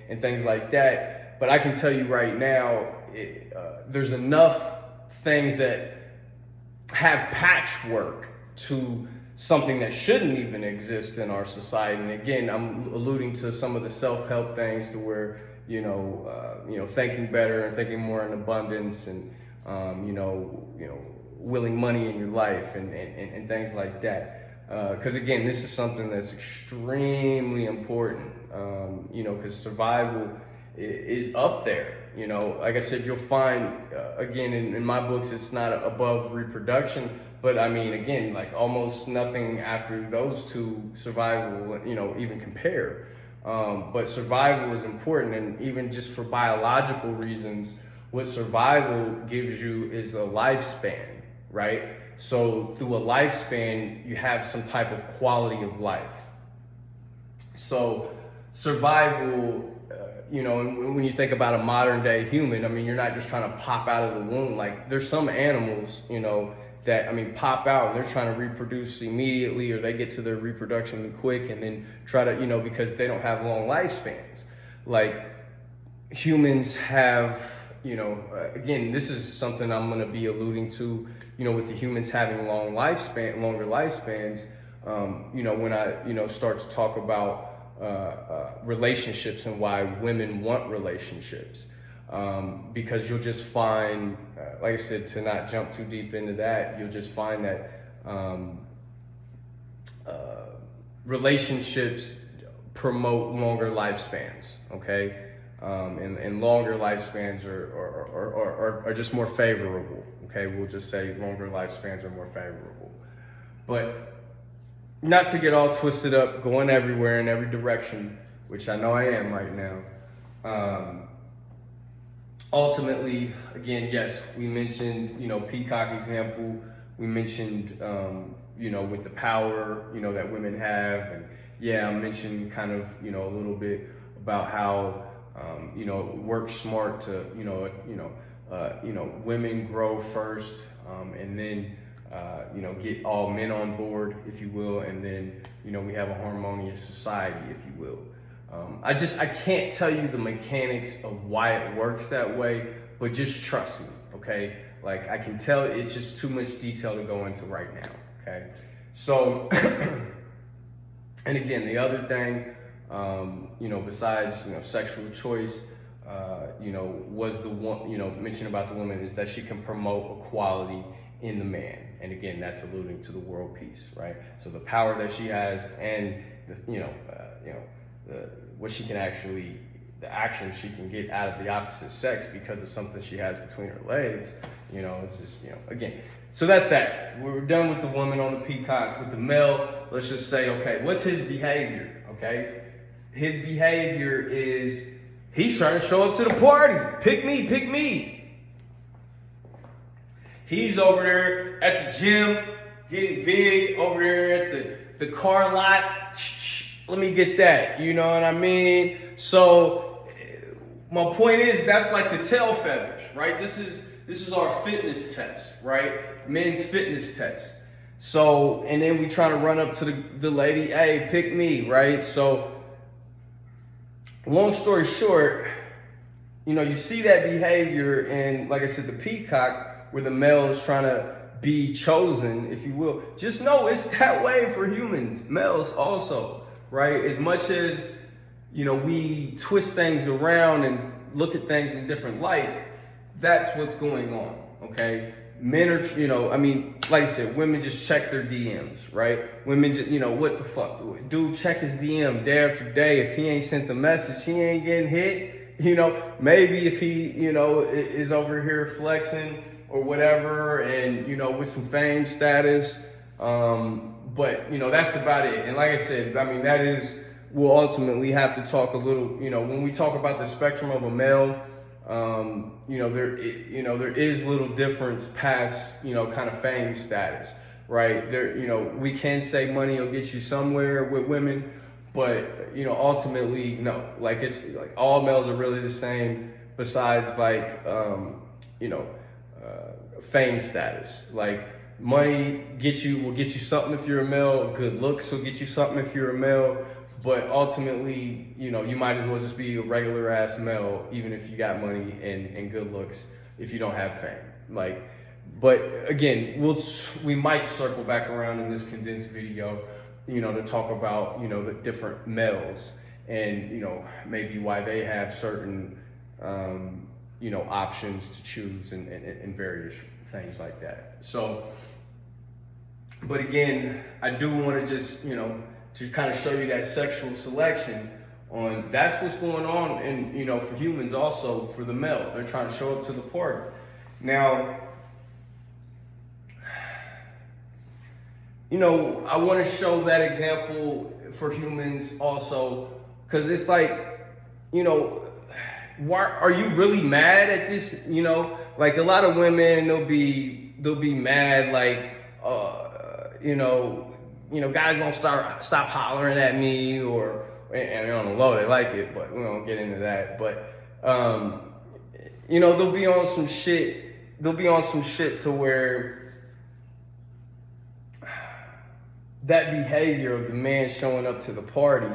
and things like that. But I can tell you right now, there's enough things that have patchwork to something that shouldn't even exist in our society. And again, I'm alluding to some of the self-help things to where, thinking better and thinking more in abundance and, willing money in your life and things like that. Because again, this is something that's extremely important, because survival is up there. Like I said, you'll find, again, in my books, it's not above reproduction, but again, like almost nothing after those two survival, even compare. But survival is important, and even just for biological reasons, what survival gives you is a lifespan, right? So through a lifespan, you have some type of quality of life. So survival, and when you think about a modern day human, you're not just trying to pop out of the womb. Like there's some animals, that, pop out and they're trying to reproduce immediately, or they get to their reproduction quick and then try to, because they don't have long lifespans. Like humans have, again, this is something I'm going to be alluding to, with the humans having longer lifespans, when I, start to talk about relationships and why women want relationships. Because you'll just find, like I said, to not jump too deep into that, you'll just find that relationships promote longer lifespans, okay? And longer lifespans are just more favorable, okay? We'll just say longer lifespans are more favorable. But not to get all twisted up, going everywhere in every direction, which I know I am right now. Ultimately, again, yes, we mentioned, peacock example. We mentioned, with the power, that women have. And yeah, I mentioned kind of, a little bit about how, Work smart to, women grow first, and then, get all men on board, if you will, and then, we have a harmonious society, if you will. I can't tell you the mechanics of why it works that way, but just trust me, okay? Like, I can tell it's just too much detail to go into right now, okay? So, and again, the other thing, besides, sexual choice, was the one, mentioned about the woman is that she can promote equality in the man. And again, that's alluding to the world peace, right? So the power that she has and what she can actually, the actions she can get out of the opposite sex because of something she has between her legs, it's just, again. So that's that. We're done with the woman on the peacock. With the male, let's just say, okay, what's his behavior, okay? His behavior is he's trying to show up to the party. Pick me, pick me. He's over there at the gym, getting big, over there at the car lot. Let me get that, you know what I mean? So my point is that's like the tail feathers, right? This is our fitness test, right? Men's fitness test. So, and then we try to run up to the lady, hey, pick me, right? So, long story short, you see that behavior in, like I said, the peacock, where the male is trying to be chosen, if you will. Just know it's that way for humans, males also, right? As much as, we twist things around and look at things in different light, that's what's going on, okay? Men are, like I said, women just check their DMs, right? Women just, what the fuck? Dude, check his DM day after day. If he ain't sent the message, he ain't getting hit. Maybe if he, is over here flexing or whatever and, with some fame status. But, that's about it. And like I said, that is, we'll ultimately have to talk a little, when we talk about the spectrum of a male, there is little difference past, kind of fame status, right? We can say money will get you somewhere with women, but, ultimately, no. Like, it's like all males are really the same besides like, fame status. Like, money will get you something if you're a male. Good looks will get you something if you're a male. But ultimately, you might as well just be a regular ass male, even if you got money and good looks, if you don't have fame. But again, we might circle back around in this condensed video, to talk about, the different males and, maybe why they have certain, options to choose and various things like that. So, but again, I do want to just, to kind of show you that sexual selection on that's what's going on. And, for humans also, for the male, they're trying to show up to the party. Now, I want to show that example for humans also, because it's like, why are you really mad at this? Like a lot of women, they'll be mad, like, guys won't stop hollering at me, and on the low they like it, but we won't get into that. But they'll be on some shit. They'll be on some shit to where that behavior of the man showing up to the party,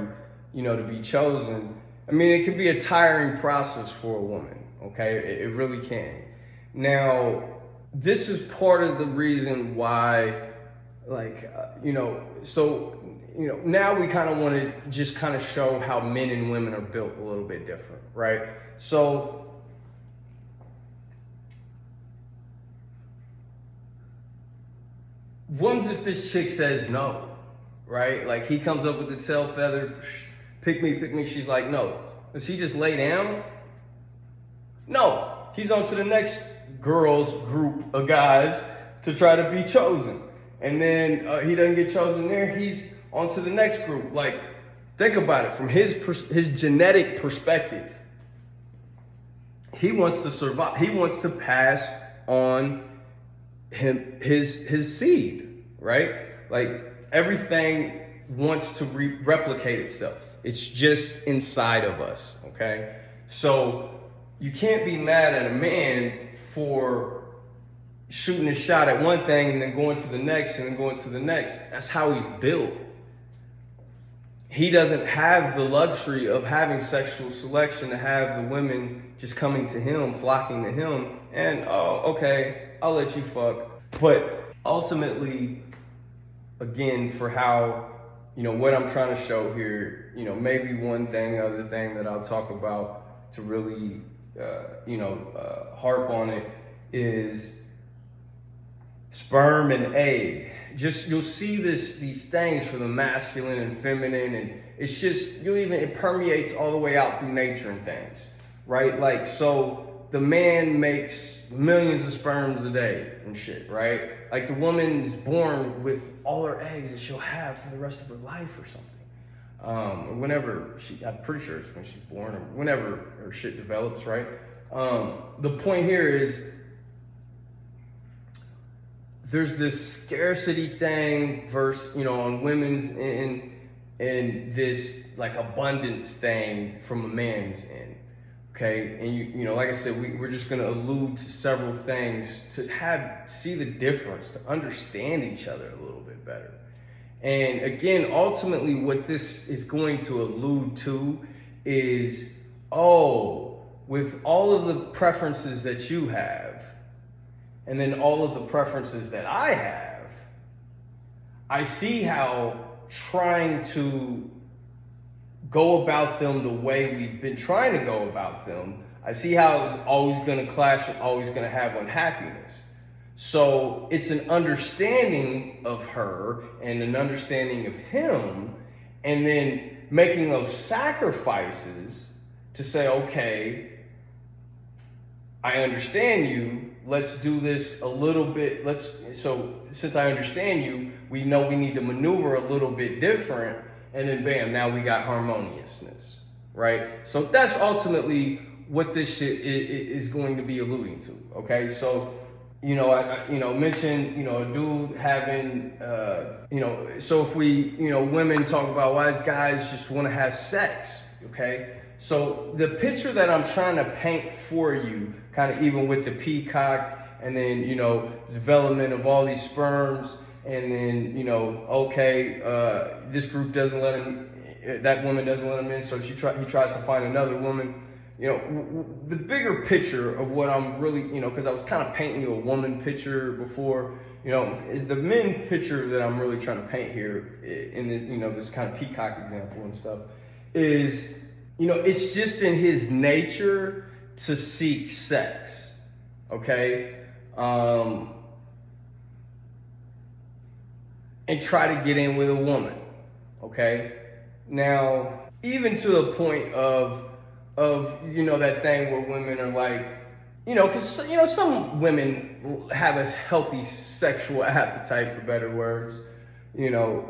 to be chosen. It can be a tiring process for a woman. Okay, it really can. Now, this is part of the reason why. Now we kind of want to just kind of show how men and women are built a little bit different, right? So, what if this chick says no, right? Like, he comes up with the tail feather, pick me, she's like, no. Does he just lay down? No, he's on to the next girls group of guys to try to be chosen. And then he doesn't get chosen there, he's on to the next group. Like, think about it from his genetic perspective. He wants to survive. He wants to pass on his seed, right? Like, everything wants to replicate itself. It's just inside of us, okay? So you can't be mad at a man for shooting a shot at one thing and then going to the next and then going to the next. That's how he's built. He doesn't have the luxury of having sexual selection, to have the women just coming to him, flocking to him, and, oh, okay, I'll let you fuck. But ultimately, again, for how, what I'm trying to show here, maybe one thing, other thing that I'll talk about to really, harp on it is sperm and egg. Just, you'll see these things for the masculine and feminine, and it's just, it permeates all the way out through nature and things, right? Like, so the man makes millions of sperms a day and shit, right? Like, the woman is born with all her eggs that she'll have for the rest of her life or something. Whenever I'm pretty sure it's when she's born or whenever her shit develops, right? The point here is, there's this scarcity thing versus, on women's end, and this like abundance thing from a man's end. Okay, and like I said, we're just gonna allude to several things to see the difference, to understand each other a little bit better. And again, ultimately, what this is going to allude to is, with all of the preferences that you have, and then all of the preferences that I have, I see how trying to go about them the way we've been trying to go about them, I see how it's always going to clash and always going to have unhappiness. So it's an understanding of her and an understanding of him, and then making those sacrifices to say, okay, I understand you. Let's do this a little bit. So since I understand you, we know we need to maneuver a little bit different, and then bam, now we got harmoniousness, right? So that's ultimately what this shit is going to be alluding to. Okay, so I mentioned a dude having so if we women talk about why guys just want to have sex, okay? So the picture that I'm trying to paint for you, kind of even with the peacock, and then, development of all these sperms, and then, this group doesn't let him, that woman doesn't let him in, so he tries to find another woman. The bigger picture of what I'm really, because I was kind of painting you a woman picture before, is the men picture that I'm really trying to paint here in this, this kind of peacock example and stuff, is, it's just in his nature to seek sex, okay? And try to get in with a woman, okay? Now, even to the point of that thing where women are like, because, some women have a healthy sexual appetite, for better words. A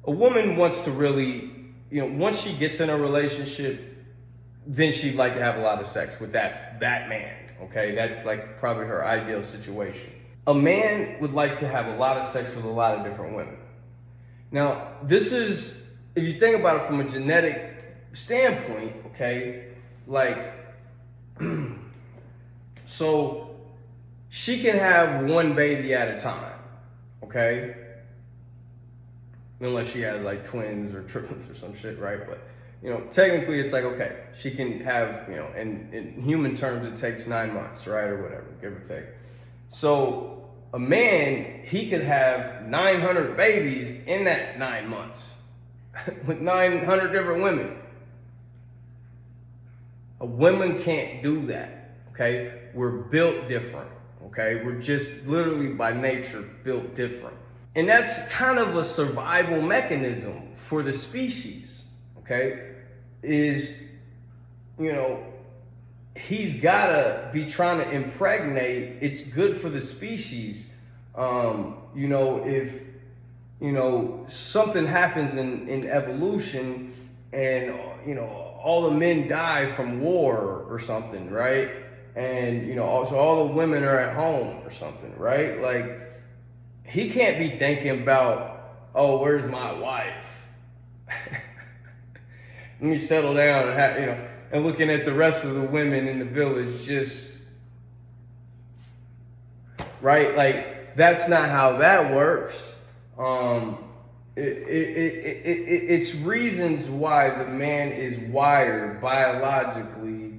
woman wants to really, once she gets in a relationship, then she'd like to have a lot of sex with that man, okay? That's like probably her ideal situation. A man would like to have a lot of sex with a lot of different women. Now, this is, if you think about it from a genetic standpoint, okay, like, so she can have one baby at a time, okay? Unless she has like twins or triplets or some shit, right? But, technically it's like, okay, she can have, in human terms, it takes 9 months, right? Or whatever, give or take. So a man, he could have 900 babies in that 9 months with 900 different women. A woman can't do that, okay? We're built different, okay? We're just literally by nature built different. And that's kind of a survival mechanism for the species, okay? Is, he's gotta be trying to impregnate. It's good for the species. If, something happens in evolution and, all the men die from war or something, right? And, so all the women are at home or something, right? Like, he can't be thinking about, oh, where's my wife? Let me settle down and have, and looking at the rest of the women in the village just, right? Like, that's not how that works. It's reasons why the man is wired biologically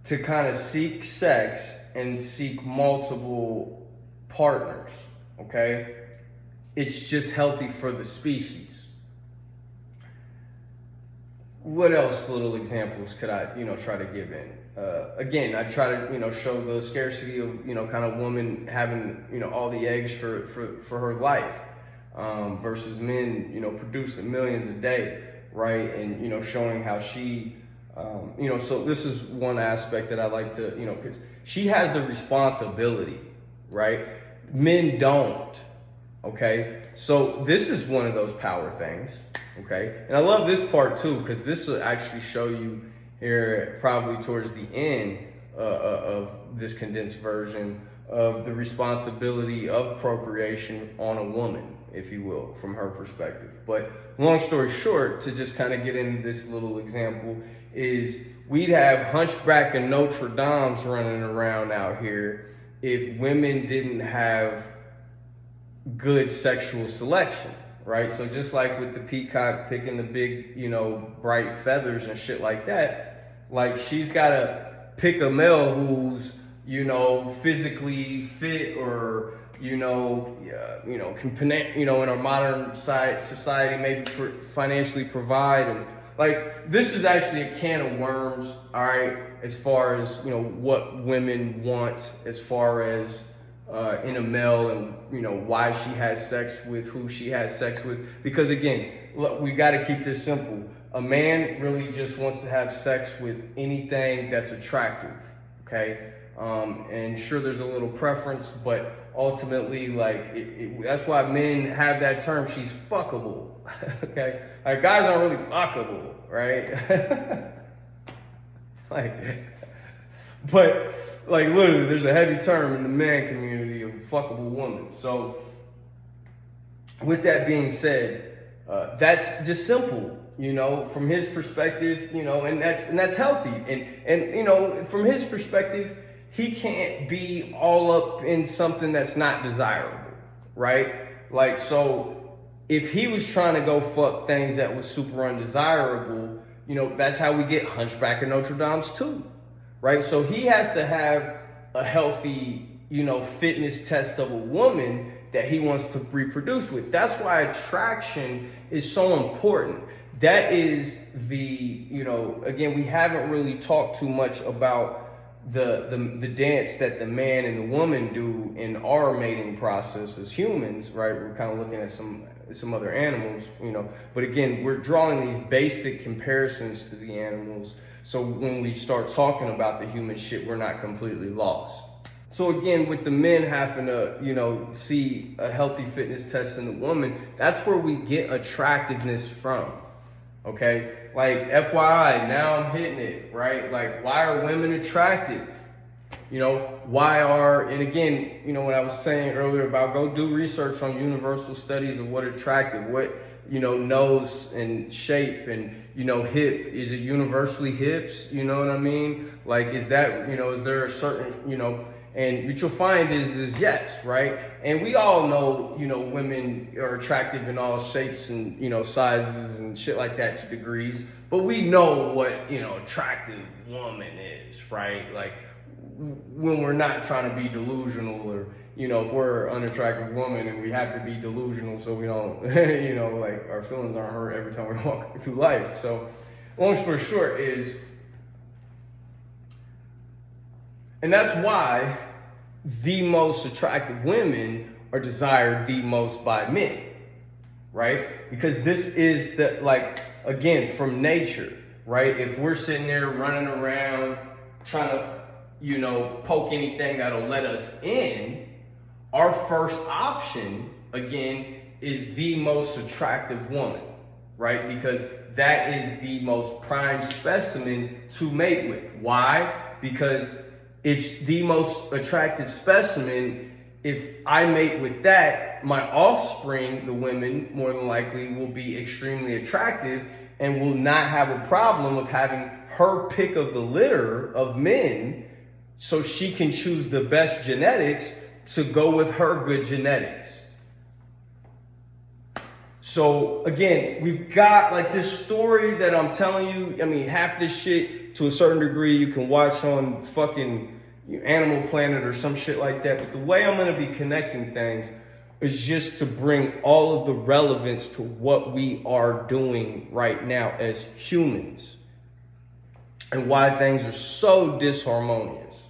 to kind of seek sex and seek multiple partners, okay? It's just healthy for the species. What else little examples could I, try to give in? Again, I try to, show the scarcity of, kind of woman having, all the eggs for her life, versus men, producing millions a day, right? And, showing how she, so this is one aspect that I like to, because she has the responsibility, right? Men don't, okay? So this is one of those power things. Okay, and I love this part too, because this will actually show you here probably towards the end of this condensed version of the responsibility of procreation on a woman, if you will, from her perspective. But long story short, to just kind of get into this little example, is we'd have Hunchback of Notre Dame's running around out here if women didn't have good sexual selection. Right, so just like with the peacock picking the big, bright feathers and shit like that, like she's gotta pick a male who's, physically fit or, can, in our modern society maybe financially provide, and like this is actually a can of worms, all right, as far as what women want as far as in a male, and why she has sex with who she has sex with. Because again, look, we got to keep this simple. A man really just wants to have sex with anything that's attractive, okay? And sure, there's a little preference, but ultimately, like, that's why men have that term, she's fuckable, okay? Like, guys aren't really fuckable, right? But literally, there's a heavy term in the man community of fuckable woman. So with that being said, that's just simple, from his perspective, and that's healthy. And from his perspective, he can't be all up in something that's not desirable, right? Like, so if he was trying to go fuck things that was super undesirable, that's how we get Hunchback of Notre Dame's too. Right, so he has to have a healthy, fitness test of a woman that he wants to reproduce with. That's why attraction is so important. That is the, again, we haven't really talked too much about the dance that the man and the woman do in our mating process as humans, right? We're kind of looking at some other animals, but again, we're drawing these basic comparisons to the animals. So when we start talking about the human shit, we're not completely lost. So again, with the men having to, see a healthy fitness test in the woman, that's where we get attractiveness from, okay? Like, FYI, now I'm hitting it, right? Like, why are women attractive? And again, what I was saying earlier about go do research on universal studies of what attractive, what, nose and shape and, hip. Is it universally hips? You know what I mean? Like, is that, is there a certain, and what you'll find is yes, right? And we all know, women are attractive in all shapes and, sizes and shit like that to degrees. But we know what, attractive woman is, right? Like, when we're not trying to be delusional, or if we're an unattractive woman and we have to be delusional so we don't like our feelings aren't hurt every time we walk through life. So long story short is, and that's why the most attractive women are desired the most by men, right? Because this is the, like, again, from nature, right? If we're sitting there running around trying to poke anything that'll let us in, our first option, again, is the most attractive woman, right? Because that is the most prime specimen to mate with. Why? Because it's the most attractive specimen. If I mate with that, my offspring, the women, more than likely will be extremely attractive. and will not have a problem of having her pick of the litter of men so she can choose the best genetics to go with her good genetics. So again, we've got like this story that I'm telling you. I mean, half this shit to a certain degree you can watch on fucking Animal Planet or some shit like that. But the way I'm going to be connecting things is just to bring all of the relevance to what we are doing right now as humans and why things are so disharmonious.